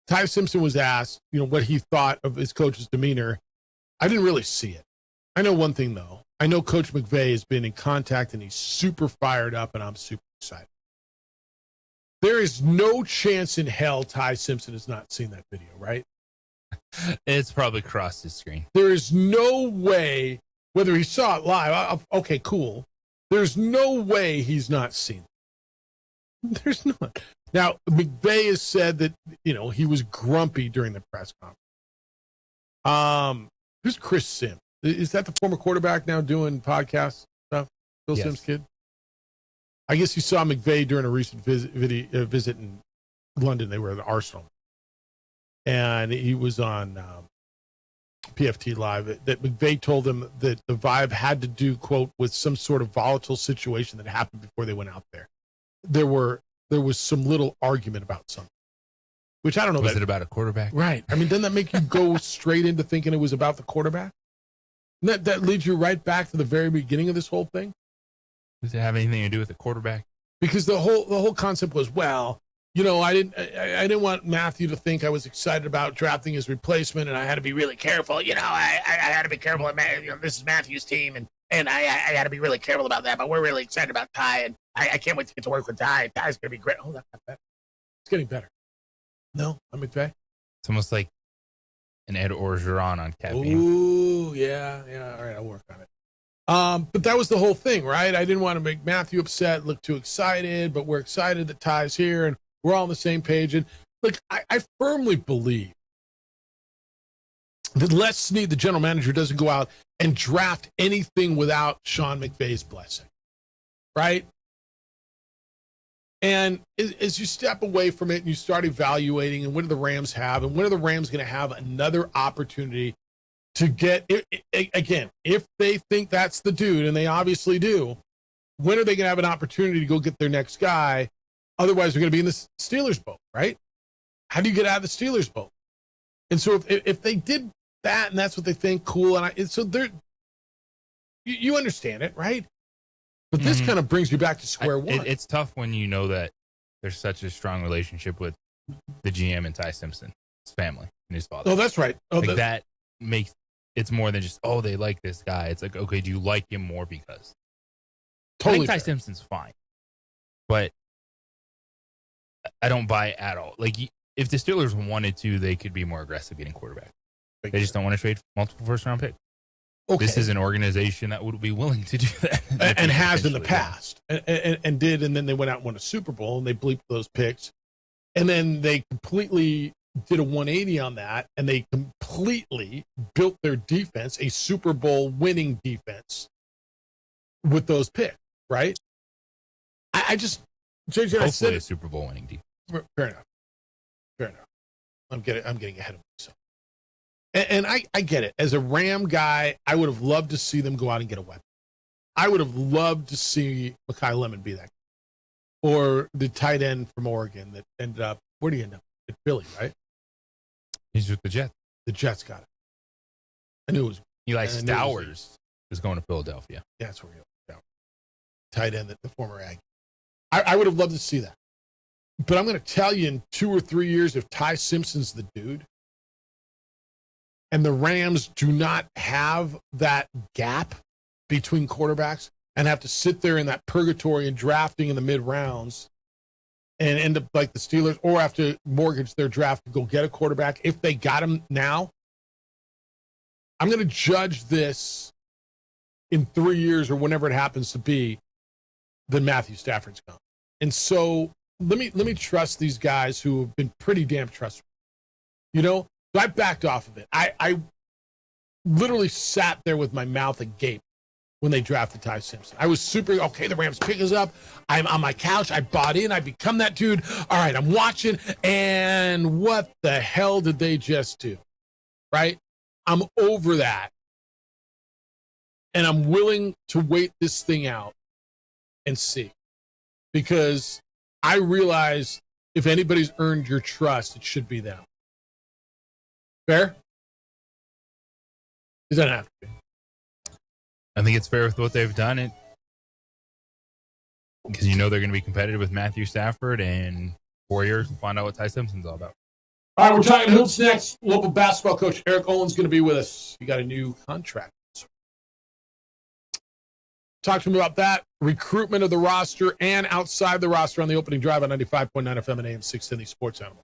Ty Simpson was asked, what he thought of his coach's demeanor. I didn't really see it. I know one thing, though. I know Coach McVay has been in contact, and he's super fired up, and I'm super excited. There is no chance in hell Ty Simpson has not seen that video, right? It's probably crossed his screen. There is no way, whether he saw it live, okay, cool. There's no way he's not seen it. There's not. Now, McVay has said that, he was grumpy during the press conference. Who's Chris Sims? Is that the former quarterback now doing podcast stuff? Phil Sims' kid? I guess you saw McVay during a recent visit in London. They were at the Arsenal. And he was on PFT Live. That McVay told him that the vibe had to do, quote, with some sort of volatile situation that happened before they went out there. There was some little argument about something. Which I don't know. Was it about a quarterback? Right. I mean, doesn't that make you go straight into thinking it was about the quarterback? That leads you right back to the very beginning of this whole thing. Does it have anything to do with the quarterback? Because the whole concept was, I didn't want Matthew to think I was excited about drafting his replacement, and I had to be really careful. I had to be careful. This is Matthew's team, and I had to be really careful about that. But we're really excited about Ty, and I can't wait to get to work with Ty. Ty's going to be great. Oh, that's not better. It's getting better. No, I'm McVay. It's almost like an Ed Orgeron on caffeine. Ooh, yeah. All right, I'll work on it. But that was the whole thing, right? I didn't want to make Matthew upset, look too excited, but we're excited that Ty's here and we're all on the same page. And look, I firmly believe that Les Snead, the general manager, doesn't go out and draft anything without Sean McVay's blessing, right? And as you step away from it and you start evaluating, and what do the Rams have, and when are the Rams going to have another opportunity to get, again, if they think that's the dude, and they obviously do, when are they going to have an opportunity to go get their next guy? Otherwise, they're going to be in the Steelers boat, right? How do you get out of the Steelers boat? And so if they did that and that's what they think, cool. And so they're, you understand it, right? But this kind of brings you back to square one. It's tough when you know that there's such a strong relationship with the GM and Ty Simpson, his family, and his father. Oh, that's right. That makes it's more than just, they like this guy. It's like, okay, do you like him more because? Totally. I think Ty Simpson's fine, but I don't buy it at all. Like, if the Steelers wanted to, they could be more aggressive getting quarterback. They just don't want to trade multiple first-round picks. Okay. This is an organization that would be willing to do that. And has in the past. And did, and then they went out and won a Super Bowl, and they bleeped those picks. And then they completely did a 180 on that, and they completely built their defense, a Super Bowl winning defense, with those picks, right? I just, JJ, Hopefully I said a Super Bowl winning defense. Fair enough. I'm getting ahead of myself. And I get it. As a Ram guy, I would have loved to see them go out and get a weapon. I would have loved to see Mekhi Lemon be that guy. Or the tight end from Oregon that ended up, where do you end up? At Philly, right? He's with the Jets. The Jets got it. I knew it was. Eli Stowers is going to Philadelphia. Yeah, that's where he goes. Tight end, the former Aggie. I would have loved to see that. But I'm going to tell you, in 2 or 3 years, if Ty Simpson's the dude, and the Rams do not have that gap between quarterbacks and have to sit there in that purgatory and drafting in the mid-rounds and end up like the Steelers, or have to mortgage their draft to go get a quarterback, if they got him now, I'm going to judge this in 3 years or whenever it happens to be, then Matthew Stafford's gone. And so let me trust these guys who have been pretty damn trustworthy. You know, so I backed off of it. I literally sat there with my mouth agape when they drafted Ty Simpson. I was super, okay, the Rams pick us up. I'm on my couch. I bought in. I become that dude. All right, I'm watching. And what the hell did they just do? Right? I'm over that. And I'm willing to wait this thing out and see. Because I realize if anybody's earned your trust, it should be them. Fair? It doesn't have to be. I think it's fair with what they've done. It because you know they're going to be competitive with Matthew Stafford, and 4 years we'll find out what Ty Simpson's all about. All right, we're talking hoops next. Local basketball coach Eric Olin's going to be with us. He got a new contract. Talk to him about that, recruitment of the roster and outside the roster on the opening drive on 95.9 FM and AM 610, the Sports Animal.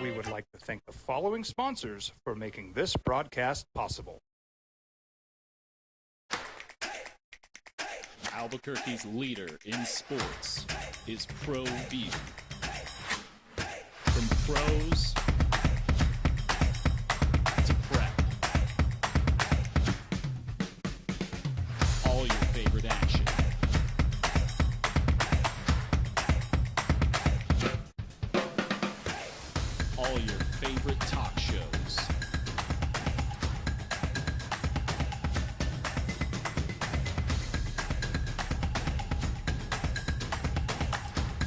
We would like to thank the following sponsors for making this broadcast possible. Albuquerque's leader in sports is ProView. From pros to prep, all your favorite action. All your favorite talk shows.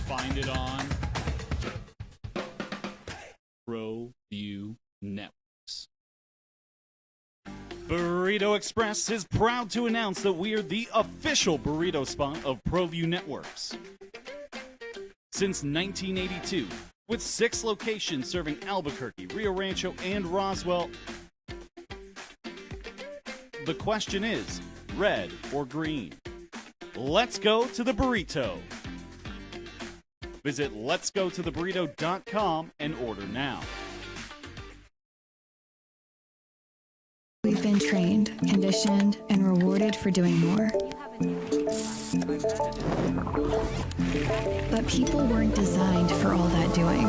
Find it on ProView Networks. Burrito Express is proud to announce that we are the official burrito spot of ProView Networks. Since 1982, with 6 locations serving Albuquerque, Rio Rancho, and Roswell, the question is, red or green? Let's go to the burrito. Visit letsgototheburrito.com and order now. We've been trained, conditioned, and rewarded for doing more. But people weren't designed for all that doing.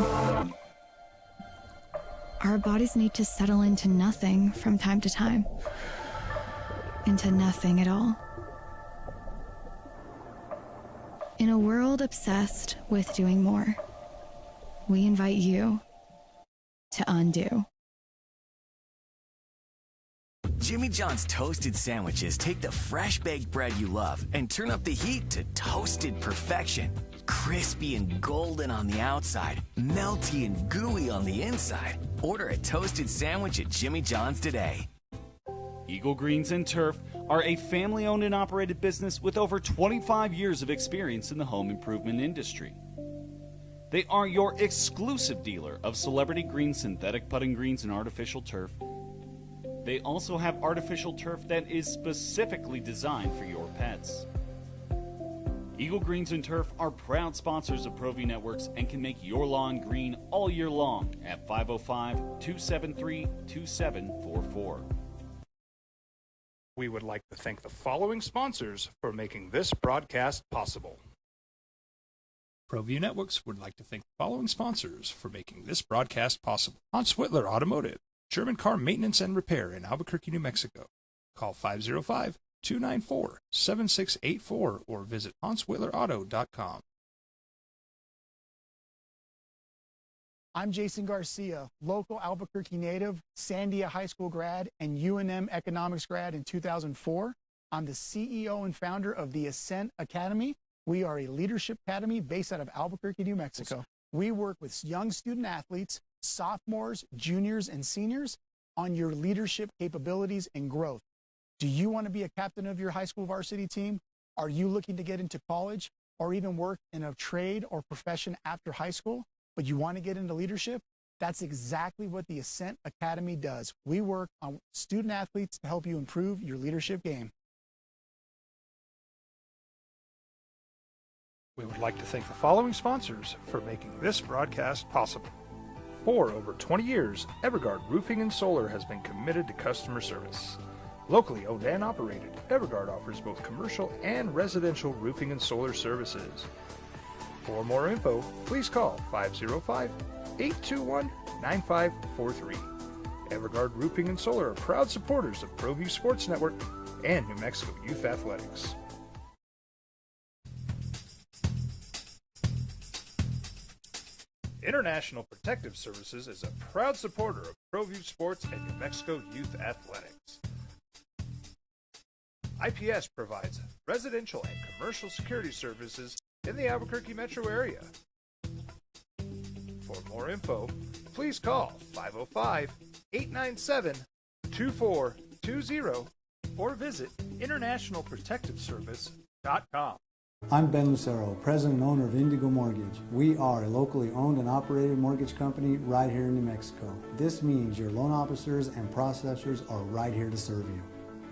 Our bodies need to settle into nothing from time to time. Into nothing at all. In a world obsessed with doing more, we invite you to undo. Jimmy John's toasted sandwiches take the fresh baked bread you love and turn up the heat to toasted perfection. Crispy and golden on the outside, melty and gooey on the inside. Order a toasted sandwich at Jimmy John's today. Eagle Greens and Turf are a family-owned and operated business with over 25 years of experience in the home improvement industry. They are your exclusive dealer of celebrity green, synthetic putting greens, and artificial turf. They also have artificial turf that is specifically designed for your pets. Eagle Greens and Turf are proud sponsors of ProView Networks and can make your lawn green all year long at 505-273-2744. We would like to thank the following sponsors for making this broadcast possible. ProView Networks would like to thank the following sponsors for making this broadcast possible. Hans Whitler Automotive, German car maintenance and repair in Albuquerque, New Mexico. Call 505-294-7684 or visit HansWhitlerAuto.com. I'm Jason Garcia, local Albuquerque native, Sandia High School grad, and UNM economics grad in 2004. I'm the CEO and founder of the Ascent Academy, We are a leadership academy based out of Albuquerque, New Mexico. We work with young student athletes, sophomores, juniors, and seniors on your leadership capabilities and growth. Do you want to be a captain of your high school varsity team? Are you looking to get into college or even work in a trade or profession after high school, but you want to get into leadership? That's exactly what the Ascent Academy does. We work on student athletes to help you improve your leadership game. We would like to thank the following sponsors for making this broadcast possible. For over 20 years, Evergard Roofing and Solar has been committed to customer service. Locally owned and operated, Evergard offers both commercial and residential roofing and solar services. For more info, please call 505-821-9543. Evergard Roofing and Solar are proud supporters of ProView Sports Network and New Mexico Youth Athletics. International Protective Services is a proud supporter of ProView Sports and New Mexico Youth Athletics. IPS provides residential and commercial security services in the Albuquerque metro area. For more info, please call 505-897-2420 or visit internationalprotectiveservice.com. I'm Ben Lucero, president and owner of Indigo Mortgage. We are a locally owned and operated mortgage company right here in New Mexico. This means your loan officers and processors are right here to serve you.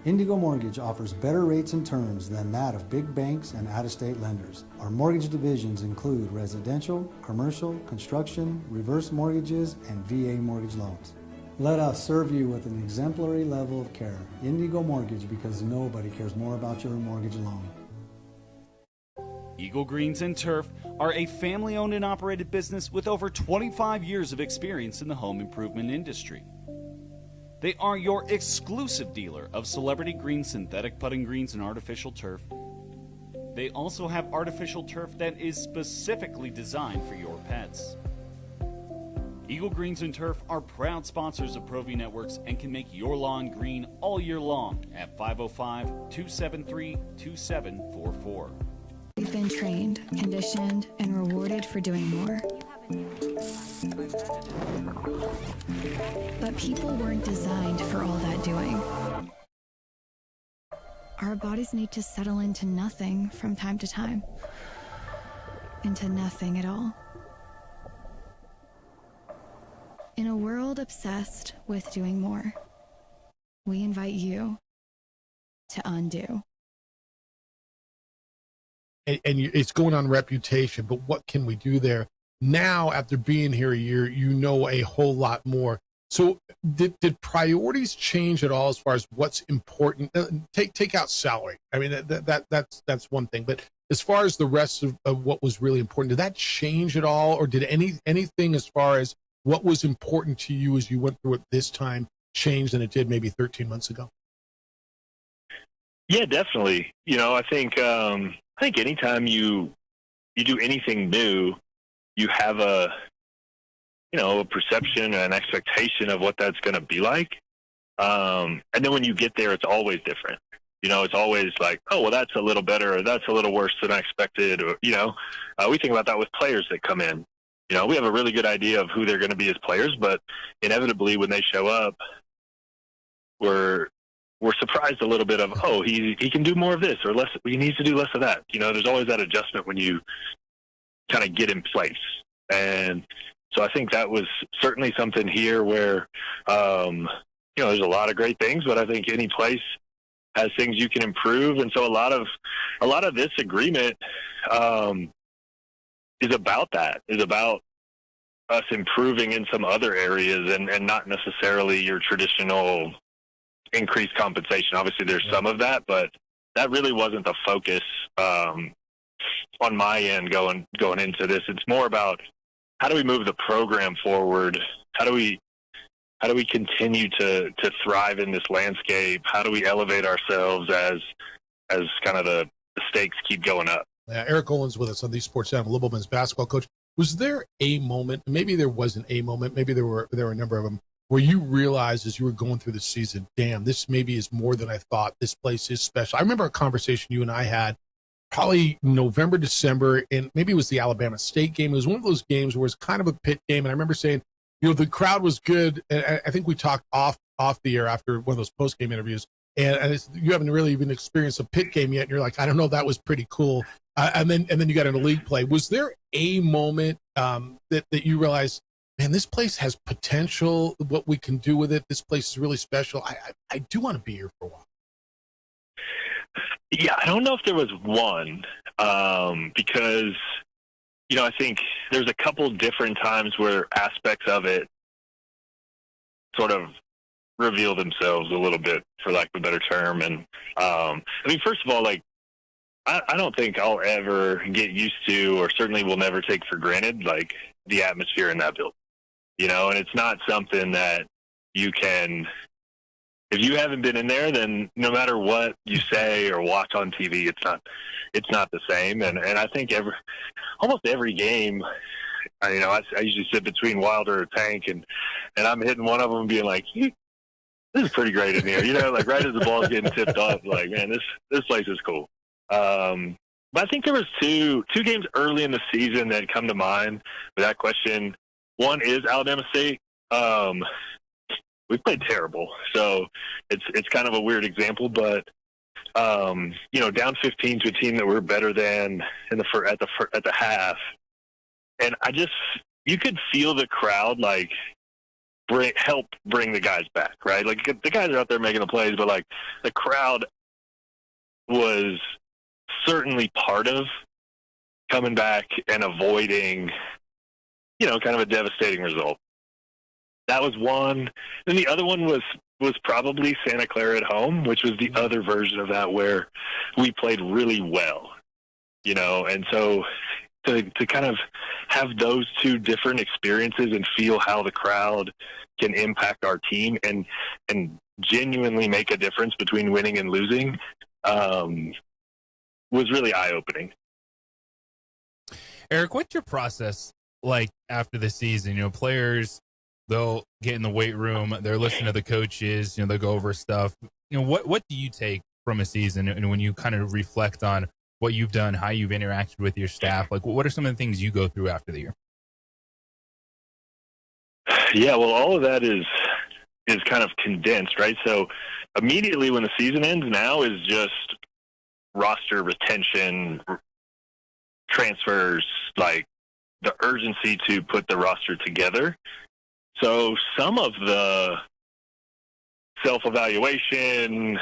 Indigo Mortgage offers better rates and terms than that of big banks and out-of-state lenders. Our mortgage divisions include residential, commercial, construction, reverse mortgages, and VA mortgage loans. Let us serve you with an exemplary level of care. Indigo Mortgage, because nobody cares more about your mortgage loan. Eagle Greens and Turf are a family-owned and operated business with over 25 years of experience in the home improvement industry. They are your exclusive dealer of celebrity green synthetic putting greens and artificial turf. They also have artificial turf that is specifically designed for your pets. Eagle Greens and Turf are proud sponsors of ProView Networks and can make your lawn green all year long at 505-273-2744. We've been trained, conditioned, and rewarded for doing more. But people weren't designed for all that doing. Our bodies need to settle into nothing from time to time. Into nothing at all. In a world obsessed with doing more, we invite you to undo. And it's going on reputation, but what can we do there? Now, after being here a year, you know a whole lot more. So did priorities change at all as far as what's important? Take out salary. I mean, that's one thing. But as far as the rest of what was really important, did that change at all? Or did anything as far as what was important to you as you went through it this time change than it did maybe 13 months ago? Yeah, definitely. You know, I think anytime you do anything new, you have a perception and an expectation of what that's going to be like. And then when you get there, it's always different. You know, it's always like, oh, well, that's a little better, or that's a little worse than I expected. Or, we think about that with players that come in. You know, we have a really good idea of who they're going to be as players, but inevitably when they show up, we're surprised a little bit of, oh, he can do more of this or less. He needs to do less of that. You know, there's always that adjustment when you kind of get in place. And so I think that was certainly something here where, there's a lot of great things, but I think any place has things you can improve. And so a lot of this agreement is about that, is about us improving in some other areas and not necessarily your traditional increased compensation. Obviously there's some of that, but that really wasn't the focus on my end going into this. It's more about how do we move the program forward? How do we continue to thrive in this landscape? How do we elevate ourselves as kind of the stakes keep going up? Yeah, Eric Olin's with us on the Sports Animal, Little men's basketball coach. Was there a moment, maybe there wasn't a moment, maybe there were a number of them, where you realized as you were going through the season, damn, this maybe is more than I thought. This place is special. I remember a conversation you and I had probably November, December, and maybe it was the Alabama State game. It was one of those games where it's kind of a pit game. And I remember saying, the crowd was good. And I think we talked off the air after one of those post-game interviews. And you haven't really even experienced a pit game yet. And you're like, I don't know, that was pretty cool. And then you got into league play. Was there a moment that you realized, man, this place has potential, what we can do with it? This place is really special. I do want to be here for a while. Yeah, I don't know if there was one, because, I think there's a couple different times where aspects of it sort of reveal themselves a little bit, for lack of a better term. And, first of all, I don't think I'll ever get used to, or certainly will never take for granted, the atmosphere in that building, and it's not something that you can, if you haven't been in there, then no matter what you say or watch on TV, it's not the same. And I think almost every game, I usually sit between Wilder or Tank, and I'm hitting one of them being like, this is pretty great in here. Right as the ball's getting tipped off, man, this place is cool. But I think there was two games early in the season that come to mind with that question. One is Alabama State. We played terrible, so it's kind of a weird example. But down 15 to a team that we're better than at the half, and you could feel the crowd help bring the guys back, right? The guys are out there making the plays, but the crowd was certainly part of coming back and avoiding, kind of a devastating result. That was one. Then the other one was probably Santa Clara at home, which was the other version of that, where we played really well, and so to kind of have those two different experiences and feel how the crowd can impact our team and genuinely make a difference between winning and losing was really eye-opening. Eric, what's your process like after the season? Players, they'll get in the weight room, they're listening to the coaches, they'll go over stuff. What do you take from a season, and when you kind of reflect on what you've done, how you've interacted with your staff, what are some of the things you go through after the year? Yeah, well, all of that is kind of condensed, right? So immediately when the season ends now is just roster retention, transfers, the urgency to put the roster together. So some of the self-evaluation,